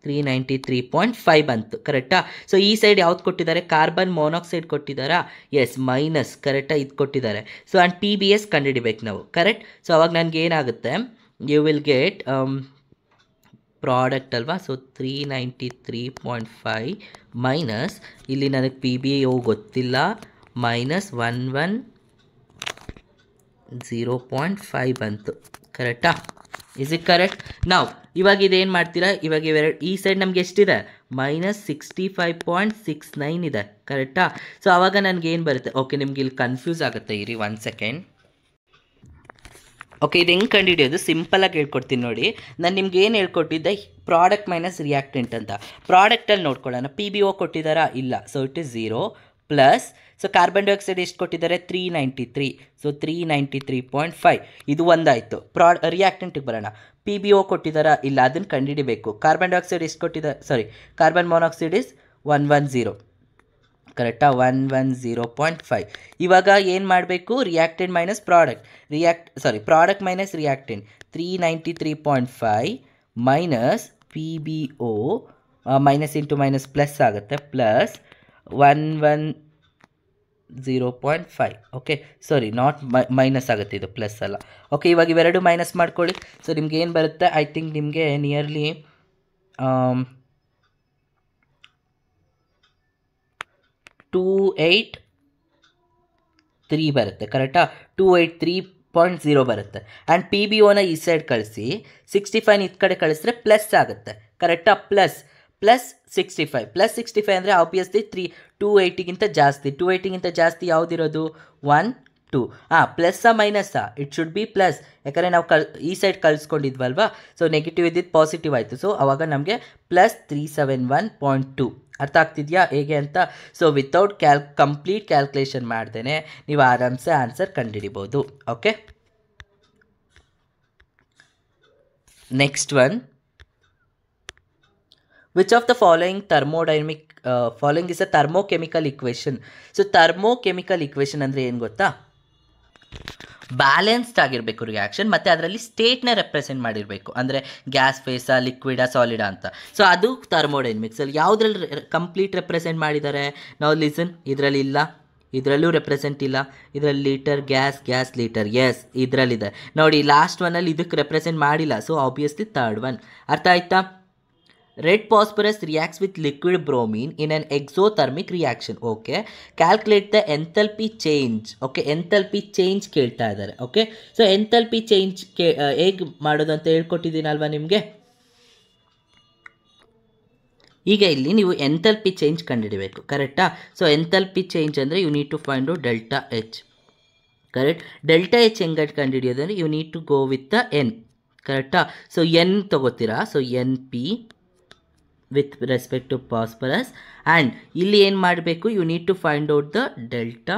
393.5 ಬಂತು, ಕರೆಕ್ಟಾ. ಸೊ ಈ ಸೈಡ್ ಯಾವ್ದು ಕೊಟ್ಟಿದ್ದಾರೆ? ಕಾರ್ಬನ್ ಮೊನಾಕ್ಸೈಡ್ ಕೊಟ್ಟಿದ್ದಾರಾ? ಎಸ್, ಮೈನಸ್, ಕರೆಕ್ಟಾ, ಇದು ಕೊಟ್ಟಿದ್ದಾರೆ. ಸೊ ಆ್ಯಂಡ್ PBS ಕಂಡುಹಿಡಿಬೇಕು ನಾವು, ಕರೆಕ್ಟ್. ಸೊ ಅವಾಗ ನನಗೆ ಏನಾಗುತ್ತೆ, ಯು ವಿಲ್ ಗೆಟ್ ಪ್ರಾಡಕ್ಟ್ ಅಲ್ವಾ. ಸೊ 393.5 ಮೈನಸ್, ಇಲ್ಲಿ ನನಗೆ PBO ಗೊತ್ತಿಲ್ಲ, ಮೈನಸ್ 110.5 ಬಂತು, ಕರೆಕ್ಟಾ. Is it correct? ನಾವು ಇವಾಗ ಇದೇನು ಮಾಡ್ತೀರಾ, ಇವಾಗ ಇವೆರಡು ಈ ಸೈಡ್ ನಮ್ಗೆ ಎಷ್ಟಿದೆ? ಮೈನಸ್ 65.69 ಇದೆ, ಕರೆಕ್ಟಾ. ಸೊ ಆವಾಗ ನನಗೆ ಏನು ಬರುತ್ತೆ? ಓಕೆ, ನಿಮ್ಗೆ ಇಲ್ಲಿ ಕನ್ಫ್ಯೂಸ್ ಆಗುತ್ತೆ, ಇರಿ 1 ಸೆಕೆಂಡ್. ಓಕೆ, ಇದು ಹೆಂಗೆ ಕಂಡುಹಿಡಿಯೋದು? ಸಿಂಪಲಾಗಿ ಹೇಳ್ಕೊಡ್ತೀನಿ ನೋಡಿ. ನಾನು ನಿಮ್ಗೆ ಏನು ಹೇಳ್ಕೊಟ್ಟಿದ್ದೆ? ಪ್ರಾಡಕ್ಟ್ ಮೈನಸ್ ರಿಯಾಕ್ಟೆಂಟ್ ಅಂತ. ಪ್ರಾಡಕ್ಟಲ್ಲಿ ನೋಡ್ಕೊಳ್ಳೋಣ, PBO ಕೊಟ್ಟಿದ್ದಾರಾ? ಇಲ್ಲ, so it is 0 plus. So carbon dioxide ಎಷ್ಟು ಕೊಟ್ಟಿದ್ದಾರೆ? 393, ಸೊ 393.5, ಇದು ಒಂದಾಯಿತು. ರಿಯಾಕ್ಟೆಂಟಿಗೆ ಬರೋಣ. PBO ಕೊಟ್ಟಿದ್ದಾರಾ? ಇಲ್ಲ, ಅದನ್ನು ಕಂಡುಹಿಡಿಬೇಕು. ಕಾರ್ಬನ್ ಡೈಆಕ್ಸೈಡ್ ಎಷ್ಟು ಕೊಟ್ಟಿದ್ದಾರೆ? ಸಾರಿ, ಕಾರ್ಬನ್ ಮೊನಾಕ್ಸೈಡ್ ಇಸ್ 110, ಕರೆಕ್ಟಾ, 110.5. ಇವಾಗ ಏನು ಮಾಡಬೇಕು? Reactant minus product, product minus reactant, 393.5 minus PBO, minus into minus plus ಆಗುತ್ತೆ, ಪ್ಲಸ್ 110.5. ಓಕೆ, ಸಾರಿ, ನಾಟ್ ಮೈನಸ್ ಆಗುತ್ತೆ, ಇದು ಪ್ಲಸ್ ಅಲ್ಲ. ಓಕೆ, ಇವಾಗ ಇವೆರಡು ಮೈನಸ್ ಮಾಡ್ಕೊಳ್ಳಿ. ಸೊ ನಿಮ್ಗೆ ಏನು ಬರುತ್ತೆ? ಐ ಥಿಂಕ್ ನಿಮಗೆ ನಿಯರ್ಲಿ 283 ಬರುತ್ತೆ, ಕರೆಕ್ಟಾ. 283.0 ಬರುತ್ತೆ. ಆ್ಯಂಡ್ PBOನ ಈ ಸೈಡ್ ಕಳಿಸಿ, 65 ಈ ಕಡೆ ಕಳಿಸಿದ್ರೆ ಪ್ಲಸ್ ಆಗುತ್ತೆ, ಕರೆಕ್ಟಾ. ಪ್ಲಸ್ 65, ಪ್ಲಸ್ 65 ಅಂದರೆ ಆಬ್ವಿಯಸ್ಲಿ 280ಗಿಂತ ಜಾಸ್ತಿ. 280ಗಿಂತ ಜಾಸ್ತಿ ಯಾವುದಿರೋದು? 1 2. ಪ್ಲಸ್ಸಾ ಮೈನಸ್ಸಾ? ಇಟ್ ಶುಡ್ ಬಿ ಪ್ಲಸ್, ಯಾಕಂದರೆ ನಾವು ಈ ಸೈಡ್ ಕಳಿಸ್ಕೊಂಡಿದ್ವಲ್ವಾ. ಸೊ ನೆಗೆಟಿವ್ ಇದ್ದಿದ್ದು ಪಾಸಿಟಿವ್ ಆಯಿತು. ಸೊ ಅವಾಗ ನಮಗೆ ಪ್ಲಸ್ 371.2. ಅರ್ಥ ಆಗ್ತಿದೆಯಾ ಹೇಗೆ ಅಂತ? ಸೊ ವಿತೌಟ್ ಕಂಪ್ಲೀಟ್ ಕ್ಯಾಲ್ಕುಲೇಷನ್ ಮಾಡ್ದೇನೆ ನೀವು ಆರಾಮ್ಸೆ ಆನ್ಸರ್ ಕಂಡುಹಿಡಿಬೋದು. Okay, next one. Which of the following following is a thermochemical equation? So thermochemical equation ಅಂದರೆ ಏನು ಗೊತ್ತಾ? ಬ್ಯಾಲೆನ್ಸ್ಡ್ ಆಗಿರಬೇಕು ರಿಯಾಕ್ಷನ್, ಮತ್ತು ಅದರಲ್ಲಿ ಸ್ಟೇಟ್ನ ರೆಪ್ರೆಸೆಂಟ್ ಮಾಡಿರಬೇಕು. ಅಂದರೆ ಗ್ಯಾಸ್ ಫೇಸಾ, ಲಿಕ್ವಿಡಾ, ಸಾಲಿಡಾ ಅಂತ. ಸೊ ಅದು ಥರ್ಮೋಡೈನಮಿಕ್ಸಲ್ಲಿ ಯಾವುದ್ರಲ್ಲಿ ಕಂಪ್ಲೀಟ್ ರೆಪ್ರೆಸೆಂಟ್ ಮಾಡಿದ್ದಾರೆ? ನಾವು ಲಿಸನ್, ಇದರಲ್ಲಿ ಇಲ್ಲ, ಇದರಲ್ಲೂ ರೆಪ್ರೆಸೆಂಟ್ ಇಲ್ಲ. ಇದರಲ್ಲಿ ಲೀಟರ್ ಗ್ಯಾಸ್ ಲೀಟರ್, ಎಸ್ ಇದರಲ್ಲಿದೆ ನೋಡಿ. ಲಾಸ್ಟ್ ಒನ್ನಲ್ಲಿ ಇದಕ್ಕೆ ರೆಪ್ರೆಸೆಂಟ್ ಮಾಡಿಲ್ಲ, ಸೊ ಆಬ್ವಿಯಸ್ಲಿ ಥರ್ಡ್ ಒನ್. ಅರ್ಥ ಆಯ್ತಾ? Red phosphorus reacts with liquid bromine in an exothermic reaction. Okay, calculate the enthalpy change. Okay, enthalpy change ಕೇಳ್ತಾ ಇದ್ದಾರೆ. ಓಕೆ, ಸೊ ಎಂಥಲ್ಪಿ ಚೇಂಜ್ ಹೇಗೆ ಮಾಡೋದು ಅಂತ ಹೇಳ್ಕೊಟ್ಟಿದ್ದೀನಲ್ವಾ ನಿಮಗೆ. ಈಗ ಇಲ್ಲಿ ನೀವು ಎಂಥಲ್ಪಿ ಚೇಂಜ್ ಕಂಡುಹಿಡಬೇಕು, ಕರೆಕ್ಟಾ. ಸೊ ಎಂಥಲ್ಪಿ ಚೇಂಜ್ ಅಂದರೆ you need to find out delta H, correct. Delta H ಹೆಂಗೆ ಕಂಡುಹಿಡಿಯೋದಂದರೆ you need to go with the N, ಕರೆಕ್ಟಾ. ಸೊ N ತಗೋತೀರಾ, so NP with respect to phosphorus, and ಇಲ್ಲಿ ಏನು ಮಾಡಬೇಕು? You need to find out the delta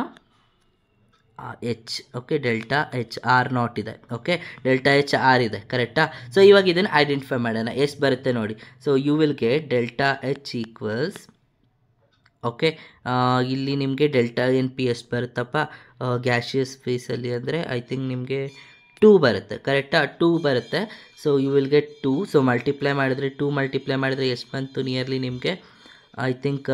H. Okay, delta H R0 ಇದೆ. Okay, delta H R ಇದೆ, ಕರೆಕ್ಟಾ. So ಇವಾಗ ಇದನ್ನು ಐಡೆಂಟಿಫೈ ಮಾಡೋಣ, ಎಷ್ಟು ಬರುತ್ತೆ ನೋಡಿ. So you will get delta H equals, okay, ಇಲ್ಲಿ ನಿಮಗೆ ಡೆಲ್ಟಾ NP ಎಷ್ಟು ಬರುತ್ತಪ್ಪ ಗ್ಯಾಶಿಯಸ್ ಫೇಸಲ್ಲಿ ಅಂದರೆ ಐ ಥಿಂಕ್ ನಿಮಗೆ 2 ಬರುತ್ತೆ, ಕರೆಕ್ಟಾ. 2 ಬರುತ್ತೆ. So you will get 2. So multiply ಮಾಡಿದ್ರೆ 2 ಮಲ್ಟಿಪ್ಲೈ ಮಾಡಿದ್ರೆ ಎಷ್ಟು ಬಂತು? ನಿಯರ್ಲಿ ನಿಮಗೆ I think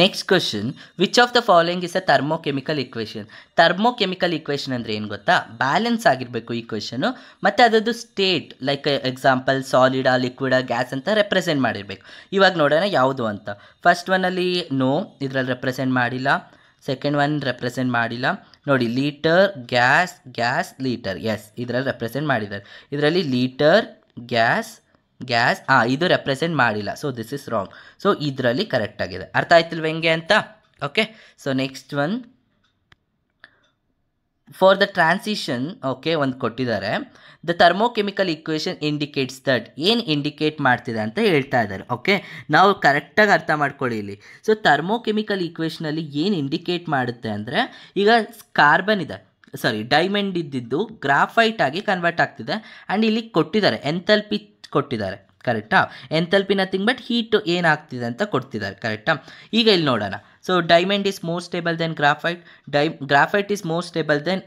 next question, which of the following is a thermochemical equation? Thermochemical equation ಅಂದರೆ ಏನು ಗೊತ್ತಾ? ಬ್ಯಾಲೆನ್ಸ್ ಆಗಿರಬೇಕು ಈಕ್ವೇಷನು, ಮತ್ತು ಅದರದ್ದು ಸ್ಟೇಟ್ ಲೈಕ್ ಎಕ್ಸಾಂಪಲ್ ಸಾಲಿಡಾ, ಲಿಕ್ವಿಡಾ, ಗ್ಯಾಸ್ ಅಂತ ರೆಪ್ರೆಸೆಂಟ್ ಮಾಡಿರಬೇಕು. ಇವಾಗ ನೋಡೋಣ ಯಾವುದು ಅಂತ. ಫಸ್ಟ್ ಒನ್ನಲ್ಲಿ ನೋ, ಇದರಲ್ಲಿ ರೆಪ್ರೆಸೆಂಟ್ ಮಾಡಿಲ್ಲ. ಸೆಕೆಂಡ್ ಒನ್ ರೆಪ್ರೆಸೆಂಟ್ ಮಾಡಿಲ್ಲ ನೋಡಿ. ಲೀಟರ್ ಗ್ಯಾಸ್ ಲೀಟರ್, ಎಸ್ ಇದರಲ್ಲಿ ರೆಪ್ರೆಸೆಂಟ್ ಮಾಡಿದ್ದಾರೆ. ಇದರಲ್ಲಿ ಲೀಟರ್ ಗ್ಯಾಸ್ ಇದು ರೆಪ್ರೆಸೆಂಟ್ ಮಾಡಿಲ್ಲ. So this is wrong. So ಇದರಲ್ಲಿ ಕರೆಕ್ಟ್ ಆಗಿದೆ. ಅರ್ಥ ಆಯ್ತಿಲ್ವ ಹೆಂಗೆ ಅಂತ? Okay, so next one, for the transition okay ಒಂದು ಕೊಟ್ಟಿದ್ದಾರೆ. The thermochemical equation indicates that, ಏನು ಇಂಡಿಕೇಟ್ ಮಾಡ್ತಿದೆ ಅಂತ ಹೇಳ್ತಾ ಇದ್ದಾರೆ. ಓಕೆ, ನಾವು ಕರೆಕ್ಟಾಗಿ ಅರ್ಥ ಮಾಡ್ಕೊಳ್ಳಿ ಇಲ್ಲಿ. ಸೊ ಥರ್ಮೋಕೆಮಿಕಲ್ ಈಕ್ವೇಷನಲ್ಲಿ ಏನು ಇಂಡಿಕೇಟ್ ಮಾಡುತ್ತೆ ಅಂದರೆ, ಈಗ ಕಾರ್ಬನ್ ಇದೆ, ಡೈಮಂಡ್ ಇದ್ದಿದ್ದು ಗ್ರಾಫೈಟ್ ಆಗಿ ಕನ್ವರ್ಟ್ ಆಗ್ತಿದೆ. ಆ್ಯಂಡ್ ಇಲ್ಲಿ ಕೊಟ್ಟಿದ್ದಾರೆ ಎಂಥಲ್ಪಿ ಕೊಟ್ಟಿದ್ದಾರೆ, ಕರೆಕ್ಟಾ? ಎಂಥಲ್ಪಿ ನಥಿಂಗ್ ಬಟ್ ಹೀಟ್ ಏನಾಗ್ತಿದೆ ಅಂತ ಕೊಡ್ತಿದ್ದಾರೆ, ಕರೆಕ್ಟಾ? ಈಗ ಇಲ್ಲಿ ನೋಡೋಣ. So diamond is more stable than graphite, graphite is more stable than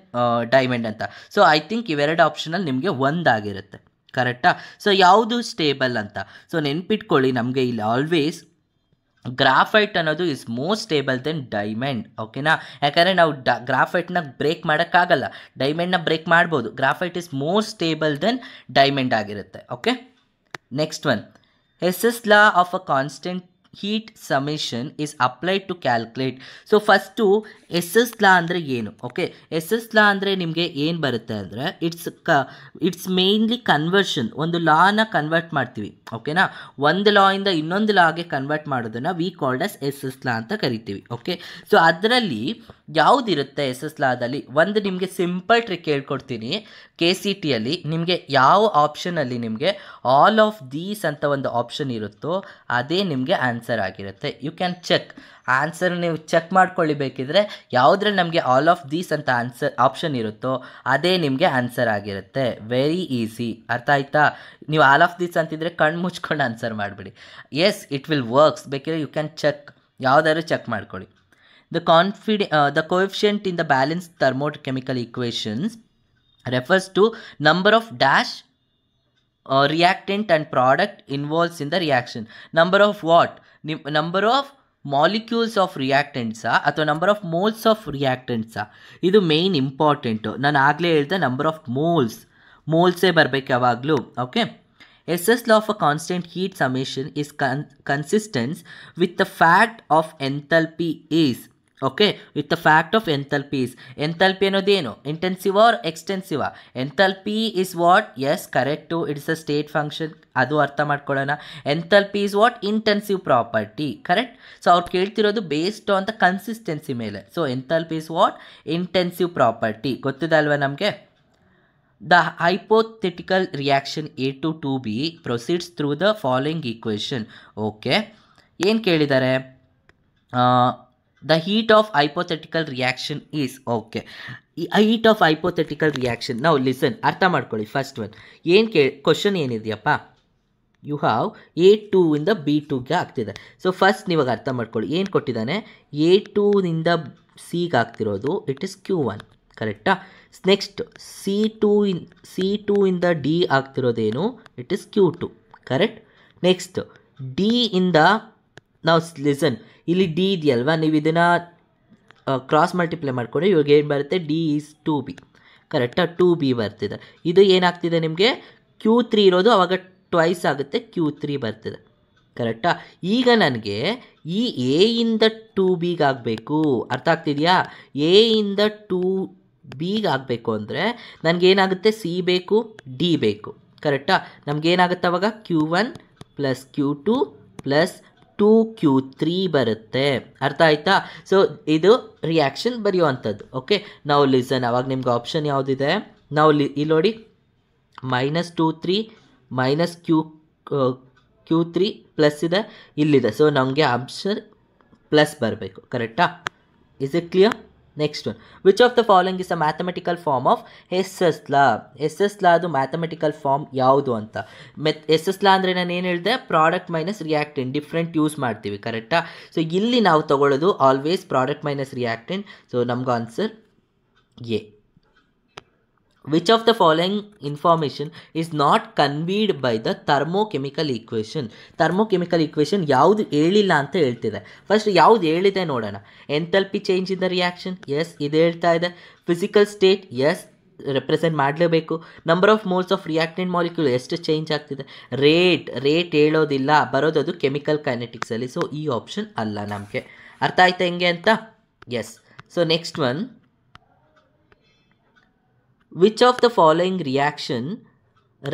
diamond ಅಂತ. ಸೊ ಐ ಥಿಂಕ್ ಇವೆರಡು ಆಪ್ಷನಲ್ಲಿ ನಿಮಗೆ ಒಂದಾಗಿರುತ್ತೆ, ಕರೆಕ್ಟಾ? ಸೊ ಯಾವುದು ಸ್ಟೇಬಲ್ ಅಂತ ಸೊ ನೆನ್ಪಿಟ್ಕೊಳ್ಳಿ. ನಮಗೆ ಇಲ್ಲಿ ಆಲ್ವೇಸ್ ಗ್ರಾಫೈಟ್ ಅನ್ನೋದು is more stable than diamond, ಓಕೆನಾ? ಯಾಕಂದರೆ ನಾವು ಗ್ರಾಫೈಟ್ನ ಬ್ರೇಕ್ ಮಾಡೋಕ್ಕಾಗಲ್ಲ, ಡೈಮಂಡ್ನ ಬ್ರೇಕ್ ಮಾಡ್ಬೋದು. Graphite is more stable than diamond ಆಗಿರುತ್ತೆ. Okay, next one, Hess's law of a constant heat summation is applied to calculate. So first Hess's law ಅಂದರೆ ಏನು? ಓಕೆ, Hess's law ಅಂದರೆ ನಿಮಗೆ ಏನು ಬರುತ್ತೆ ಅಂದರೆ, ಇಟ್ಸ್ ಮೇನ್ಲಿ ಕನ್ವರ್ಷನ್. ಒಂದು ಲಾನ ಕನ್ವರ್ಟ್ ಮಾಡ್ತೀವಿ, ಓಕೆನಾ? ಒಂದು ಲಾಯಿಂದ ಇನ್ನೊಂದು ಲಾಗೆ ಕನ್ವರ್ಟ್ ಮಾಡೋದನ್ನು V called as Hess's law ಅಂತ ಕರಿತೀವಿ. ಓಕೆ, ಸೊ ಅದರಲ್ಲಿ ಯಾವುದಿರುತ್ತೆ Hess's lawದಲ್ಲಿ? ಒಂದು ನಿಮಗೆ ಸಿಂಪಲ್ ಟ್ರಿಕ್ ಹೇಳ್ಕೊಡ್ತೀನಿ. KCTಯಲ್ಲಿ ನಿಮಗೆ ಯಾವ ಆಪ್ಷನಲ್ಲಿ ನಿಮಗೆ ಆಲ್ ಆಫ್ ದೀಸ್ ಅಂತ ಒಂದು ಆಪ್ಷನ್ ಇರುತ್ತೋ ಅದೇ ನಿಮಗೆ ಆನ್ಸರ್ ಆಗಿರುತ್ತೆ. ಯು ಕ್ಯಾನ್ ಚೆಕ್ ಆನ್ಸರ್, ನೀವು ಚೆಕ್ ಮಾಡ್ಕೊಳ್ಳಿ ಬೇಕಿದ್ರೆ. ಯಾವುದ್ರಲ್ಲಿ ನಮಗೆ ಆಲ್ ಆಫ್ ದೀಸ್ ಅಂತ ಆಪ್ಷನ್ ಇರುತ್ತೋ ಅದೇ ನಿಮಗೆ ಆನ್ಸರ್ ಆಗಿರುತ್ತೆ. ವೆರಿ ಈಸಿ, ಅರ್ಥ ಆಯ್ತಾ? ನೀವು ಆಲ್ ಆಫ್ ದೀಸ್ ಅಂತಿದ್ರೆ ಕಣ್ಣು ಮುಚ್ಕೊಂಡು ಆನ್ಸರ್ ಮಾಡಿಬಿಡಿ. Yes, it will works. ಬೇಕಿದ್ರೆ ಯು ಕ್ಯಾನ್ ಚೆಕ್, ಯಾವುದಾದ್ರು ಚೆಕ್ ಮಾಡ್ಕೊಳ್ಳಿ. The coefficient in the balanced thermochemical equations refers to number of dash reactant and product involves in the reaction. Number of what? Number of molecules of reactants ಅಥವಾ number of moles of ರಿಯಾಕ್ಟೆಂಟ್ಸಾ? ಇದು main important. ನಾನು ಆಗಲೇ ಹೇಳಿದೆ number of ಮೋಲ್ಸೇ ಬರಬೇಕು ಯಾವಾಗಲೂ. Okay, Hess's law of a constant heat summation is consistent with the fact of enthalpy is. Okay, with the fact of enthalpies. Enthalpy ಅನ್ನೋದೇನು? Intensive or extensive? Enthalpy is what? Yes, correct, it's a state function. ಅದು ಅರ್ಥ ಮಾಡ್ಕೊಳ್ಳೋಣ. Enthalpy is what? Intensive property, correct? So ಅವ್ರು ಕೇಳ್ತಿರೋದು based on the consistency ಮೇಲೆ. So enthalpy is what? Intensive property. ಗೊತ್ತಿದೆ ಅಲ್ವಾ ನಮಗೆ? The hypothetical reaction A to 2B proceeds through the following equation. Okay, ಏನು ಕೇಳಿದ್ದಾರೆ? The heat of hypothetical reaction is. Okay, heat of hypothetical reaction. Now listen, ಅರ್ಥ ಮಾಡ್ಕೊಳ್ಳಿ. First one ಏನು question ಏನಿದೆಯಪ್ಪ? You have A2 ಇಂದ B2ಗೆ ಆಗ್ತಿದೆ. So first ನೀವಾಗ ಅರ್ಥ ಮಾಡ್ಕೊಳ್ಳಿ, ಏನು ಕೊಟ್ಟಿದ್ದಾನೆ? A2ನಿಂದ Cಗೆ ಆಗ್ತಿರೋದು ಇಟ್ ಇಸ್ Q1, ಕರೆಕ್ಟಾ? ನೆಕ್ಸ್ಟ್ C2 ಇಂದ D ಆಗ್ತಿರೋದೇನು? It is Q2, correct? Next D ಇಂದ ನಾವು ಲಿಸನ್, ಇಲ್ಲಿ D ಇದೆಯಲ್ವಾ, ನೀವು ಇದನ್ನು ಕ್ರಾಸ್ ಮಲ್ಟಿಪ್ಲೈ ಮಾಡಿಕೊಂಡ್ರೆ ಇವಾಗ ಏನು ಬರುತ್ತೆ? D ಈಸ್ 2B, ಕರೆಕ್ಟಾ? 2B ಬರ್ತಿದೆ. ಇದು ಏನಾಗ್ತಿದೆ ನಿಮಗೆ? Q3 ಇರೋದು ಅವಾಗ ಟ್ವೈಸ್ ಆಗುತ್ತೆ, Q3 ಬರ್ತಿದೆ, ಕರೆಕ್ಟಾ? ಈಗ ನನಗೆ ಈ A ಇಂದ 2Bಗೆ ಆಗಬೇಕು, ಅರ್ಥ ಆಗ್ತಿದೆಯಾ? A ಇಂದ 2Bಗೆ ಆಗಬೇಕು ಅಂದರೆ ನನಗೇನಾಗುತ್ತೆ? C ಬೇಕು, D ಬೇಕು, ಕರೆಕ್ಟಾ? ನಮಗೇನಾಗುತ್ತೆ ಅವಾಗ? Q1 plus Q2 plus 2Q3 ಬರುತ್ತೆ, ಅರ್ಥ ಆಯ್ತಾ? ಸೊ ಇದು ರಿಯಾಕ್ಷನ್ ಬರೆಯುವಂಥದ್ದು. ಓಕೆ, ನಾವು ಲಿಸನ್, ಅವಾಗ ನಿಮ್ಗೆ ಆಪ್ಷನ್ ಯಾವುದಿದೆ? ನಾವು ಇಲ್ಲಿ ನೋಡಿ, -23 ಮೈನಸ್ Q3 ಪ್ಲಸ್ ಇದೆ, ಇಲ್ಲಿದೆ. ಸೊ ನಮಗೆ ಆನ್ಸರ್ ಪ್ಲಸ್ ಬರಬೇಕು, ಕರೆಕ್ಟಾ? Is it clear? Next one, which of the following is a mathematical form of Hess's law? Hess's law ಅದು ಮ್ಯಾಥಮೆಟಿಕಲ್ ಫಾರ್ಮ್ ಯಾವುದು ಅಂತ. Hess's law ಅಂದರೆ ನಾನು ಏನು ಹೇಳಿದೆ? Product minus reactant different use ಮಾಡ್ತೀವಿ, ಕರೆಕ್ಟಾ? ಸೊ ಇಲ್ಲಿ ನಾವು ತಗೊಳ್ಳೋದು always product minus reactant. So ನಮ್ಗೆ answer A. Which of the following information is not conveyed by the thermochemical equation? Thermochemical equation ಯಾವುದು ಹೇಳಿಲ್ಲ ಅಂತ ಹೇಳ್ತಿದೆ. ಫಸ್ಟ್ ಯಾವುದು ಹೇಳಿದೆ ನೋಡೋಣ. Enthalpy change in the reaction, yes ಇದು ಹೇಳ್ತಾ ಇದೆ. ಫಿಸಿಕಲ್ ಸ್ಟೇಟ್, ಎಸ್ ರೆಪ್ರೆಸೆಂಟ್ ಮಾಡಲೇಬೇಕು. Number of moles of reactant molecule ಎಷ್ಟು ಚೇಂಜ್ ಆಗ್ತಿದೆ. ರೇಟ್ ಹೇಳೋದಿಲ್ಲ, ಬರೋದದು ಕೆಮಿಕಲ್ ಕೈನೆಟಿಕ್ಸಲ್ಲಿ. ಸೊ ಈ ಆಪ್ಷನ್ ಅಲ್ಲ ನಮಗೆ. ಅರ್ಥ ಆಯ್ತಾ ಹೆಂಗೆ ಅಂತ? Yes. So next one, which of the following reaction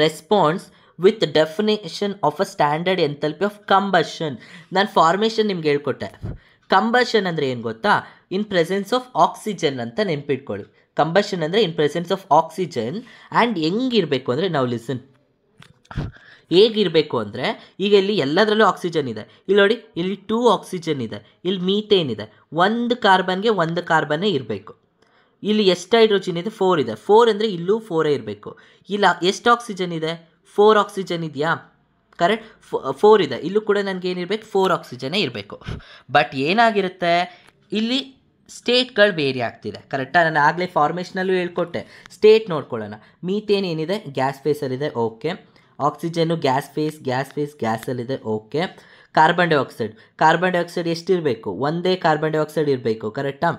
responds with the definition of a standard enthalpy of combustion? ನಾನು ಫಾರ್ಮೇಷನ್ ನಿಮ್ಗೆ ಹೇಳ್ಕೊಟ್ಟೆ. ಕಂಬಷನ್ ಅಂದರೆ ಏನು ಗೊತ್ತಾ, ಇನ್ ಪ್ರೆಸೆನ್ಸ್ ಆಫ್ ಆಕ್ಸಿಜನ್ ಅಂತ ನೆನ್ಪಿಟ್ಕೊಳ್ಳಿ. ಕಂಬಷನ್ ಅಂದರೆ in presence of oxygen. And ಹೆಂಗಿರಬೇಕು ಅಂದರೆ, ನಾವು ಲಿಸನ್, ಹೇಗಿರಬೇಕು ಅಂದರೆ, ಈಗ ಇಲ್ಲಿ ಎಲ್ಲದರಲ್ಲೂ ಆಕ್ಸಿಜನ್ ಇದೆ, ಇಲ್ಲಿ ನೋಡಿ ಇಲ್ಲಿ 2 ಆಕ್ಸಿಜನ್ ಇದೆ, ಇಲ್ಲಿ ಮೀಥೇನ್ ಇದೆ, ಒಂದು ಕಾರ್ಬನ್ಗೆ ಒಂದು ಕಾರ್ಬನ್ನೇ ಇರಬೇಕು. ಇಲ್ಲಿ ಎಷ್ಟು ಹೈಡ್ರೋಜನ್ ಇದೆ, 4 ಇದೆ, 4 ಅಂದರೆ ಇಲ್ಲೂ 4 ಇರಬೇಕು. ಇಲ್ಲ ಎಷ್ಟು ಆಕ್ಸಿಜನ್ ಇದೆ, 4 ಆಕ್ಸಿಜನ್ ಇದೆಯಾ, ಕರೆಕ್ಟ್, 4 ಇದೆ, ಇಲ್ಲೂ ಕೂಡ ನನಗೇನಿರಬೇಕು, 4 ಆಕ್ಸಿಜನ್ನೇ ಇರಬೇಕು. ಬಟ್ ಏನಾಗಿರುತ್ತೆ ಇಲ್ಲಿ, ಸ್ಟೇಟ್ಗಳು ಬೇರೆ ಆಗ್ತಿದೆ, ಕರೆಕ್ಟಾ. ನಾನು ಆಗಲೇ ಫಾರ್ಮೇಷನಲ್ಲೂ ಹೇಳ್ಕೊಟ್ಟೆ. ಸ್ಟೇಟ್ ನೋಡ್ಕೊಳ್ಳೋಣ. ಮೀಥೇನ್ ಏನಿದೆ, ಗ್ಯಾಸ್ ಫೇಸಲ್ಲಿದೆ, ಓಕೆ. ಆಕ್ಸಿಜನ್ನು ಗ್ಯಾಸ್ ಫೇಸ್ ಗ್ಯಾಸಲ್ಲಿದೆ, ಓಕೆ. ಕಾರ್ಬನ್ ಡೈಆಕ್ಸೈಡ್ ಎಷ್ಟಿರಬೇಕು, ಒಂದೇ ಕಾರ್ಬನ್ ಡೈಆಕ್ಸೈಡ್ ಇರಬೇಕು, ಕರೆಕ್ಟಾ.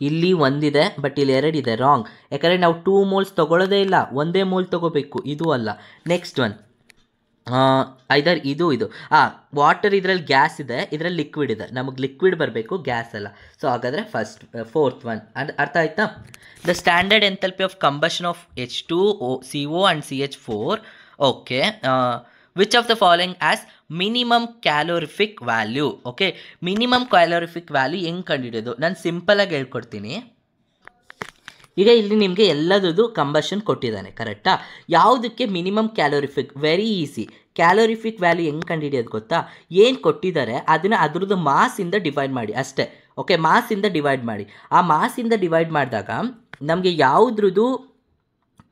ಇಲ್ಲಿ ಒಂದಿದೆ, ಬಟ್ ಇಲ್ಲಿ 2 ಇದೆ, ರಾಂಗ್. ಯಾಕಂದರೆ ನಾವು 2 ಮೋಲ್ಸ್ ತೊಗೊಳ್ಳೋದೇ ಇಲ್ಲ, ಒಂದೇ ಮೋಲ್ ತೊಗೋಬೇಕು, ಇದು ಅಲ್ಲ. ನೆಕ್ಸ್ಟ್ ಒನ್, ಐದರ್ ಇದು ವಾಟರ್ ಇದರಲ್ಲಿ ಗ್ಯಾಸ್ ಇದೆ, ಇದರಲ್ಲಿ ಲಿಕ್ವಿಡ್ ಇದೆ, ನಮಗೆ ಲಿಕ್ವಿಡ್ ಬರಬೇಕು, ಗ್ಯಾಸ್ ಅಲ್ಲ. ಸೊ ಹಾಗಾದರೆ ಫೋರ್ತ್ ಒನ್ ಅರ್ಥ ಆಯ್ತಾ. The standard enthalpy of combustion of H2O, CO and CH4. Okay. Which of the following as minimum calorific value. Okay, minimum calorific value ಹೆಂಗೆ ಕಂಡುಹಿಡಿಯೋದು, ನಾನು ಸಿಂಪಲಾಗಿ ಹೇಳ್ಕೊಡ್ತೀನಿ. ಈಗ ಇಲ್ಲಿ ನಿಮಗೆ ಎಲ್ಲದೂ ಕಂಬಷನ್ ಕೊಟ್ಟಿದ್ದಾನೆ, ಕರೆಕ್ಟಾ. ಯಾವುದಕ್ಕೆ minimum calorific, very easy. Calorific value ಹೆಂಗೆ ಕಂಡುಹಿಡಿಯೋದು ಗೊತ್ತಾ, ಏನು ಕೊಟ್ಟಿದ್ದಾರೆ ಅದನ್ನು ಅದ್ರದ್ದು ಮಾಸಿಂದ ಡಿವೈಡ್ ಮಾಡಿ ಅಷ್ಟೇ. ಓಕೆ, ಮಾಸಿಂದ ಡಿವೈಡ್ ಮಾಡಿ. ಆ ಮಾಸಿಂದ ಡಿವೈಡ್ ಮಾಡಿದಾಗ ನಮಗೆ ಯಾವುದ್ರದ್ದು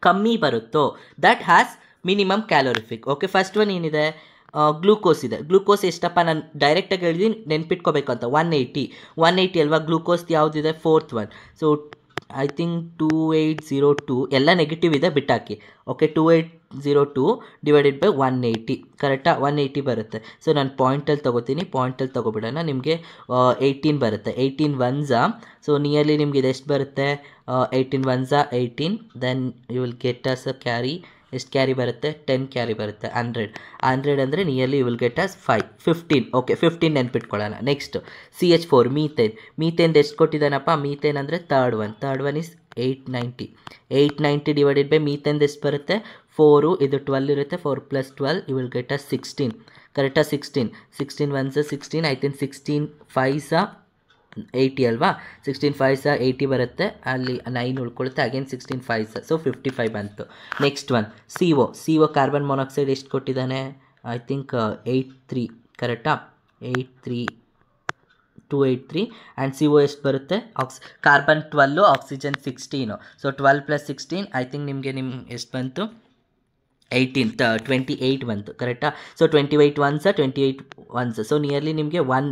ಕಮ್ಮಿ ಬರುತ್ತೋ that has minimum calorific. Okay, first one ಏನಿದೆ, ಗ್ಲೂಕೋಸ್ ಇದೆ. ಗ್ಲೂಕೋಸ್ ಎಷ್ಟಪ್ಪ, ನಾನು ಡೈರೆಕ್ಟಾಗಿ ಹೇಳಿದ್ದೀನಿ, ನೆನ್ಪಿಟ್ಕೋಬೇಕು ಅಂತ, 180 ಅಲ್ವಾ. ಗ್ಲೂಕೋಸ್ ಯಾವುದಿದೆ, 4th one. So I think 2802, ಎಲ್ಲ ನೆಗೆಟಿವ್ ಇದೆ, ಬಿಟ್ಟಾಕಿ. ಓಕೆ, 2802 ಡಿವೈಡೆಡ್ ಬೈ 180, ಕರೆಕ್ಟಾ. 180 ಬರುತ್ತೆ. ಸೊ ನಾನು ಪಾಯಿಂಟಲ್ಲಿ ತೊಗೋತೀನಿ, ಪಾಯಿಂಟಲ್ಲಿ ತೊಗೊಬಿಡೋಣ. ನಿಮಗೆ 18 ಬರುತ್ತೆ, 18 1s. ಸೊ ನಿಯರ್ಲಿ ನಿಮ್ಗೆ ಇದೆಷ್ಟು ಬರುತ್ತೆ, 18 1s 18. Then you will get as a carry. ಎಷ್ಟು ಕ್ಯಾರಿ ಬರುತ್ತೆ, 10 ಕ್ಯಾರಿ ಬರುತ್ತೆ. 100 ಅಂದರೆ nearly you will get as 15. ಓಕೆ, 15 ನೆನ್ಪಿಟ್ಕೊಳ್ಳೋಣ. ನೆಕ್ಸ್ಟ್ CH4, ಮೀಥೇನ್ ಎಷ್ಟು ಕೊಟ್ಟಿದ್ದಾನಪ್ಪ, ಮೀಥೇನ್ ಅಂದರೆ third one is 890 divided by methane ಎಷ್ಟು ಬರುತ್ತೆ, 4, ಇದು 12 ಇರುತ್ತೆ, 4 + 12 ಯು ವಿಲ್ ಗೆಟ್ ಅಸ್ 16, ಕರೆಕ್ಟಾ. 16 1s 16, ಐ ಥಿಂಕ್ 16 5s 80 ಅಲ್ವಾ. 16 5s 80 ಬರುತ್ತೆ, ಅಲ್ಲಿ 9 ಉಳ್ಕೊಳುತ್ತೆ, ಅಗೇನ್ 16 5s, ಸೊ 55 ಬಂತು. Next one CO carbon monoxide ಎಷ್ಟು ಕೊಟ್ಟಿದ್ದಾನೆ, ಐ ಥಿಂಕ್ 83, ಕರೆಕ್ಟಾ. 283 ಆ್ಯಂಡ್ CO ಎಷ್ಟು ಬರುತ್ತೆ, carbon 12, oxygen 16. So 12 + 16 I think ನಿಮಗೆ ಎಷ್ಟು ಬಂತು, 28 ಬಂತು, ಕರೆಕ್ಟಾ. So 28 1s. ಸೊ ನಿಯರ್ಲಿ ನಿಮಗೆ 1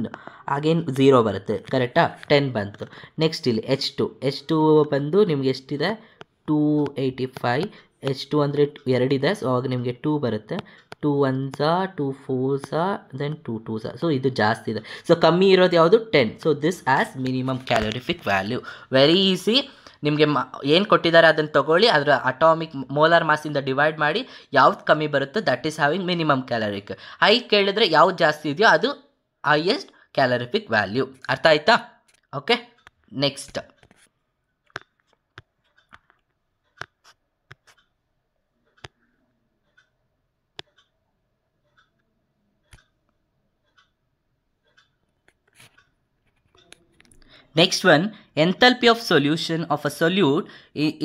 ಅಗೇನ್ 0 ಬರುತ್ತೆ, ಕರೆಕ್ಟಾ. 10 ಬಂತು. ನೆಕ್ಸ್ಟ್ ಇಲ್ಲಿ H2 ಬಂದು ನಿಮ್ಗೆ ಎಷ್ಟಿದೆ, 285. H2 ಅಂದರೆ 2 ಇದೆ, ಸೊ ಆವಾಗ ನಿಮಗೆ 2 ಬರುತ್ತೆ. 2 1s 2 4s then 2 2s. So ಇದು ಜಾಸ್ತಿ ಇದೆ, ಸೊ ಕಮ್ಮಿ ಇರೋದು ಯಾವುದು, 10. So this as minimum calorific value. Very easy. ನಿಮಗೆ ಏನು ಕೊಟ್ಟಿದ್ದಾರೆ ಅದನ್ನು ತೊಗೊಳ್ಳಿ, ಅದರ ಅಟಾಮಿಕ್ ಮೋಲಾರ್ ಮಾಸಿಂದ ಡಿವೈಡ್ ಮಾಡಿ, ಯಾವ್ದು ಕಮ್ಮಿ ಬರುತ್ತೋ that is having minimum caloric. High ಕೇಳಿದ್ರೆ ಯಾವ್ದು ಜಾಸ್ತಿ ಇದೆಯೋ ಅದು ಹೈಯೆಸ್ಟ್ ಕ್ಯಾಲೋರಿಫಿಕ್ ವ್ಯಾಲ್ಯೂ. ಅರ್ಥ ಆಯ್ತಾ. Okay, next Next one, enthalpy of solution of a solute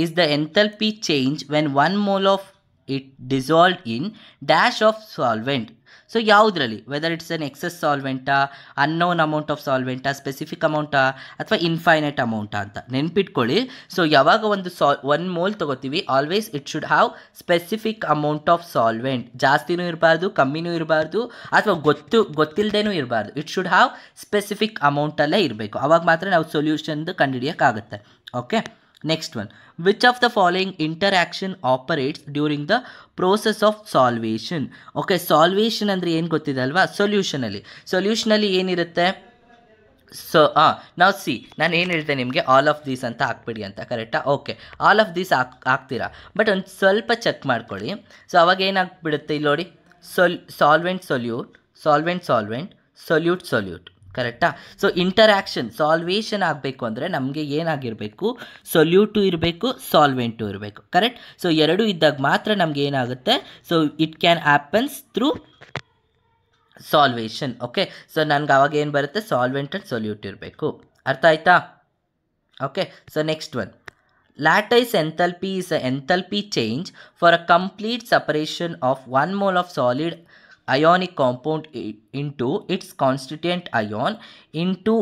is the enthalpy change when 1 mole of it dissolved in dash of solvent. So ಯಾವುದರಲ್ಲಿ, whether it's an excess ಸಾಲ್ವೆಂಟಾ, unknown amount of ಸಾಲ್ವೆಂಟಾ, specific ಅಮೌಂಟಾ, ಅಥವಾ infinite ಅಮೌಂಟಾ ಅಂತ ನೆನ್ಪಿಟ್ಕೊಳ್ಳಿ. So ಯಾವಾಗ ಒಂದು 1 mole ತೊಗೋತೀವಿ, always it should have specific amount of solvent. ಜಾಸ್ತಿನೂ ಇರಬಾರ್ದು, ಕಮ್ಮಿನೂ ಇರಬಾರ್ದು, ಅಥವಾ ಗೊತ್ತಿಲ್ಲದೇನೂ ಇರಬಾರ್ದು. ಇಟ್ ಶುಡ್ ಹ್ಯಾವ್ ಸ್ಪೆಸಿಫಿಕ್ ಅಮೌಂಟಲ್ಲೇ ಇರಬೇಕು, ಅವಾಗ ಮಾತ್ರ ನಾವು ಸೊಲ್ಯೂಷನ್ದು ಕಂಡುಹಿಡಿಯೋಕ್ಕಾಗುತ್ತೆ. Okay, next one, which of the following interaction operates during the process of solvation. Okay, solvation ಅಂದರೆ ಏನು ಗೊತ್ತಿದೆ ಅಲ್ವಾ. ಸೊಲ್ಯೂಷನಲ್ಲಿ ಏನಿರುತ್ತೆ, ಸೊ ನಾವು ನಾನು ಏನು ಹೇಳ್ತೆ ನಿಮಗೆ, ಆಲ್ ಆಫ್ ದೀಸ್ ಅಂತ ಹಾಕ್ಬಿಡಿ ಅಂತ, ಕರೆಕ್ಟಾ. ಓಕೆ, ಆಲ್ ಆಫ್ ದೀಸ್ ಹಾಕ್ತೀರಾ, ಬಟ್ ಒಂದು ಸ್ವಲ್ಪ ಚೆಕ್ ಮಾಡ್ಕೊಳ್ಳಿ. ಸೊ ಅವಾಗ ಏನಾಗ್ಬಿಡುತ್ತೆ, ಇಲ್ಲಿ ನೋಡಿ, ಸಾಲ್ವೆಂಟ್ ಸೊಲ್ಯೂಟ್, ಕರೆಕ್ಟಾ. ಸೊ ಇಂಟರಾಕ್ಷನ್ ಸಾಲ್ವೇಷನ್ ಆಗಬೇಕು ಅಂದರೆ ನಮಗೆ ಏನಾಗಿರಬೇಕು, ಸೊಲ್ಯೂಟು ಇರಬೇಕು, ಸಾಲ್ವೆಂಟು ಇರಬೇಕು, ಕರೆಕ್ಟ್. ಸೊ ಎರಡೂ ಇದ್ದಾಗ ಮಾತ್ರ ನಮ್ಗೆ ಏನಾಗುತ್ತೆ, so it can happens through salvation. Okay, so ನನಗೆ ಅವಾಗ ಏನು ಬರುತ್ತೆ, ಸಾಲ್ವೆಂಟ್ ಆ್ಯಂಡ್ ಸೊಲ್ಯೂಟ್ ಇರಬೇಕು. ಅರ್ಥ ಆಯ್ತಾ? Okay, so next one, lattice enthalpy is a enthalpy change for a complete separation of 1 mole of solid ionic compound into its constituent ion into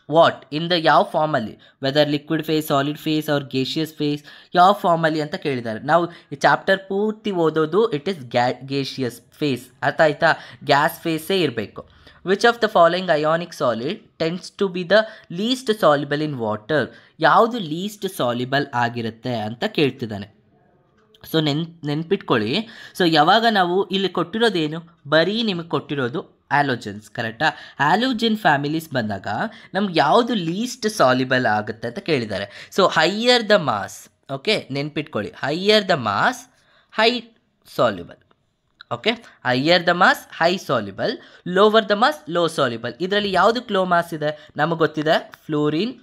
what in the ಯಾವ ಫಾರ್ಮಲ್ಲಿ, whether liquid phase, solid phase or gaseous phase, ಯಾವ ಫಾರ್ಮಲ್ಲಿ ಅಂತ ಕೇಳಿದ್ದಾರೆ. ನಾವು ಈ chapter ಪೂರ್ತಿ ಓದೋದು ಇಟ್ ಇಸ್ ಗೇಷಿಯಸ್ ಫೇಸ್. ಅರ್ಥ ಆಯ್ತಾ? ಗ್ಯಾಸ್ ಫೇಸೇ ಇರಬೇಕು. Which of the following ionic solid tends to be the least soluble in water? ಯಾವುದು ಲೀಸ್ಟ್ ಸಾಲ್ಯುಬಲ್ ಆಗಿರುತ್ತೆ ಅಂತ ಕೇಳ್ತಿದ್ದಾನೆ. ಸೊ ನೆನ್ಪಿಟ್ಕೊಳ್ಳಿ. ಸೊ ಯಾವಾಗ ನಾವು ಇಲ್ಲಿ ಕೊಟ್ಟಿರೋದೇನು, ಬರೀ ನಿಮಗೆ ಕೊಟ್ಟಿರೋದು ಆ್ಯಲೋಜನ್ಸ್, ಕರೆಕ್ಟಾ? ಆ್ಯಲೋಜನ್ ಫ್ಯಾಮಿಲೀಸ್ ಬಂದಾಗ ನಮ್ಗೆ ಯಾವುದು ಲೀಸ್ಟ್ ಸಾಲ್ಯುಬಲ್ ಆಗುತ್ತೆ ಅಂತ ಕೇಳಿದ್ದಾರೆ. So higher the mass, okay, ನೆನ್ಪಿಟ್ಕೊಳ್ಳಿ, higher the mass high soluble. Okay, higher the mass high soluble, lower the mass low soluble. ಇದರಲ್ಲಿ ಯಾವುದಕ್ಕೆ ಲೋ ಮಾಸ್ ಇದೆ ನಮಗೆ ಗೊತ್ತಿದೆ, fluorine,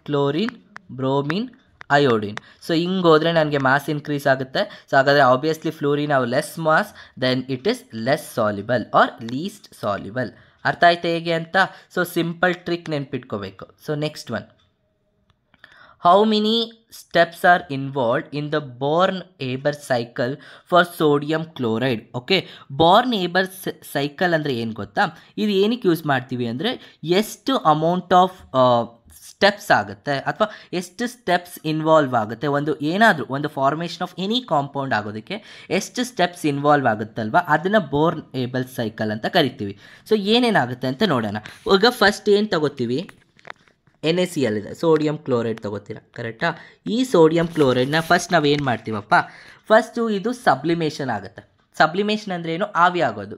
chlorine, bromine, iodine. So ಹಿಂಗೆ ಹೋದರೆ ನನಗೆ ಮಾಸ್ ಇನ್ಕ್ರೀಸ್ ಆಗುತ್ತೆ. ಸೊ ಹಾಗಾದರೆ ಆಬ್ವಿಯಸ್ಲಿ ಫ್ಲೋರಿನ್ ನಾವು less mass, then it is less soluble or least soluble. ಅರ್ಥ ಆಯ್ತಾ ಹೇಗೆ ಅಂತ? ಸೊ ಸಿಂಪಲ್ ಟ್ರಿಕ್ ನೆನ್ಪಿಟ್ಕೋಬೇಕು. So next one, how many steps are involved in the Born-Haber cycle for sodium chloride? Okay, Born-Haber cycle ಅಂದರೆ ಏನು ಗೊತ್ತಾ? ಇದು ಏನಕ್ಕೆ ಯೂಸ್ ಮಾಡ್ತೀವಿ ಅಂದರೆ ಎಷ್ಟು ಅಮೌಂಟ್ ಆಫ್ ಸ್ಟೆಪ್ಸ್ ಆಗುತ್ತೆ ಅಥವಾ ಎಷ್ಟು ಸ್ಟೆಪ್ಸ್ ಇನ್ವಾಲ್ವ್ ಆಗುತ್ತೆ, ಏನಾದರೂ ಒಂದು ಫಾರ್ಮೇಷನ್ ಆಫ್ ಎನಿ ಕಾಂಪೌಂಡ್ ಆಗೋದಕ್ಕೆ ಎಷ್ಟು ಸ್ಟೆಪ್ಸ್ ಇನ್ವಾಲ್ವ್ ಆಗುತ್ತಲ್ವ, ಅದನ್ನು Born-Haber ಸೈಕಲ್ ಅಂತ ಕರಿತೀವಿ. ಸೊ ಏನೇನಾಗುತ್ತೆ ಅಂತ ನೋಡೋಣ. ಈಗ ಫಸ್ಟ್ ಏನು ತಗೋತೀವಿ, NaCl ಇದೆ, ಸೋಡಿಯಂ ಕ್ಲೋರೈಡ್ ತೊಗೋತೀರ, ಕರೆಕ್ಟಾ? ಈ ಸೋಡಿಯಂ ಕ್ಲೋರೈಡ್ನ ಫಸ್ಟ್ ನಾವು ಏನು ಮಾಡ್ತೀವಪ್ಪ, ಫಸ್ಟು ಇದು ಸಬ್ಲಿಮೇಷನ್ ಆಗುತ್ತೆ. ಸಬ್ಲಿಮೇಷನ್ ಅಂದರೆ ಏನು, ಆವಿ ಆಗೋದು,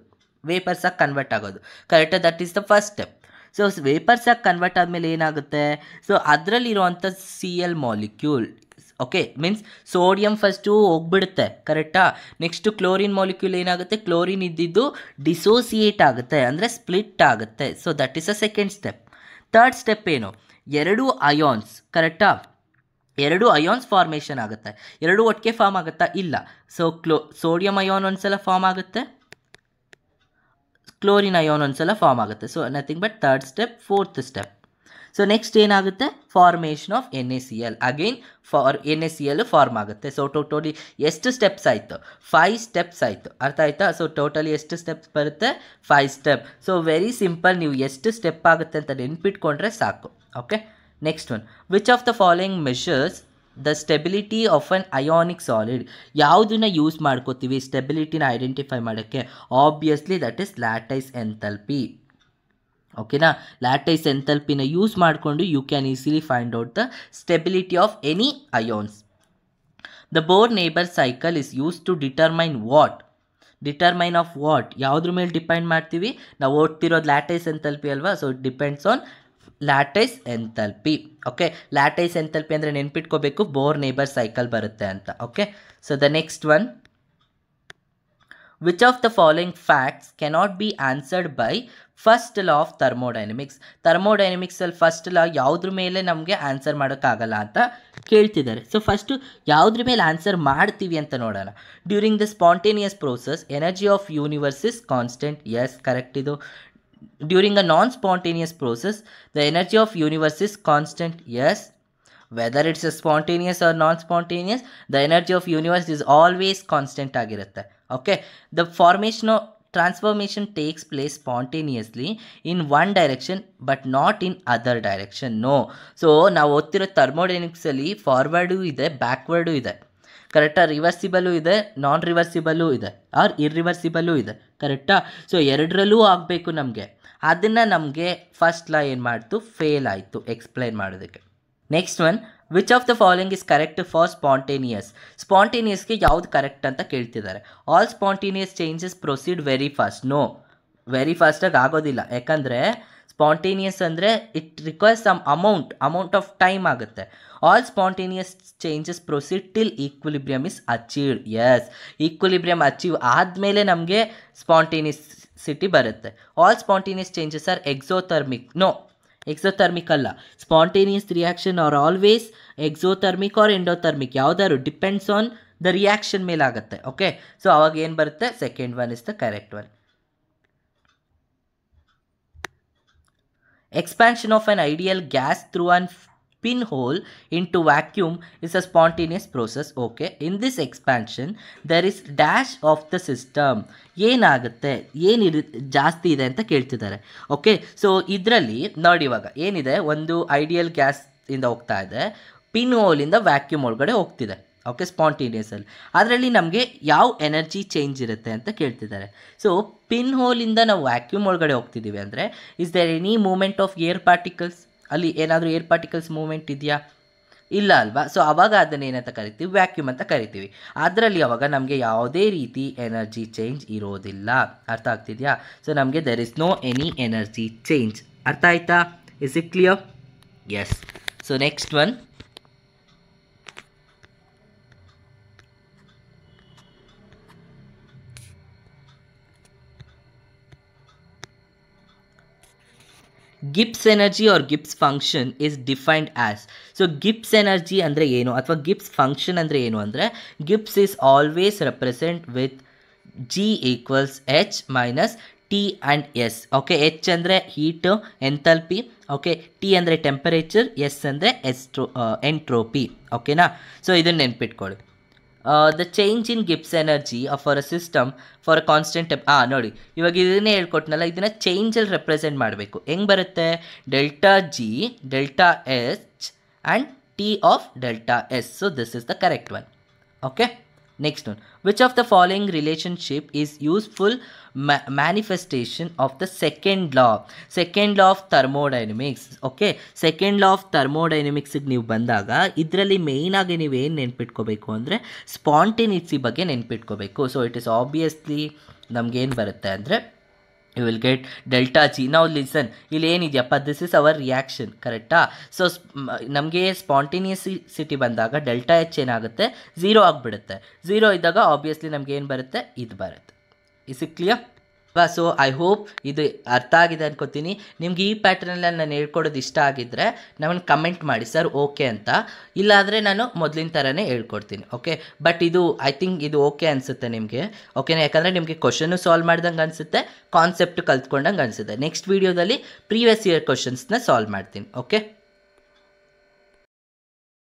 ವೇಪರ್ಸಾಗಿ ಕನ್ವರ್ಟ್ ಆಗೋದು, ಕರೆಕ್ಟಾ? That is the first step. So ವೇಪರ್ಸಾಗಿ ಕನ್ವರ್ಟ್ ಆದಮೇಲೆ ಏನಾಗುತ್ತೆ, ಸೊ ಅದರಲ್ಲಿರುವಂಥ Cl molecule, okay, means sodium first ಹೋಗ್ಬಿಡುತ್ತೆ, ಕರೆಕ್ಟಾ? ನೆಕ್ಸ್ಟು ಕ್ಲೋರಿನ್ ಮಾಲಿಕ್ಯೂಲ್ ಏನಾಗುತ್ತೆ, ಕ್ಲೋರಿನ್ ಇದ್ದಿದ್ದು ಡಿಸೋಸಿಯೇಟ್ ಆಗುತ್ತೆ, ಅಂದರೆ ಸ್ಪ್ಲಿಟ್ ಆಗುತ್ತೆ. So that is a second step. Third step ಏನು, ಎರಡು ಅಯಾನ್ಸ್, ಕರೆಕ್ಟಾ? ಎರಡು ಅಯಾನ್ಸ್ ಫಾರ್ಮೇಷನ್ ಆಗುತ್ತೆ. ಎರಡು ಒಟ್ಟಿಗೆ ಫಾರ್ಮ್ ಆಗುತ್ತಾ? ಇಲ್ಲ. ಸೊ ಸೋಡಿಯಂ ಅಯಾನ್ ಒಂದ್ಸಲ ಫಾರ್ಮ್ ಆಗುತ್ತೆ, ಕ್ಲೋರಿನ್ ಅಯಾನ್ ಒಂದ್ಸಲ ಫಾರ್ಮ್ ಆಗುತ್ತೆ. So nothing but third step, fourth step. So next ಏನಾಗುತ್ತೆ, formation of NaCl. Again NaCl form ಆಗುತ್ತೆ. ಸೊ ಟೋಟಲಿ ಎಷ್ಟು ಸ್ಟೆಪ್ಸ್ ಆಯಿತು, 5 ಸ್ಟೆಪ್ಸ್ ಆಯಿತು. ಅರ್ಥ ಆಯ್ತಾ? ಸೊ ಟೋಟಲಿ ಎಷ್ಟು ಸ್ಟೆಪ್ಸ್ ಬರುತ್ತೆ, 5 ಸ್ಟೆಪ್. ಸೊ ವೆರಿ ಸಿಂಪಲ್, ನೀವು ಎಷ್ಟು ಸ್ಟೆಪ್ ಆಗುತ್ತೆ ಅಂತ ನೆನ್ಪಿಟ್ಕೊಂಡ್ರೆ ಸಾಕು. Okay, next one, which of the following measures the stability of an ionic solid? ಯಾವುದನ್ನ ಯೂಸ್ ಮಾಡ್ಕೋತೀವಿ ಸ್ಟೆಬಿಲಿಟಿನ ಐಡೆಂಟಿಫೈ ಮಾಡೋಕ್ಕೆ? Obviously that is lattice enthalpy. ಓಕೆನಾ? ಲ್ಯಾಟೈಸ್ ಎಂಥಲ್ಪಿನ ಯೂಸ್ ಮಾಡಿಕೊಂಡು you can easily find out the stability of any ions. The Born-Haber cycle is use to determine what? Determine of what? ಯಾವುದ್ರ ಮೇಲೆ depend ಮಾಡ್ತೀವಿ? ನಾವು ಓದ್ತಿರೋದು ಲ್ಯಾಟೈಸ್ ಎಂಥಲ್ಪಿ ಅಲ್ವಾ? So it depends on lattice enthalpy. Okay, lattice enthalpy ಅಂದರೆ ನೆನ್ಪಿಟ್ಕೋಬೇಕು, Born-Haber cycle ಬರುತ್ತೆ ಅಂತ. Okay, so the next one, which of the following facts cannot be answered by first law of thermodynamics? ಥರ್ಮೋಡೈನಮಿಕ್ಸಲ್ಲಿ first law ಯಾವುದ್ರ ಮೇಲೆ ನಮಗೆ answer ಮಾಡೋಕ್ಕಾಗಲ್ಲ ಅಂತ ಕೇಳ್ತಿದ್ದಾರೆ. ಸೊ ಫಸ್ಟು ಯಾವುದ್ರ ಮೇಲೆ ಆನ್ಸರ್ ಮಾಡ್ತೀವಿ ಅಂತ ನೋಡೋಣ. During the spontaneous process energy of universe is constant. Yes, correct ಇದು. During a non spontaneous process the energy of universe is constant. Yes. Whether it's a spontaneous or non-spontaneous, the energy of universe is always constant ಆಗಿರುತ್ತೆ. Okay, the transformation takes place spontaneously in one direction but not in other direction. No. So ನಾವು ಓದ್ತಿರೋ ಥರ್ಮೋಡೈನಮಿಕ್ಸಲ್ಲಿ forward ಇದೆ, backward ಇದೆ, ಕರೆಕ್ಟಾ? ರಿವರ್ಸಿಬಲು ಇದೆ, ನಾನ್ ರಿವರ್ಸಿಬಲು ಇದೆ, R ಇರ್ರಿವರ್ಸಿಬಲು ಇದೆ, ಕರೆಕ್ಟಾ? So ಎರಡರಲ್ಲೂ ಆಗಬೇಕು ನಮಗೆ. ಅದನ್ನು ನಮಗೆ ಫಸ್ಟ್ ಲಾ ಏನು ಮಾಡ್ತು, ಫೇಲ್ ಆಯಿತು ಎಕ್ಸ್ಪ್ಲೈನ್ ಮಾಡೋದಕ್ಕೆ. Next one, which of the following is correct for spontaneous? ಸ್ಪಾಂಟೇನಿಯಸ್ಗೆ ಯಾವ್ದು ಕರೆಕ್ಟ್ ಅಂತ ಕೇಳ್ತಿದ್ದಾರೆ. All spontaneous changes proceed very fast. No, very ಫಾಸ್ಟಾಗಿ ಆಗೋದಿಲ್ಲ. ಯಾಕಂದರೆ ಸ್ಪಾಂಟೇನಿಯಸ್ ಅಂದರೆ it requires some amount of time ಆಗುತ್ತೆ. All spontaneous changes proceed till equilibrium is achieved. Yes, equilibrium achieve ಆದಮೇಲೆ ನಮಗೆ ಸ್ಪಾಂಟೇನಿಯಸಿಟಿ ಬರುತ್ತೆ. All spontaneous changes are exothermic. No, exothermic ಅಲ್ಲ. Spontaneous reaction are always exothermic or endothermic, ಯಾವುದಾದ್ರು depends on the reaction ಮೇಲೆ ಆಗುತ್ತೆ. Okay, so ಅವಾಗ ಏನು ಬರುತ್ತೆ, second one is the correct one. Expansion of an ideal gas through an pinhole into vacuum is a spontaneous process. Okay, in this expansion there is dash of the system. ಏನಾಗುತ್ತೆ, ಏನಿದೆ ಜಾಸ್ತಿ ಇದೆ ಅಂತ ಕೇಳ್ತಿದ್ದಾರೆ. Okay, so ಇದರಲ್ಲಿ ನೋಡಿ, ಇವಾಗ ಏನಿದೆ, ಒಂದು ಐಡಿಯಲ್ ಗ್ಯಾಸ್ ಇಂದ ಹೋಗ್ತಾ ಇದೆ, ಪಿನ್ ಹೋಲಿಂದ ವ್ಯಾಕ್ಯೂಮ್ ಒಳಗಡೆ ಹೋಗ್ತಿದೆ. ಓಕೆ, ಸ್ಪಾಂಟೇನಿಯಸಲ್ಲಿ ಅದರಲ್ಲಿ ನಮಗೆ ಯಾವ ಎನರ್ಜಿ ಚೇಂಜ್ ಇರುತ್ತೆ ಅಂತ ಕೇಳ್ತಿದ್ದಾರೆ. ಸೊ ಪಿನ್ ಹೋಲಿಂದ ನಾವು ವ್ಯಾಕ್ಯೂಮ್ ಒಳಗಡೆ ಹೋಗ್ತಿದ್ದೀವಿ ಅಂದರೆ, is there any movement of air particles? ಅಲ್ಲಿ ಏನಾದರೂ ಏರ್ ಪಾರ್ಟಿಕಲ್ಸ್ ಮೂಮೆಂಟ್ ಇದೆಯಾ? ಇಲ್ಲ ಅಲ್ವಾ? ಸೊ ಅವಾಗ ಅದನ್ನು ಏನಂತ ಕರಿತೀವಿ, ವ್ಯಾಕ್ಯೂಮ್ ಅಂತ ಕರಿತೀವಿ. ಅದರಲ್ಲಿ ಅವಾಗ ನಮಗೆ ಯಾವುದೇ ರೀತಿ ಎನರ್ಜಿ ಚೇಂಜ್ ಇರೋದಿಲ್ಲ. ಅರ್ಥ ಆಗ್ತಿದೆಯಾ? ಸೊ ನಮಗೆ there is no any energy change. ಅರ್ಥ ಆಯ್ತಾ? Is it clear? Yes. So next one, Gibbs energy or Gibbs function is defined as. So Gibbs energy ಅಂದರೆ ಏನು, ಅಥವಾ ಗಿಬ್ಸ್ ಫಂಕ್ಷನ್ ಅಂದರೆ ಏನು ಅಂದರೆ, Gibbs is always represent with G equals H minus T and S. Okay, H ಅಂದರೆ heat enthalpy, okay, T ಅಂದರೆ temperature, S ಅಂದರೆ entropy. ಓಕೆನಾ? ಸೊ ಇದನ್ನು ನೆನ್ಪಿಟ್ಕೊಳ್ಳಿ. The change in Gibbs energy for a system for a constant ನೋಡಿ, ಇವಾಗ ಇದನ್ನೇ ಹೇಳ್ಕೊಟ್ನಲ್ಲ, ಇದನ್ನು ಚೇಂಜಲ್ಲಿ ರೆಪ್ರೆಸೆಂಟ್ ಮಾಡಬೇಕು. ಹೆಂಗೆ ಬರುತ್ತೆ? Delta G delta H and T of delta S. So this is the correct one. Okay, next one, which of the following relationship is useful manifestation of the second law of thermodynamics. Okay, second law of ಥರ್ಮೋಡೈನಮಿಕ್ಸಿಗೆ ನೀವು ಬಂದಾಗ ಇದರಲ್ಲಿ ಮೇಯ್ನಾಗಿ ನೀವೇನು ನೆನ್ಪಿಟ್ಕೋಬೇಕು ಅಂದರೆ spontaneity ಬಗ್ಗೆ ನೆನ್ಪಿಟ್ಕೋಬೇಕು. ಸೊ ಇಟ್ ಇಸ್ ಆಬ್ವಿಯಸ್ಲಿ ನಮಗೇನು ಬರುತ್ತೆ ಅಂದರೆ, you will get delta G. ನಾವು ಲಿಸನ್, ಇಲ್ಲಿ ಏನಿದೆಯಪ್ಪ, ದಿಸ್ ಇಸ್ ಅವರ್ ರಿಯಾಕ್ಷನ್, ಕರೆಕ್ಟಾ? ಸೊ ನಮಗೆ ಸ್ಪಾಂಟೇನಿಯಸಿಟಿ ಬಂದಾಗ ಡೆಲ್ಟಾ ಎಚ್ ಏನಾಗುತ್ತೆ, 0 ಆಗಿಬಿಡುತ್ತೆ. 0 ಇದ್ದಾಗ ಆಬ್ವಿಯಸ್ಲಿ ನಮ್ಗೆ ಏನು ಬರುತ್ತೆ, ಇದು ಬರುತ್ತೆ. Is it clear? So I hope ಇದು ಅರ್ಥ ಆಗಿದೆ ಅನ್ಕೋತೀನಿ. ನಿಮ್ಗೆ ಈ ಪ್ಯಾಟರ್ನಲ್ಲಿ ನಾನು ಹೇಳ್ಕೊಡೋದು ಇಷ್ಟ ಆಗಿದ್ದರೆ ನಮ್ಮನ್ನು ಕಮೆಂಟ್ ಮಾಡಿ ಸರ್ ಓಕೆ ಅಂತ, ಇಲ್ಲಾಂದರೆ ನಾನು ಮೊದಲಿನ ಥರನೇ ಹೇಳ್ಕೊಡ್ತೀನಿ. ಓಕೆ, ಬಟ್ ಇದು ಐ ಥಿಂಕ್ ಇದು ಓಕೆ ಅನಿಸುತ್ತೆ ನಿಮಗೆ. ಓಕೆನಾ? ಯಾಕಂದರೆ ನಿಮಗೆ ಕ್ವಶನ್ನು ಸಾಲ್ವ್ ಮಾಡ್ದಂಗೆ ಅನಿಸುತ್ತೆ, ಕಾನ್ಸೆಪ್ಟ್ ಕಲ್ತ್ಕೊಂಡಂಗೆ ಅನಿಸುತ್ತೆ. ನೆಕ್ಸ್ಟ್ ವೀಡಿಯೋದಲ್ಲಿ ಪ್ರೀವಿಯಸ್ ಇಯರ್ ಕ್ವಶನ್ಸ್ನ ಸಾಲ್ವ್ ಮಾಡ್ತೀನಿ. ಓಕೆ.